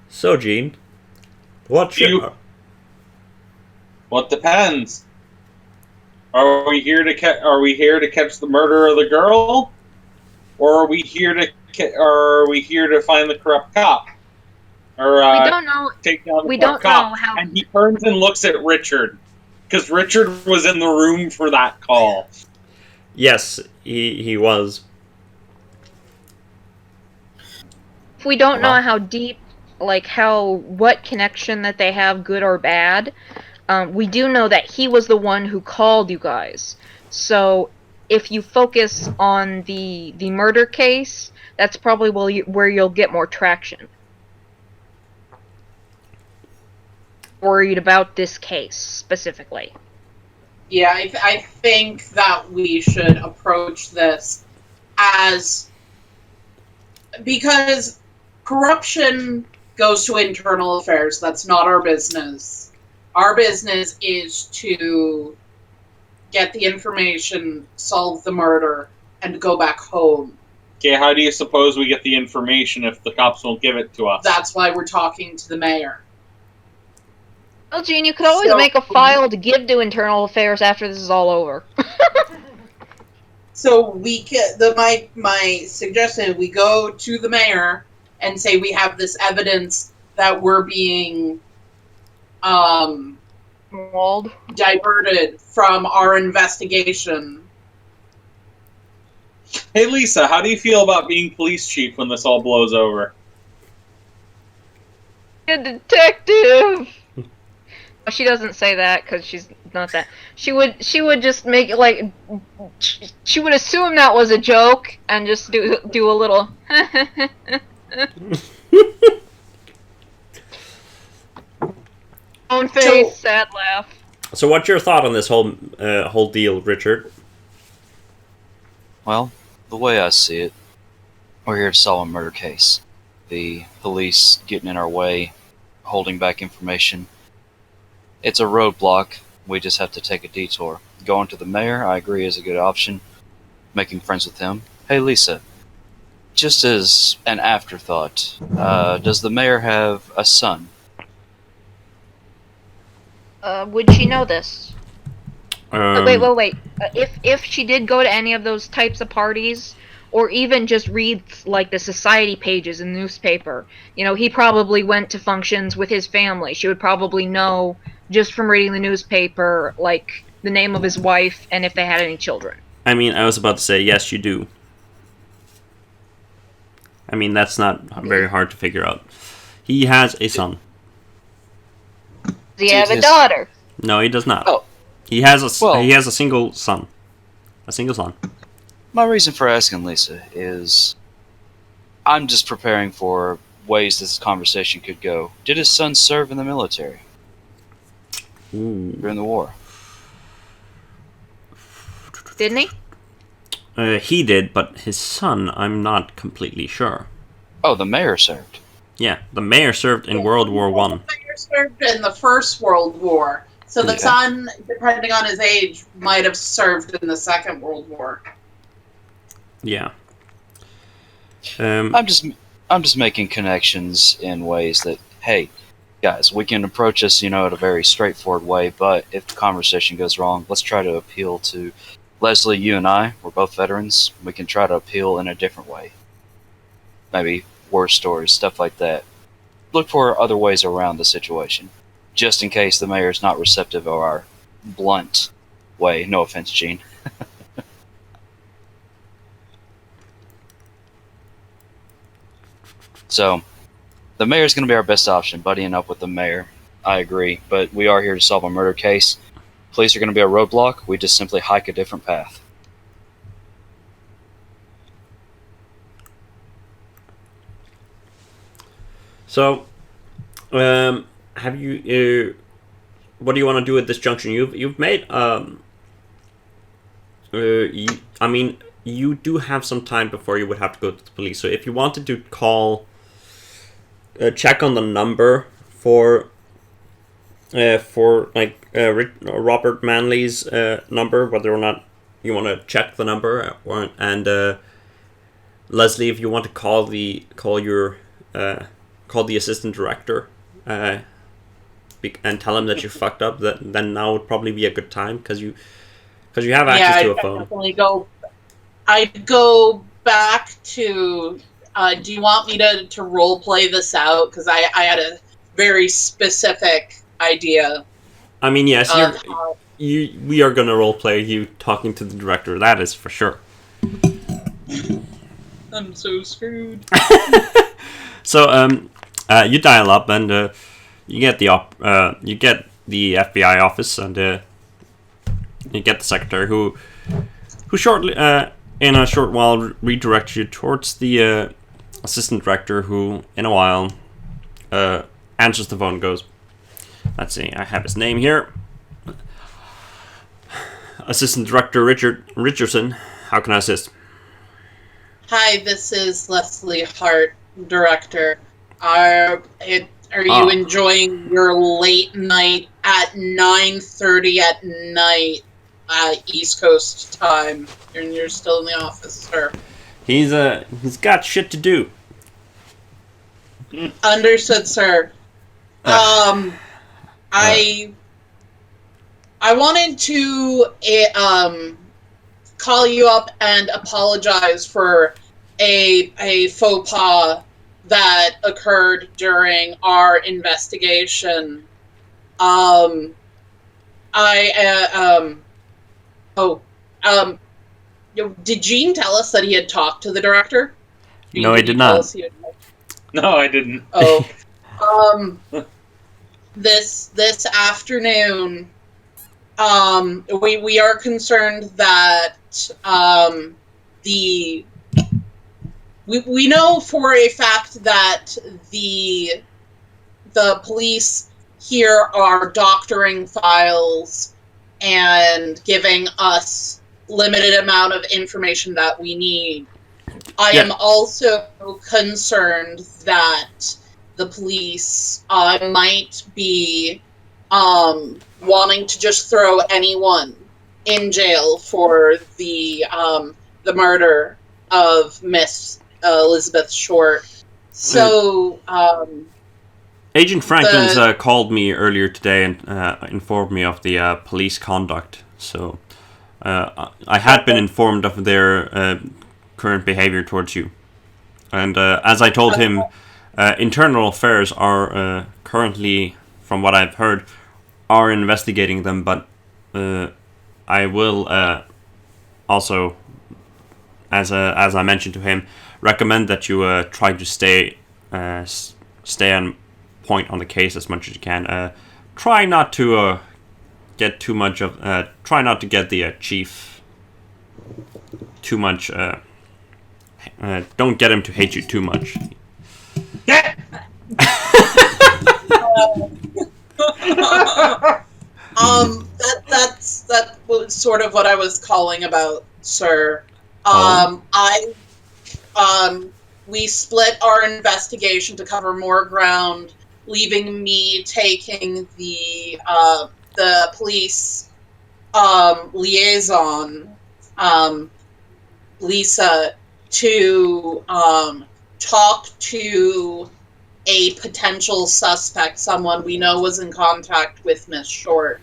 So, Jean, what should... What depends? Are we here to catch the murderer of the girl, or are we here to find the corrupt cop? Or we don't know. Take down the we corrupt don't cop? know how. And he turns and looks at Richard, because Richard was in the room for that call. Yes, he was. If we don't know how deep, like what connection that they have, good or bad. We do know that he was the one who called you guys. So, if you focus on the murder case, that's probably where you'll get more traction. Worried about this case specifically. Yeah, I think that we should approach this as, because corruption goes to internal affairs. That's not our business. Our business is to get the information, solve the murder, and go back home. Okay, how do you suppose we get the information if the cops won't give it to us? That's why we're talking to the mayor. Well, Gene, you could always make a file to give to internal affairs after this is all over. So we can. My suggestion: we go to the mayor and say we have this evidence that we're being Walled. diverted from our investigation. Hey Lisa, how do you feel about being police chief when this all blows over? A detective. She doesn't say that because she's not that. She would just make it like she would assume that was a joke and just do a little. Own face, sad laugh. So, what's your thought on this whole deal, Richard? Well, the way I see it, we're here to solve a murder case. The police getting in our way, holding back information. It's a roadblock. We just have to take a detour. Going to the mayor, I agree, is a good option. Making friends with him. Hey, Lisa, just as an afterthought, does the mayor have a son? Would she know this? Wait. If she did go to any of those types of parties, or even just read like the society pages in the newspaper, he probably went to functions with his family. She would probably know just from reading the newspaper, like the name of his wife and if they had any children. I mean, I was about to say yes, you do. I mean, that's not very hard to figure out. He has a son. Does he have a daughter? No, he does not. Oh. He has a single son. A single son. My reason for asking, Lisa, is I'm just preparing for ways this conversation could go. Did his son serve in the military? Ooh. During the war? Didn't he? He did, but his son, I'm not completely sure. Oh, the mayor served. Yeah, the mayor served in World War I. The mayor served in the First World War. So the son, depending on his age, might have served in the Second World War. Yeah. I'm just making connections in ways that, hey, guys, we can approach this, in a very straightforward way, but if the conversation goes wrong, let's try to appeal to Leslie, you and I. We're both veterans. We can try to appeal in a different way. Maybe war stories, stuff like that. Look for other ways around the situation, just in case the mayor's not receptive of our blunt way. No offense, Gene. So, the mayor's going to be our best option, buddying up with the mayor. I agree, but we are here to solve a murder case. Police are going to be a roadblock. We just simply hike a different path. So, have you? What do you want to do at this junction? You've made. You do have some time before you would have to go to the police. So if you wanted to call, check on the number for Robert Manley's number, whether or not you want to check the number, and Leslie, if you want to call the assistant director, and tell him that you fucked up, then now would probably be a good time because you have access to a phone. I'd go back to. Do you want me to role play this out? Because I had a very specific idea. I mean, yes, we are gonna role play you talking to the director. That is for sure. I'm so screwed. So you dial up and you get the FBI office, and you get the secretary who who shortly, in a short while, redirects you towards the assistant director, who, in a while, answers the phone and goes, let's see, I have his name here. Assistant Director Richardson, how can I assist? Hi, this is Leslie Hart, Director. Are you enjoying your late night at 9:30 at night East Coast time? And you're still in the office, sir. He's got shit to do. Understood, sir. I wanted to call you up and apologize for a faux pas that occurred during our investigation. Did Gene tell us that he had talked to the director? No, he did not. No, I didn't. Oh, this afternoon, we are concerned that we know for a fact that the police here are doctoring files and giving us limited amount of information that we need. I am also concerned that the police might be wanting to just throw anyone in jail for the murder of Miss Elizabeth Short. So, Agent Franklin's called me earlier today and informed me of the police conduct. So, I had been informed of their current behavior towards you. And as I told him, internal affairs are currently, from what I've heard, are investigating them, but I will also, as I mentioned to him, recommend that you try to stay on point on the case as much as you can. Try not to get too much of. Try not to get the chief too much. Don't get him to hate you too much. That was sort of what I was calling about, sir. We split our investigation to cover more ground, leaving me taking the police liaison, Lisa, to talk to a potential suspect, someone we know was in contact with Miss Short.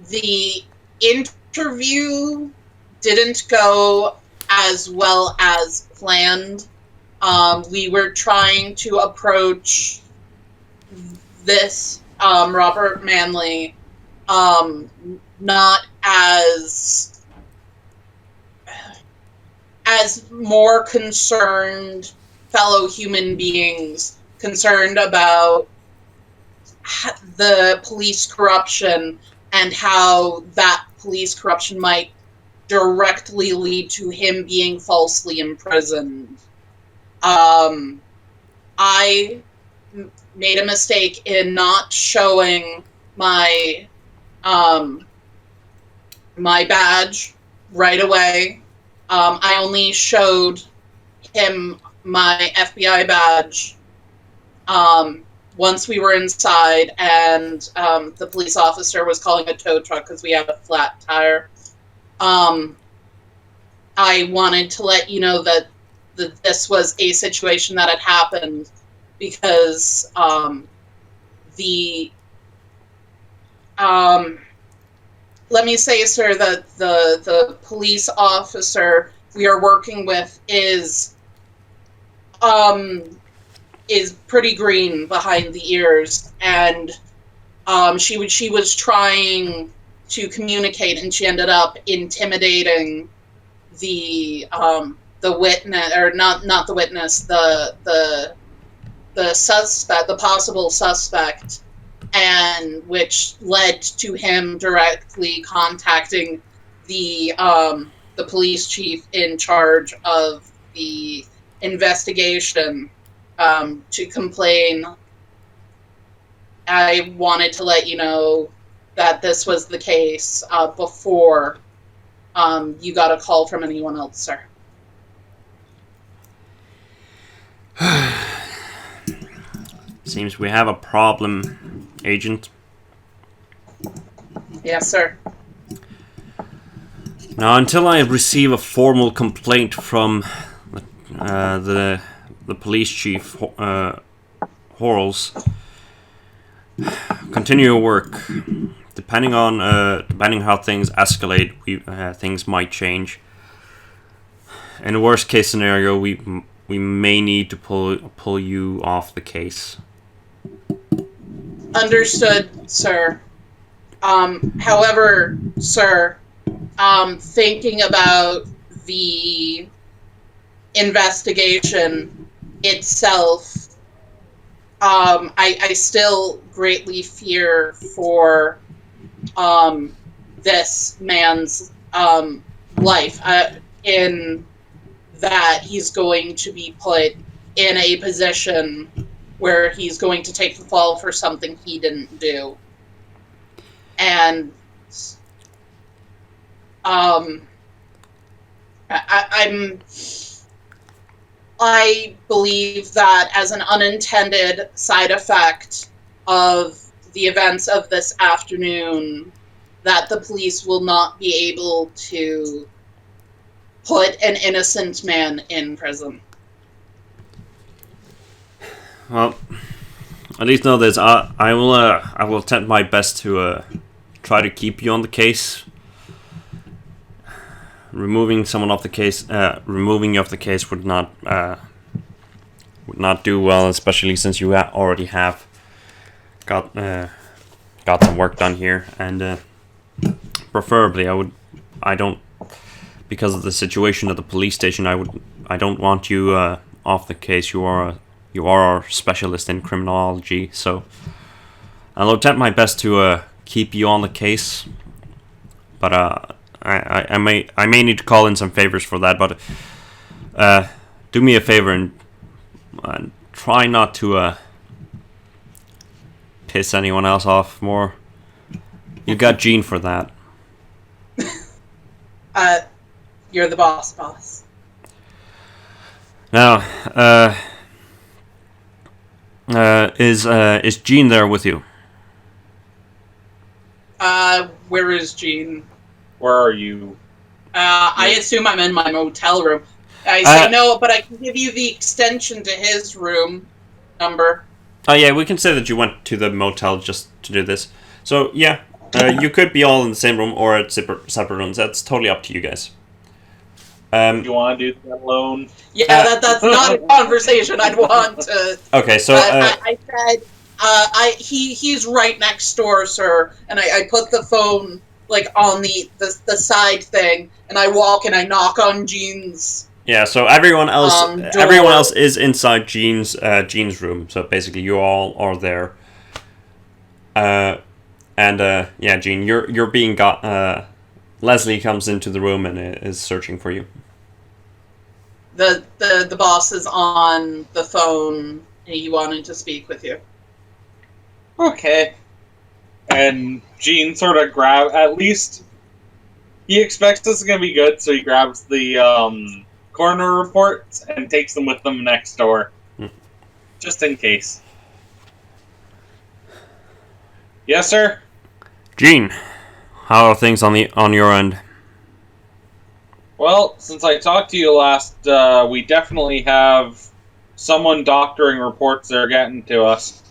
The interview didn't go as well as planned. We were trying to approach this Robert Manley not as more concerned fellow human beings, concerned about the police corruption and how that police corruption might directly lead to him being falsely imprisoned. I made a mistake in not showing my my badge right away. I only showed him my FBI badge once we were inside, and the police officer was calling a tow truck because we had a flat tire. I wanted to let you know that this was a situation that had happened because let me say, sir, that the police officer we are working with is pretty green behind the ears, and she was trying to communicate, and she ended up intimidating the witness, or not the witness, the suspect, the possible suspect, and which led to him directly contacting the police chief in charge of the investigation to complain. I wanted to let you know that this was the case before you got a call from anyone else, sir. Seems we have a problem, Agent. Yes, sir. Now, until I receive a formal complaint from the police chief, Horals, continue your work. Depending how things escalate, things might change. In the worst case scenario, we may need to pull you off the case. Understood, sir. However, sir, thinking about the investigation itself, I still greatly fear for this man's life, in that he's going to be put in a position where he's going to take the fall for something he didn't do. And I believe that as an unintended side effect of the events of this afternoon, that the police will not be able to put an innocent man in prison. Well, at least know this. I will attempt my best to try to keep you on the case. Removing someone off the case, removing you off the case would not do well, especially since you already have got some work done here, and preferably I don't, because of the situation at the police station, I don't want you off the case. You are our specialist in criminology, so I'll attempt my best to keep you on the case, but I may need to call in some favors for that, but do me a favor and try not to piss anyone else off more. You got Jean for that. You're the boss. Now, is Jean there with you? Where is Jean? Where are you? I assume I'm in my motel room. I say no, but I can give you the extension to his room number. Oh yeah, we can say that you went to the motel just to do this. So yeah, you could be all in the same room or at separate rooms. That's totally up to you guys. You want to do that alone? Yeah, that's not a conversation I'd want to. Okay, so I said, he's right next door, sir, and I put the phone like on the side thing, and I walk and I knock on Jean's. Yeah, so everyone else door. is inside Jean's room. So basically, you all are there. Yeah, Jean, you're being got. Leslie comes into the room and is searching for you. The boss is on the phone. And he wanted to speak with you. Okay. And Gene sort of at least he expects this is going to be good, so he grabs the coroner reports and takes them with them next door. Just in case. Yes, sir? Gene, how are things on your end? Well, since I talked to you last, we definitely have someone doctoring reports that are getting to us.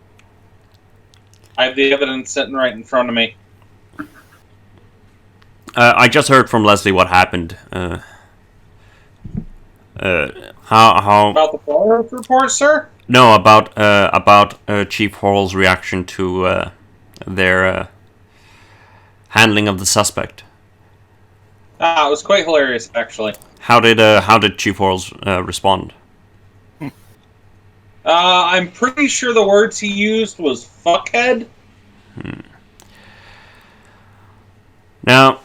I have the evidence sitting right in front of me. I just heard from Leslie what happened. How About the follow-up report, sir? No, about Chief Horrell's reaction to their handling of the suspect. It was quite hilarious, actually. How did Chief Horrell's respond? I'm pretty sure the words he used was fuckhead. Now,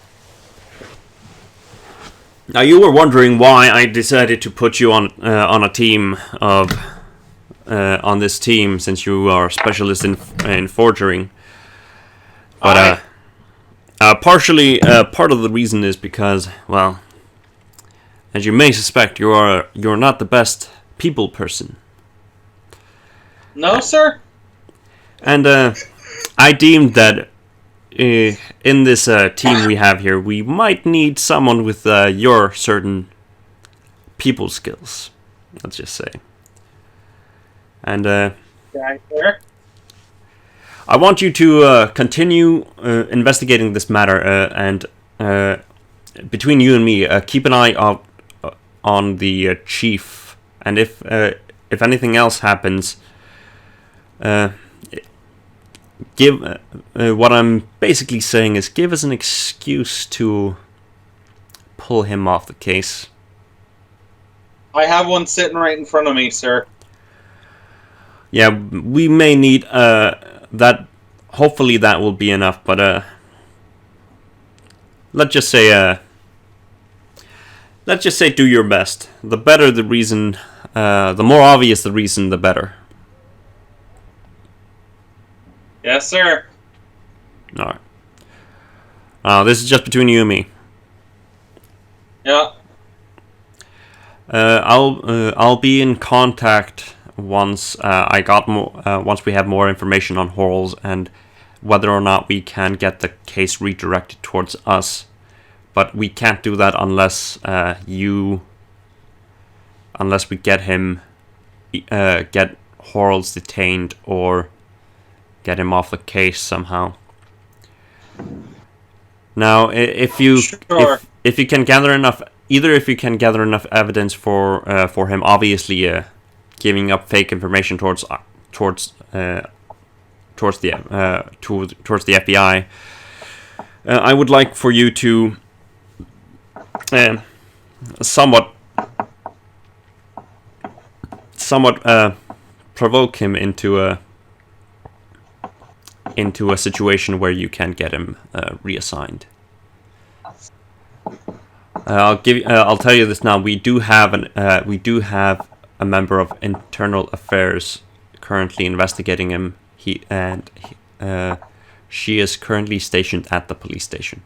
you were wondering why I decided to put you on a team of on this team, since you are a specialist in forging. But partially, part of the reason is because, well, as you may suspect, you're not the best people person. No, sir. And I deemed that in this team we have here, we might need someone with your certain people skills. Let's just say. And Okay, sir. I want you to continue investigating this matter, and between you and me, keep an eye out on the chief. And if anything else happens, give what I'm basically saying is give us an excuse to pull him off the case. I have one sitting right in front of me, sir. Yeah, we may need that. Hopefully that will be enough, but let's just say do your best. The better the reason, the more obvious the reason, the better. Yes, sir. Alright. This is just between you and me. Yeah. I'll be in contact once once we have more information on Horals and whether or not we can get the case redirected towards us. But we can't do that unless we get Horals detained or get him off the case somehow. Now, if you can gather enough, if you can gather enough evidence for him obviously giving up fake information towards the FBI, I would like for you to somewhat provoke him into a situation where you can get him reassigned. I'll tell you this now. We do have a member of Internal Affairs currently investigating him. She is currently stationed at the police station.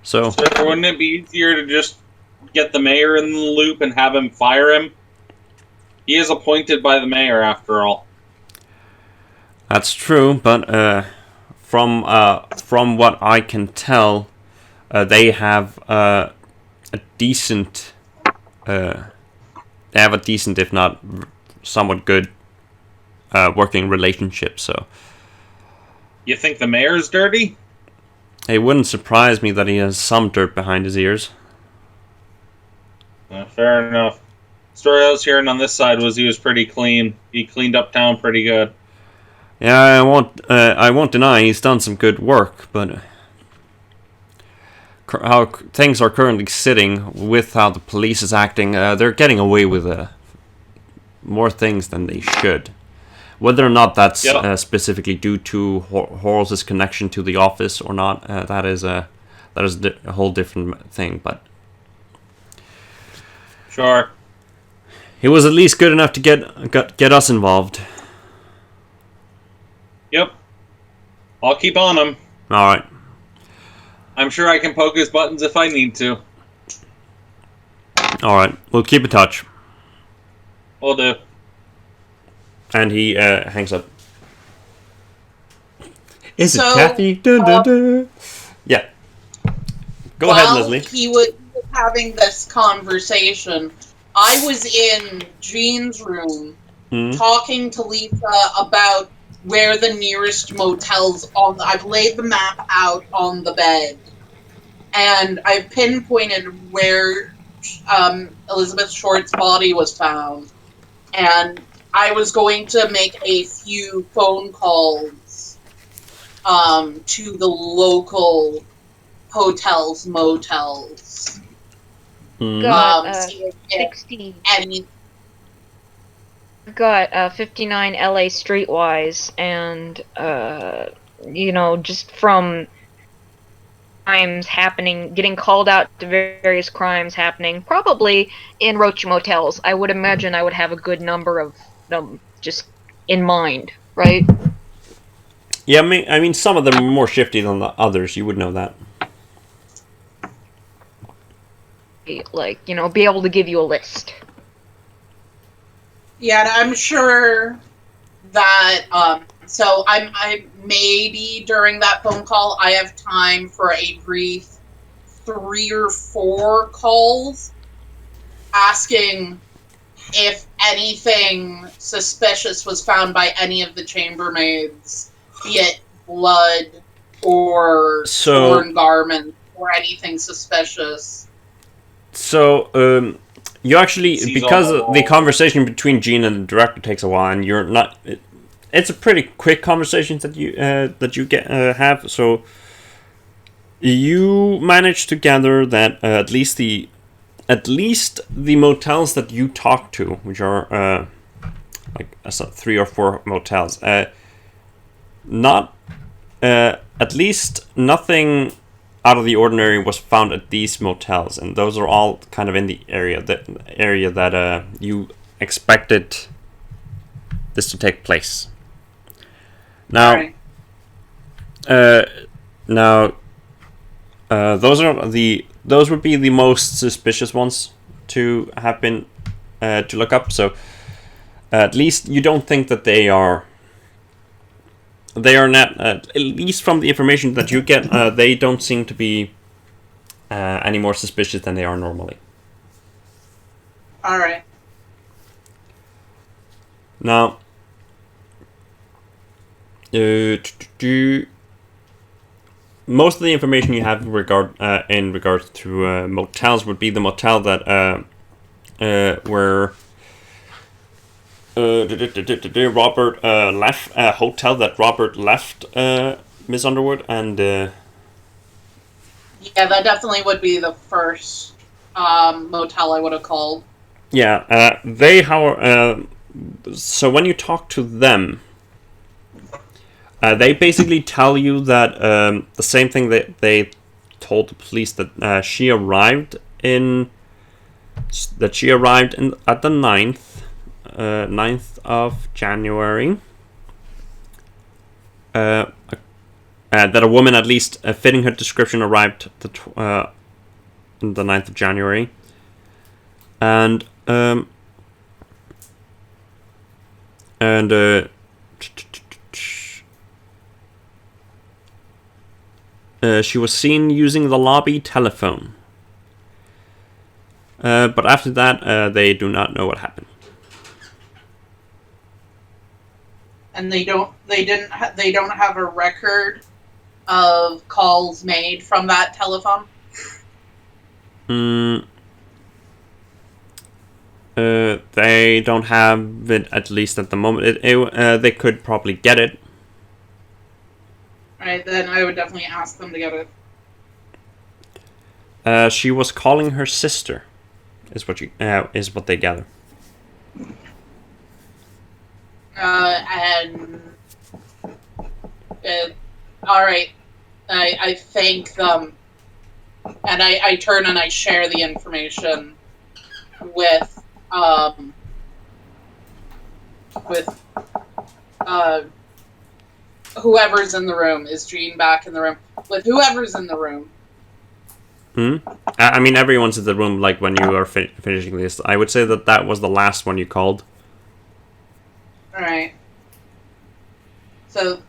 So wouldn't it be easier to just get the mayor in the loop and have him fire him? He is appointed by the mayor, after all. That's true, but from what I can tell, they have a decent, if not somewhat good, working relationship. So, you think the mayor's dirty? It wouldn't surprise me that he has some dirt behind his ears. Fair enough. Story I was hearing on this side was he was pretty clean. He cleaned up town pretty good. Yeah, I won't deny he's done some good work, but how things are currently sitting with how the police is acting, they're getting away with more things than they should. Whether or not that's specifically due to Horals' connection to the office or not, that is a whole different thing. But sure, he was at least good enough to get us involved. Yep, I'll keep on him. All right. I'm sure I can poke his buttons if I need to. All right, we'll keep in touch. Will do. And he hangs up. Is it So, Kathy? Dun, dun, dun. Yeah. Go ahead, Leslie. While he was having this conversation, I was in Jean's room talking to Lisa about where the nearest motels on. I've laid the map out on the bed, and I've pinpointed where Elizabeth Short's body was found, and I was going to make a few phone calls to the local hotels, motels. Got See if 16. any. got 59 LA Streetwise, and just from crimes happening, getting called out to various crimes happening, probably in roach motels. I would imagine I would have a good number of them just in mind, right? Yeah, I mean, some of them are more shifty than the others. You would know that. Like, be able to give you a list. Yeah, and I'm sure that so I maybe during that phone call I have time for a brief 3 or 4 calls asking if anything suspicious was found by any of the chambermaids, be it blood or torn garments or anything suspicious. So, you actually, because the conversation between Jean and the director takes a while, and you're not, it's a pretty quick conversation that you have. So, you manage to gather that at least the motels that you talk to, which are like 3 or 4 motels, not at least nothing out of the ordinary was found at these motels, and those are all kind of in the area that you expected this to take place. Now, those would be the most suspicious ones to have been to look up. So at least you don't think that they are not, at least from the information that you get, they don't seem to be any more suspicious than they are normally. All right. Now, most of the information you have in regards to motels would be the motel that where Robert left, hotel that Robert left Miss Underwood, and yeah, that definitely would be the first motel I would have called. Yeah, so when you talk to them, they basically tell you that the same thing that they told the police, that she arrived at the 9th of January. That a woman, at least fitting her description, arrived on the 9th of January. And she was seen using the lobby telephone. But after that, they do not know what happened. And they don't have a record of calls made from that telephone. They don't have it, at least at the moment. They could probably get it. Right, then I would definitely ask them to get it. She was calling her sister, is what they gather. And all right, I thank them, and I turn and I share the information with whoever's in the room. Is Jean back in the room? With whoever's in the room. I mean, everyone's in the room, like, when you are finishing this. I would say that was the last one you called. Alright. So,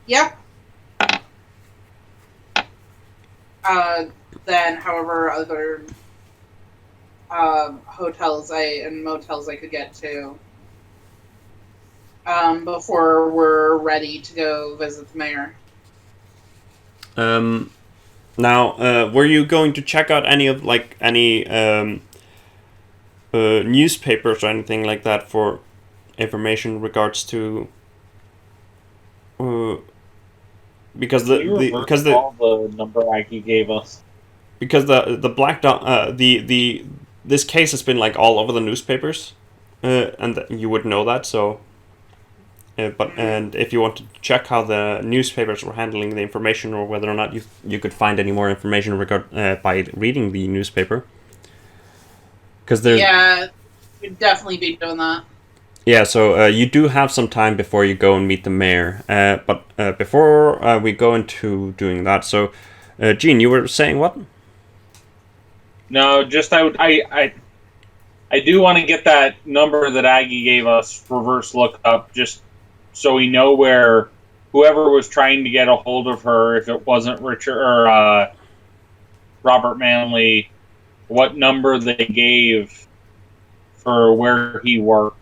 yeah. Then, however, other hotels and motels I could get to before we're ready to go visit the mayor. Now, were you going to check out any newspapers or anything like that for information in regards to? Because the number Aggie gave us. Because the Black Dog, this case has been, like, all over the newspapers. and you would know that. So, and if you want to check how the newspapers were handling the information, or whether or not you could find any more information by reading the newspaper, because there's we'd definitely be doing that. Yeah, so you do have some time before you go and meet the mayor. But before we go into doing that, so Gene, you were saying what? No, just I do want to get that number that Aggie gave us, reverse look up, just so we know where whoever was trying to get a hold of her, if it wasn't Richard or Robert Manley, what number they gave for where he worked.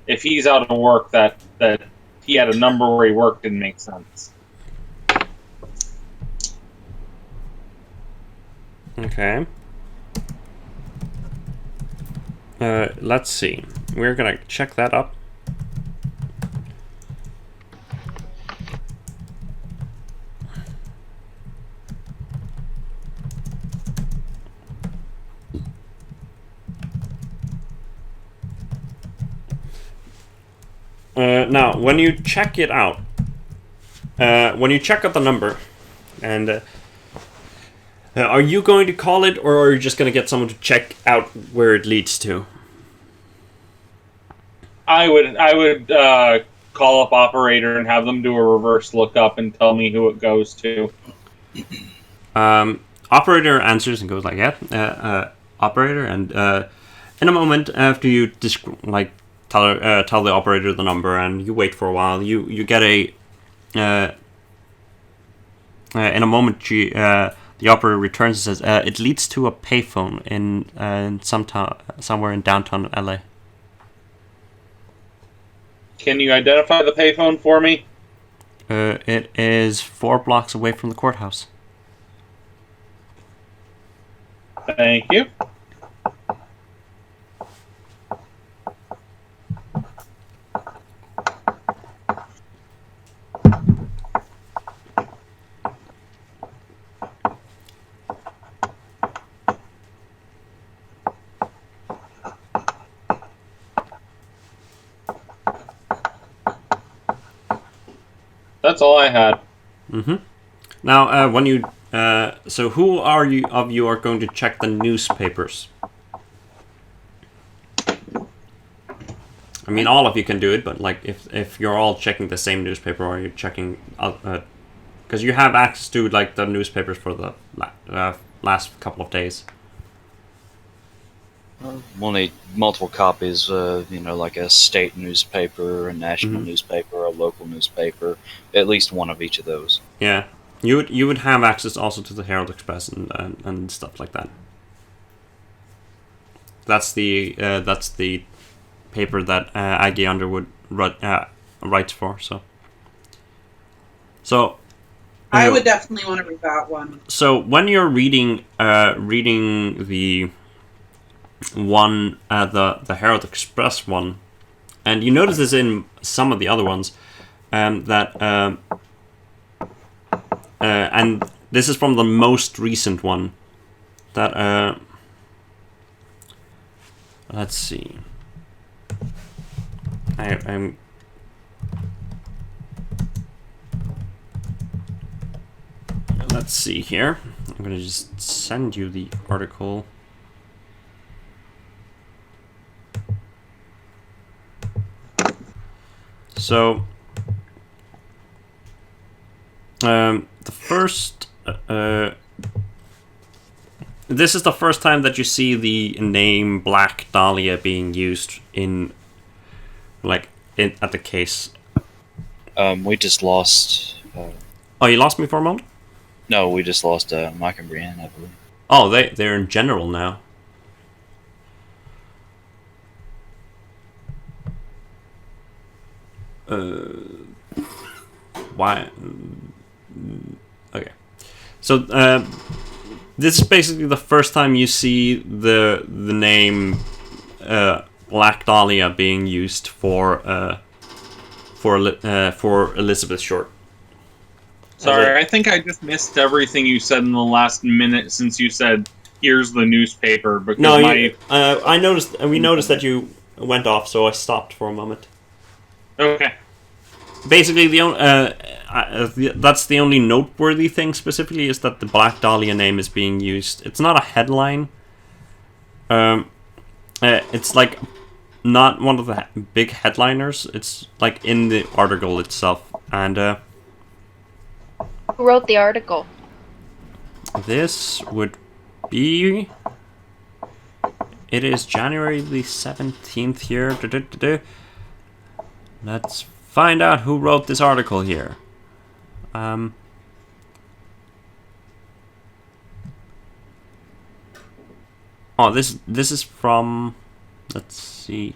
If he's out of work, that he had a number where he worked didn't make sense. Okay. Let's see. We're gonna check that up. Now, when you check it out, when you check out the number, and are you going to call it, or are you just going to get someone to check out where it leads to? I would call up operator and have them do a reverse lookup and tell me who it goes to. Operator answers and goes like, "Yeah, operator." And in a moment, after you tell the operator the number, and you wait for a while, you get a. In a moment, the operator returns and says, "It leads to a payphone in somewhere in downtown LA." Can you identify the payphone for me? It is 4 blocks away from the courthouse. Thank you. That's all I had. Mm-hmm. Now, when you so who are you are going to check the newspapers? I mean, all of you can do it, but like if you're all checking the same newspaper, or you're checking, because you have access to like the newspapers for the last couple of days. We'll need multiple copies, like a state newspaper, a national newspaper, a local newspaper, at least one of each of those. Yeah, you would have access also to the Herald Express and stuff like that. That's the paper that Aggie Underwood writes for. So I would definitely want to read that one. So when you're reading the one, the Herald Express one, and you notice this in some of the other ones, that and this is from the most recent one, that let's see, I'm let's see here. I'm gonna just send you the article. So, the first, this is the first time that you see the name Black Dahlia being used at the case. We just lost. Oh, you lost me for a moment? No, we just lost Mike and Brienne, I believe. Oh, they're in general now. Why? Okay. So this is basically the first time you see the name Black Dahlia being used for Elizabeth Short. Sorry, I think I just missed everything you said in the last minute since you said, "Here's the newspaper." Because no, I noticed. We noticed that you went off, so I stopped for a moment. Okay. Basically, that's the only noteworthy thing specifically is that the Black Dahlia name is being used. It's not a headline. It's like not one of the big headliners. It's like in the article itself. And Who wrote the article? this would be... It is January the 17th here. Let's find out who wrote this article here. Oh, this is from... Let's see.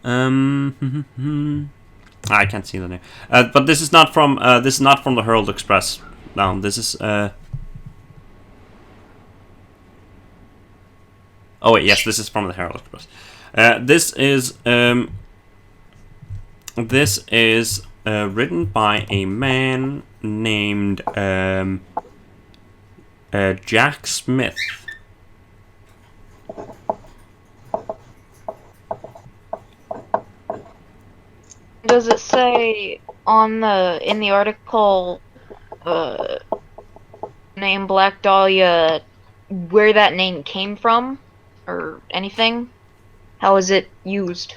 I can't see the name. But this is not from the Herald Express. No, this is Oh wait, yes, this is from the Herald Express. This is written by a man named Jack Smith. Does it say in the article name Black Dahlia where that name came from or anything? How is it used?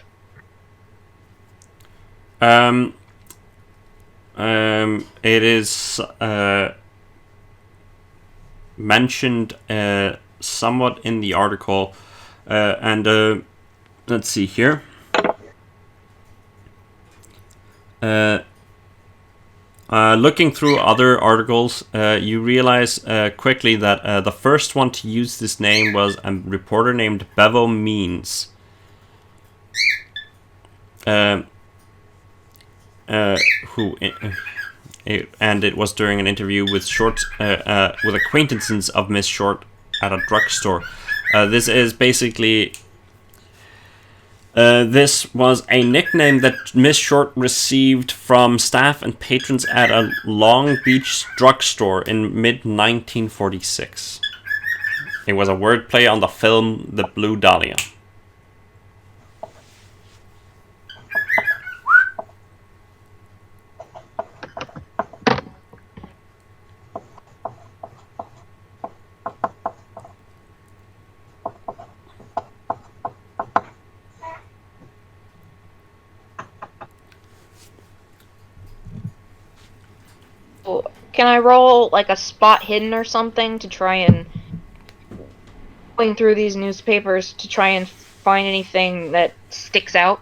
It is mentioned somewhat in the article, and let's see here. Looking through other articles, you realize quickly that the first one to use this name was a reporter named Bevo Means. And it was during an interview with with acquaintances of Miss Short at a drugstore. This is basically... this was a nickname that Miss Short received from staff and patrons at a Long Beach drugstore in mid-1946. It was a wordplay on the film The Blue Dahlia. Can I roll like a spot hidden or something to try and going through these newspapers to try and find anything that sticks out?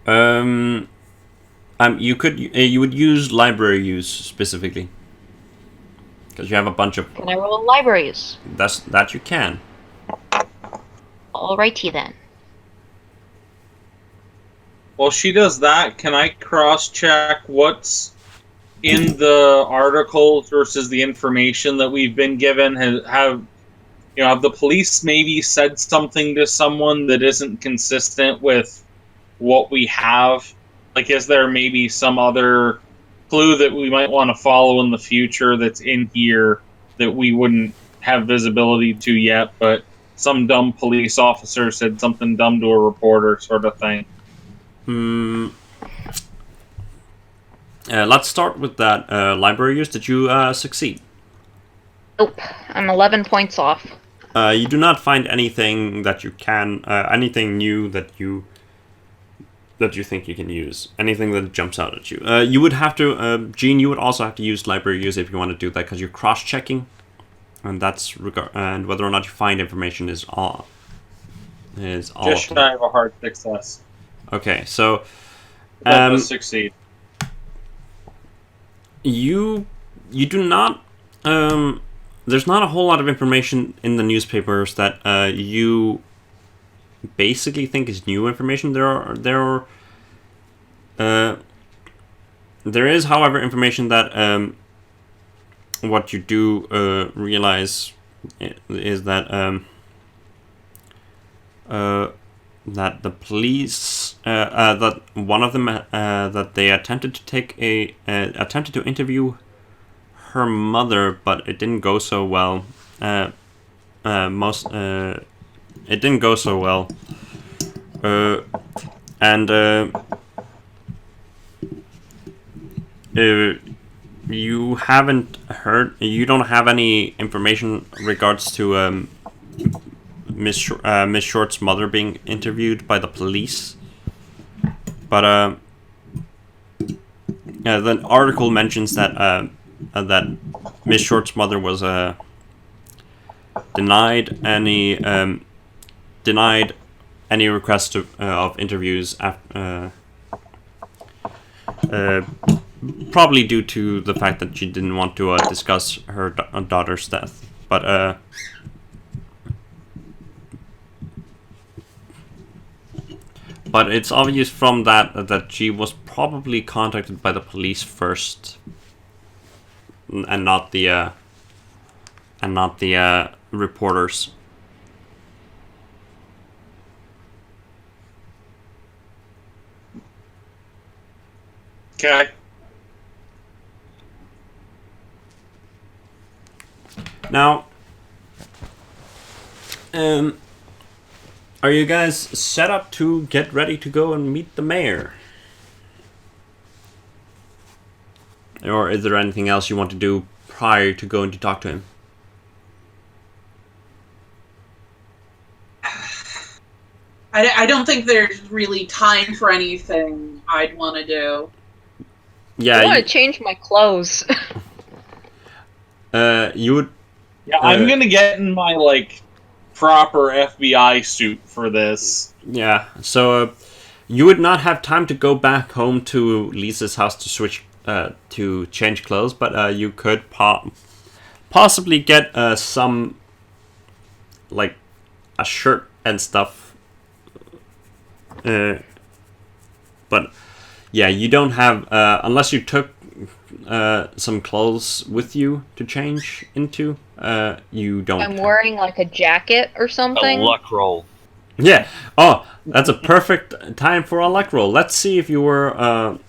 You would use library use specifically because you have a bunch of... Can I roll libraries? That you can. Alrighty then. While she does that, can I cross-check what's in the articles versus the information that we've been given? Have the police maybe said something to someone that isn't consistent with what we have? Like, is there maybe some other clue that we might want to follow in the future that's in here that we wouldn't have visibility to yet, but some dumb police officer said something dumb to a reporter sort of thing? Let's start with that library use. Did you succeed? Nope. I'm 11 points off. You do not find anything that you can, anything new that you think you can use. Anything that jumps out at you. You would have to, Gene. You would also have to use library use if you want to do that because you're cross-checking, and that's and whether or not you find information is all. Just should I have a hard success? Okay, so. That does succeed. You do not. There's not a whole lot of information in the newspapers that you basically think is new information. There is, however, information that what you do realize is that that the police that one of them that they attempted to interview her mother, but it didn't go so well. It didn't go so well. You haven't heard. You don't have any information regards to Miss Short's mother being interviewed by the police, but the article mentions that that Miss Short's mother was denied any request of interviews after. Probably due to the fact that she didn't want to discuss her daughter's death, but it's obvious from that she was probably contacted by the police first, and not the reporters. Okay. Now, are you guys set up to get ready to go and meet the mayor? Or is there anything else you want to do prior to going to talk to him? I don't think there's really time for anything I'd want to do. Yeah, I want to change my clothes. You would. Yeah, I'm gonna get in my proper FBI suit for this. Yeah, so you would not have time to go back home to Lisa's house to switch to change clothes, but you could possibly get some a shirt and stuff. But yeah, you don't have unless you took some clothes with you to change into. You don't. I'm wearing a jacket or A something. luck roll. Yeah. Oh, that's a perfect time for a luck roll. Let's see if you were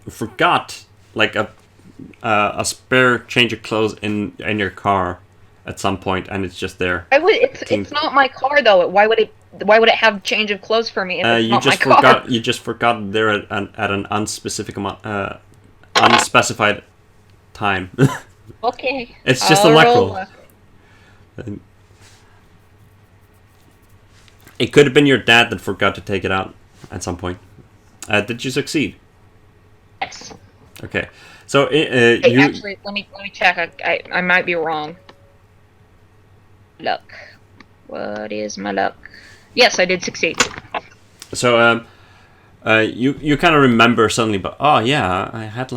forgot a spare change of clothes in your car at some point, and it's just there. It's not my car though. Why would it have change of clothes for me if it's not my car? You just forgot there at an unspecified time. Okay. It's just I'll a luck roll roll. luck. It could have been your dad that forgot to take it out at some point. Did you succeed? Yes. Okay. So Hey, actually, let me check. I might be wrong. Luck. What is my luck? Yes, I did succeed. So you kind of remember suddenly, but oh yeah, I had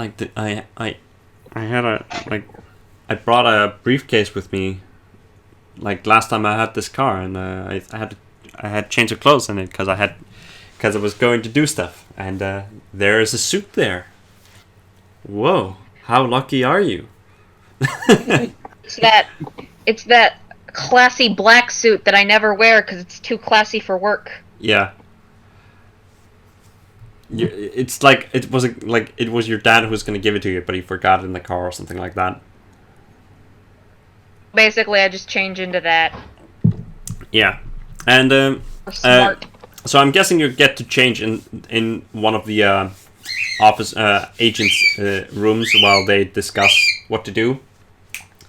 I brought a briefcase with me, last time I had this car, and I had change of clothes in it because I was going to do stuff, and there is a suit there. Whoa, how lucky are you? It's that classy black suit that I never wear because it's too classy for work. Yeah. It's it was your dad who was going to give it to you, but he forgot it in the car or something like that. Basically, I just change into that. Yeah, and Smart. so I'm guessing you get to change in one of the office agents' rooms while they discuss what to do.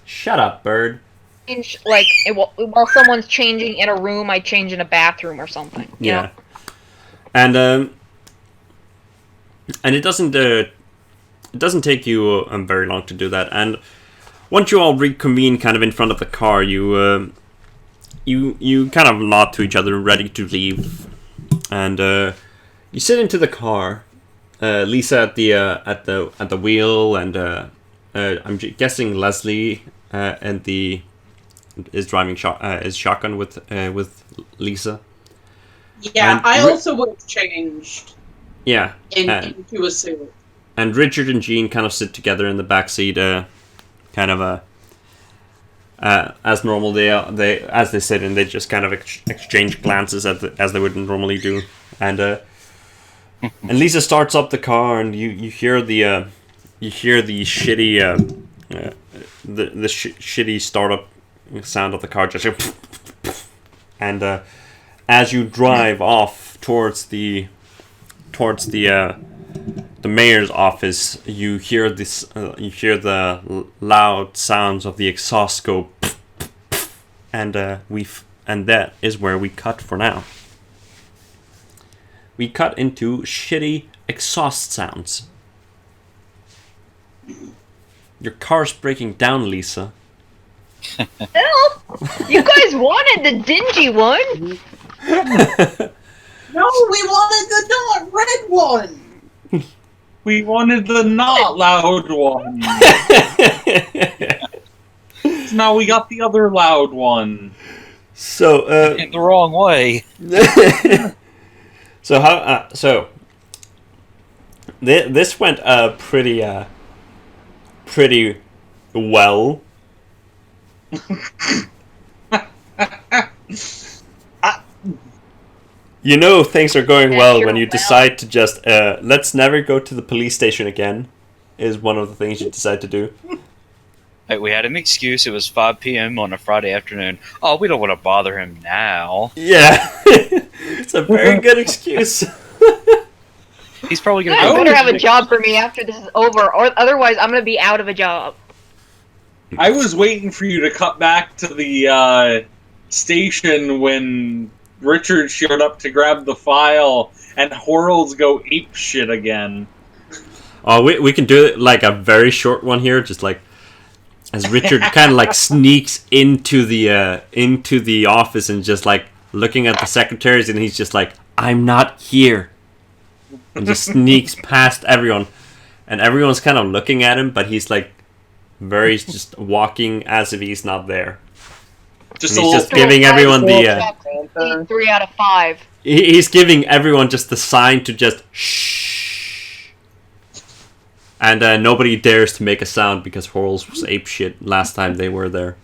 Shut up, bird. While someone's changing in a room, I change in a bathroom or something. You know? And it doesn't take you very long to do that. And once you all reconvene, kind of in front of the car, you kind of nod to each other, ready to leave, and you sit into the car. Lisa at the wheel, and I'm guessing Leslie is driving shotgun with Lisa. Yeah, And I also would have changed Yeah. into a suit. And Richard and Jean kind of sit together in the back seat, kind of as normal. As they sit and they just kind of exchange glances as they would normally do. And Lisa starts up the car, and you hear the you hear the shitty shitty startup sound of the car just and as you drive off towards the mayor's office, you hear the loud sounds of the exhaust go and that is where we cut for now. We cut into shitty exhaust sounds. Your car's breaking down, Lisa. Help! You guys wanted the dingy one. No, we wanted the not red one. We wanted the not loud one. So now we got the other loud one. So, In the wrong way. so how? This went pretty well. You know things are going well when you decide to just let's never go to the police station again. Is one of the things you decide to do. Hey, we had an excuse. It was 5 p.m. on a Friday afternoon. Oh, we don't want to bother him now. Yeah, it's a very good excuse. He's probably going You to guys better have a job for me after this is over, or otherwise I'm gonna be out of a job. I was waiting for you to cut back to the station when Richard showed up to grab the file and Horals go ape shit again. Oh, we can do it like a very short one here, just like as Richard kind of like sneaks into the office and just like looking at the secretaries, and he's just like, "I'm not here," and just sneaks past everyone, and everyone's kind of looking at him, but he's like very just walking as if he's not there. Just And a he's little just giving everyone the 3 out of 5. he's giving everyone just the sign to just shh. And nobody dares to make a sound because Horals was apeshit last time they were there.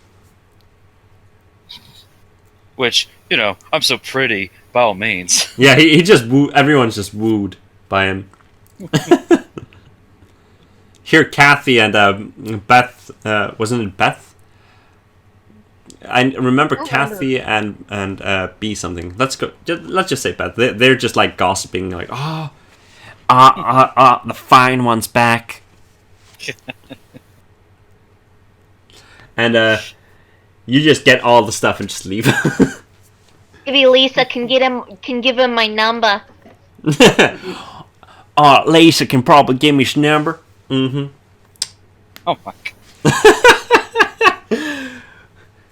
Which, you know, I'm so pretty, by all means. Yeah, he just everyone's just wooed by him. Here, Kathy and Beth, wasn't it Beth? I remember Kathy and B something. Let's just say Beth. They're just like gossiping, like, the fine one's back. And you just get all the stuff and just leave. Maybe Lisa can give him my number. Lisa can probably give me his number. Mm-hmm. Oh my god.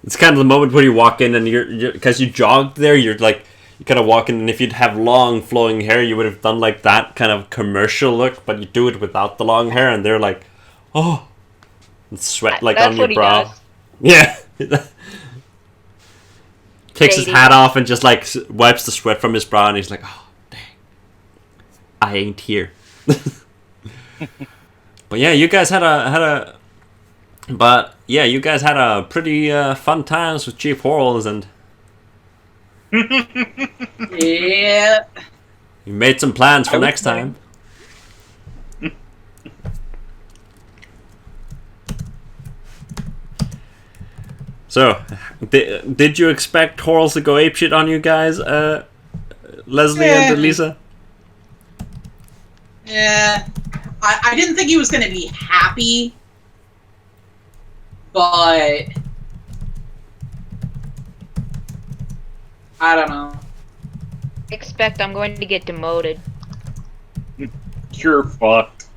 It's kind of the moment where you walk in and you're because you jogged there, you're like, you kind of walk in, and if you'd have long flowing hair, you would have done like that kind of commercial look, but you do it without the long hair, and they're like, oh, and sweat like That's on your what he brow. does. Yeah. Takes his hat off and just like wipes the sweat from his brow, and he's like, oh, dang, I ain't here. But yeah, you guys had a pretty fun times with Chief Horals, and Yeah. you made some plans for next time. So, did you expect Horals to go apeshit on you guys, Leslie and Lisa? Yeah. I didn't think he was going to be happy, but I don't know. Expect I'm going to get demoted. You're fucked.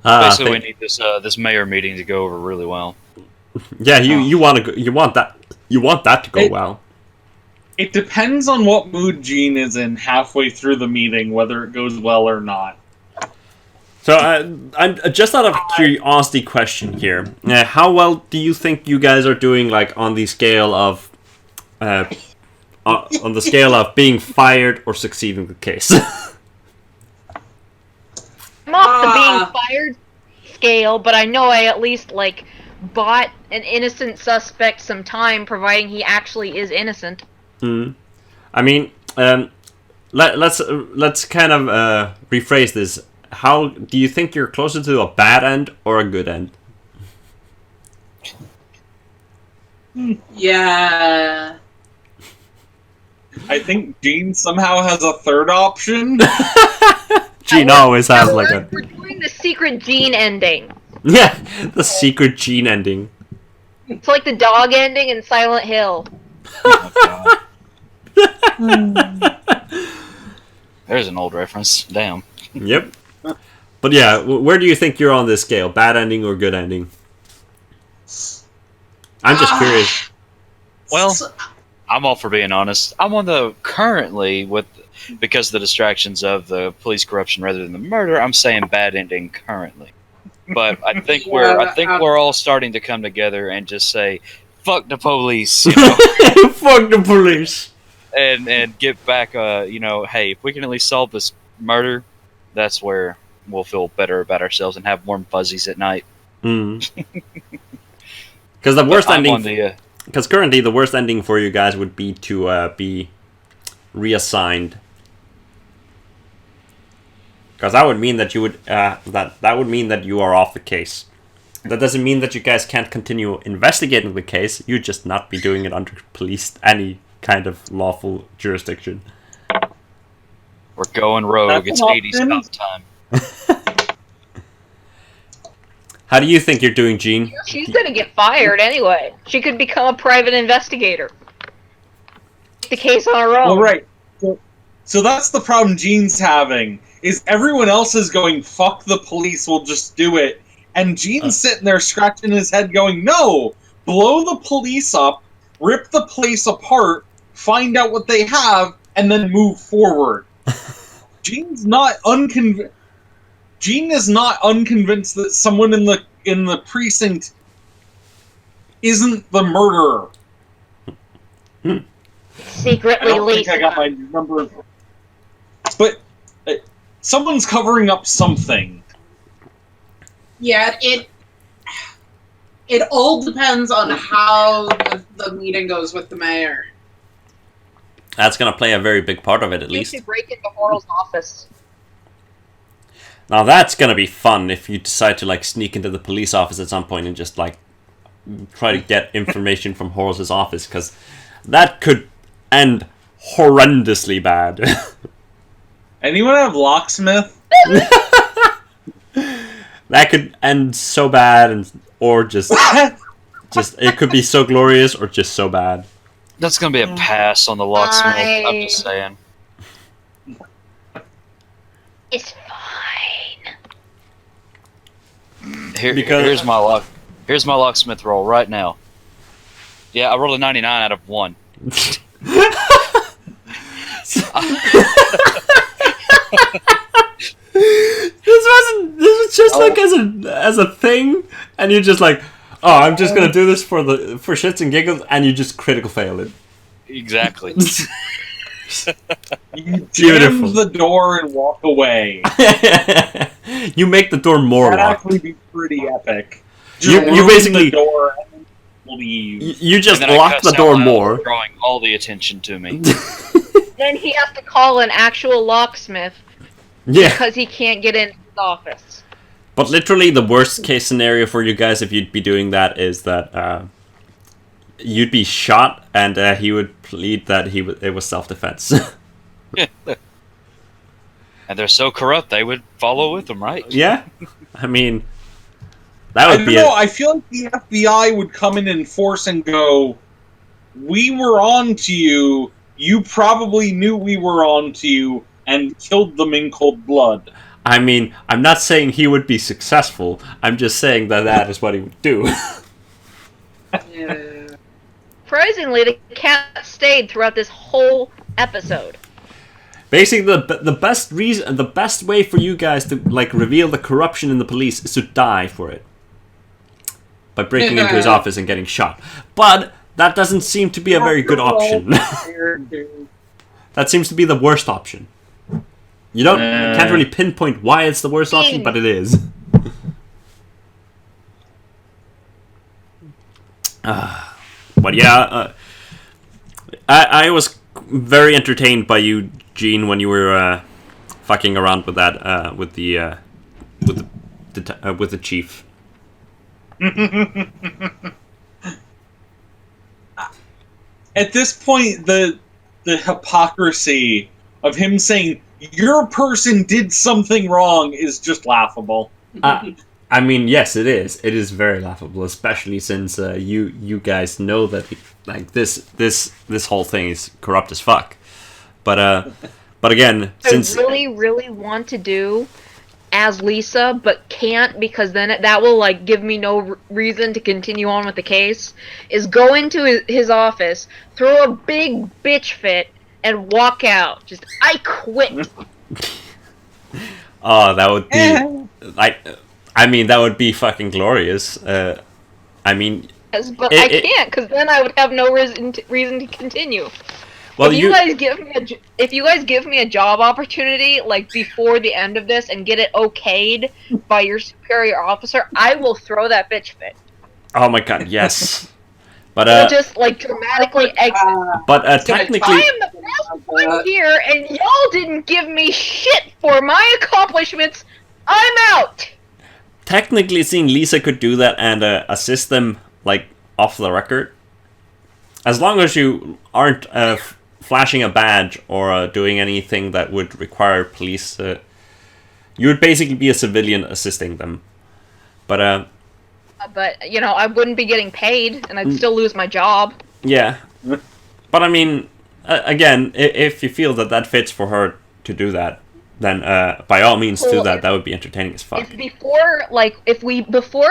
Basically, we need this mayor meeting to go over really well. Yeah, you want that to go well. It depends on what mood Gene is in halfway through the meeting, whether it goes well or not. So I'm just out of curiosity question here. How well do you think you guys are doing, like on the scale of being fired or succeeding the case? I'm off the being fired scale, but I know I at least like bought an innocent suspect some time, providing he actually is innocent. I mean, let's kind of rephrase this. how do you think you're closer to a bad end or a good end? Yeah. I think Gene somehow has a third option. Gene always has like We're doing the secret Gene ending. the secret Gene ending. It's like the dog ending in Silent Hill. Oh, God. There's an old reference. Damn. Yep. But yeah, where do you think you're on this scale? Bad ending or good ending? I'm just curious. Well, I'm all for being honest. I'm on the currently because of the distractions of the police corruption rather than the murder. I'm saying bad ending currently, but I think we're all starting to come together and just say, "Fuck the police," you know, Fuck the police. and get back. Hey, if we can at least solve this murder, that's where we'll feel better about ourselves and have warm fuzzies at night. Because the worst ending. Because currently the worst ending for you guys would be to be reassigned. Because that would mean that you would that would mean that you are off the case. That doesn't mean that you guys can't continue investigating the case. You'd just not be doing it under any kind of lawful jurisdiction. We're going rogue. It's 80s about time. How do you think you're doing, Gene? She's gonna get fired anyway. She could become a private investigator. Take the case on her own. Well, right. So that's the problem Gene's having, is everyone else is going, fuck the police, we'll just do it. And Gene's sitting there scratching his head going, no! Blow the police up, rip the place apart, find out what they have, and then move forward. Gene is not unconvinced that someone in the precinct isn't the murderer. Secretly I don't think I got my number. But someone's covering up something. Yeah, it all depends on how the meeting goes with the mayor. That's going to play a very big part of it, at least. You should break into Horal's office. Now that's going to be fun if you decide to, like, sneak into the police office at some point and just, like, try to get information from Horal's office, because that could end horrendously bad. Anyone have locksmith? That could end so bad, or just it could be so glorious, or just so bad. That's gonna be a pass on the locksmith. I'm just saying. It's fine. Here's my locksmith roll right now. Yeah, I rolled a 99 out of 1. This was just like as a thing, and you're just like, oh, I'm just gonna do this for shits and giggles, and you just critical fail it. Exactly. You jam the door and walk away. You make the door more That'd locked. actually be pretty epic. You basically the door and leave. You just And then lock the door more, drawing all the attention to me. Then he has to call an actual locksmith yeah. because he can't get in his office. But literally, the worst case scenario for you guys, if you'd be doing that, is that you'd be shot, and he would plead that it was self-defense. And they're so corrupt, they would follow with them, right? Yeah, I mean, that would be. I feel like the FBI would come in and force and go, "We were on to you. You probably knew we were on to you, and killed them in cold blood." I mean, I'm not saying he would be successful. I'm just saying that is what he would do. Yeah. Surprisingly, the cat stayed throughout this whole episode. Basically, the best way for you guys to like reveal the corruption in the police is to die for it by breaking into his office and getting shot. But that doesn't seem to be a very good option. That seems to be the worst option. You can't really pinpoint why it's the worst option, but it is. But yeah, I was very entertained by you, Gene, when you were fucking around with that with the chief. At this point, the hypocrisy of him saying your person did something wrong is just laughable. I mean, yes, it is. It is very laughable, especially since you guys know that like this whole thing is corrupt as fuck. But again, since I really want to do as Lisa, but can't because then that will like give me no reason to continue on with the case. Is go into his office, throw a big bitch fit, and walk out. Just I quit. Oh, that would be I mean, that would be fucking glorious. I mean, Yes, but I can't because then I would have no reason to continue. Well, if you guys give me a job opportunity like before the end of this and get it okayed by your superior officer, I will throw that bitch fit. Oh my god, yes. But It'll just like dramatically exit. But technically, I am the best one here, and y'all didn't give me shit for my accomplishments. I'm out. Technically, seeing Lisa could do that and assist them like off the record, as long as you aren't flashing a badge or doing anything that would require police, you would basically be a civilian assisting them. But you know, I wouldn't be getting paid, and I'd still lose my job. Yeah, but I mean, again, if you feel that fits for her to do that, then by all means do that. That would be entertaining as fuck. Before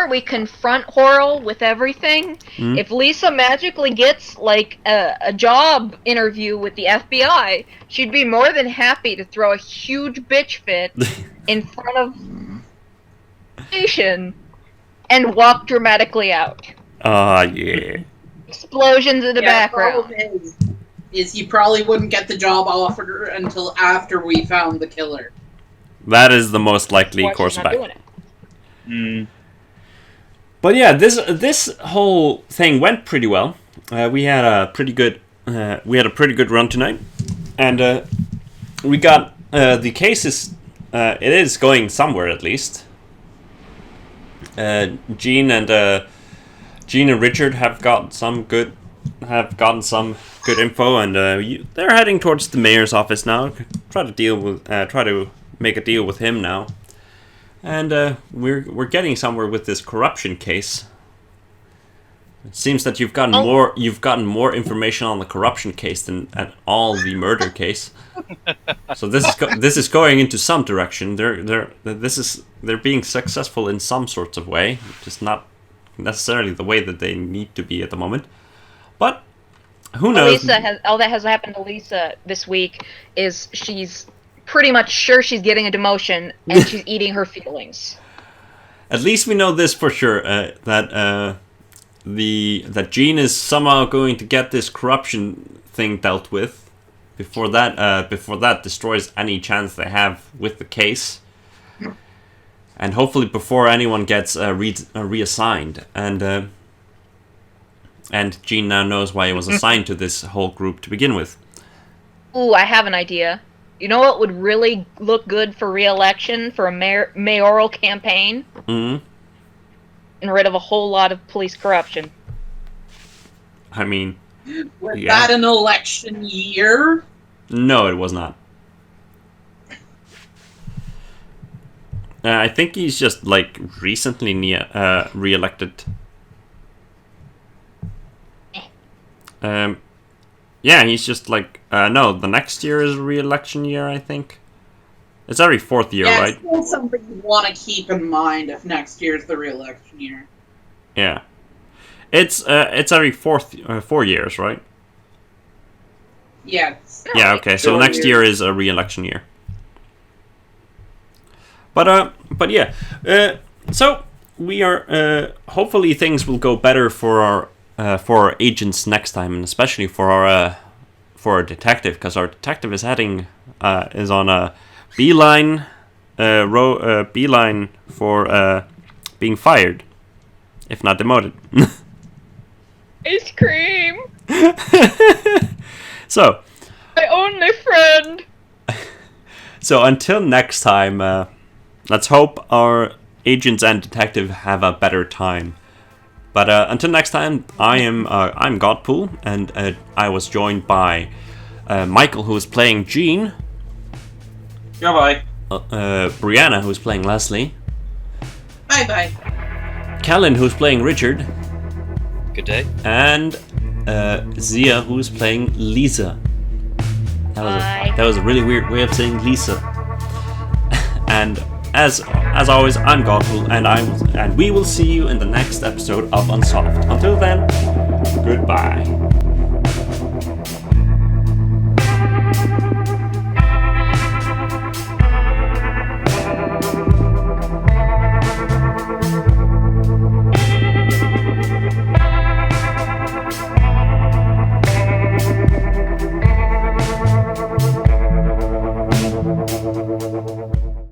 we confront Horrell with everything, if Lisa magically gets like a job interview with the FBI, she'd be more than happy to throw a huge bitch fit in front of the station and walk dramatically out. Yeah. Explosions in the background. Is he probably wouldn't get the job offer until after we found the killer. That is the most likely course of action. But yeah, this whole thing went pretty well. We had a pretty good run tonight, and we got the cases. It is going somewhere at least. Gene and Richard have gotten some good info, and they're heading towards the mayor's office now. Try to make a deal with him now, and we're getting somewhere with this corruption case. It seems that you've gotten more information on the corruption case than at all the murder case. So this is going into some direction. They're being successful in some sorts of way, just not necessarily the way that they need to be at the moment. But who knows? All that has happened to Lisa this week is she's pretty much sure she's getting a demotion and she's eating her feelings. At least we know this for sure, that Gene is somehow going to get this corruption thing dealt with before that destroys any chance they have with the case, and hopefully before anyone gets reassigned. And Gene now knows why he was assigned to this whole group to begin with. Ooh, I have an idea. You know what would really look good for re-election for a mayoral campaign? Mm-hmm. And rid of a whole lot of police corruption. I mean, was that an election year? No, it was not. I think he's just like recently re-elected. Yeah, he's just like no. The next year is a re-election year. I think it's every 4th year, right? It's still something you want to keep in mind if next year's the re-election year. Yeah, it's every 4 years, right? Yeah. Yeah. Okay. So next year is a re-election year. But yeah. So we are hopefully things will go better for our agents next time, and especially for our detective, because our detective is is on a beeline for being fired, if not demoted. Ice cream. So my only friend. So until next time, let's hope our agents and detective have a better time. But until next time, I'm Godpool, and I was joined by Michael, who is playing Jean. Goodbye. Brianna, who is playing Leslie. Bye bye. Kellen, who's playing Richard. Good day. And Zia, who's playing Lisa. That was a really weird way of saying Lisa. And as always, I'm Godpool, and we will see you in the next episode of Unsolved. Until then, goodbye.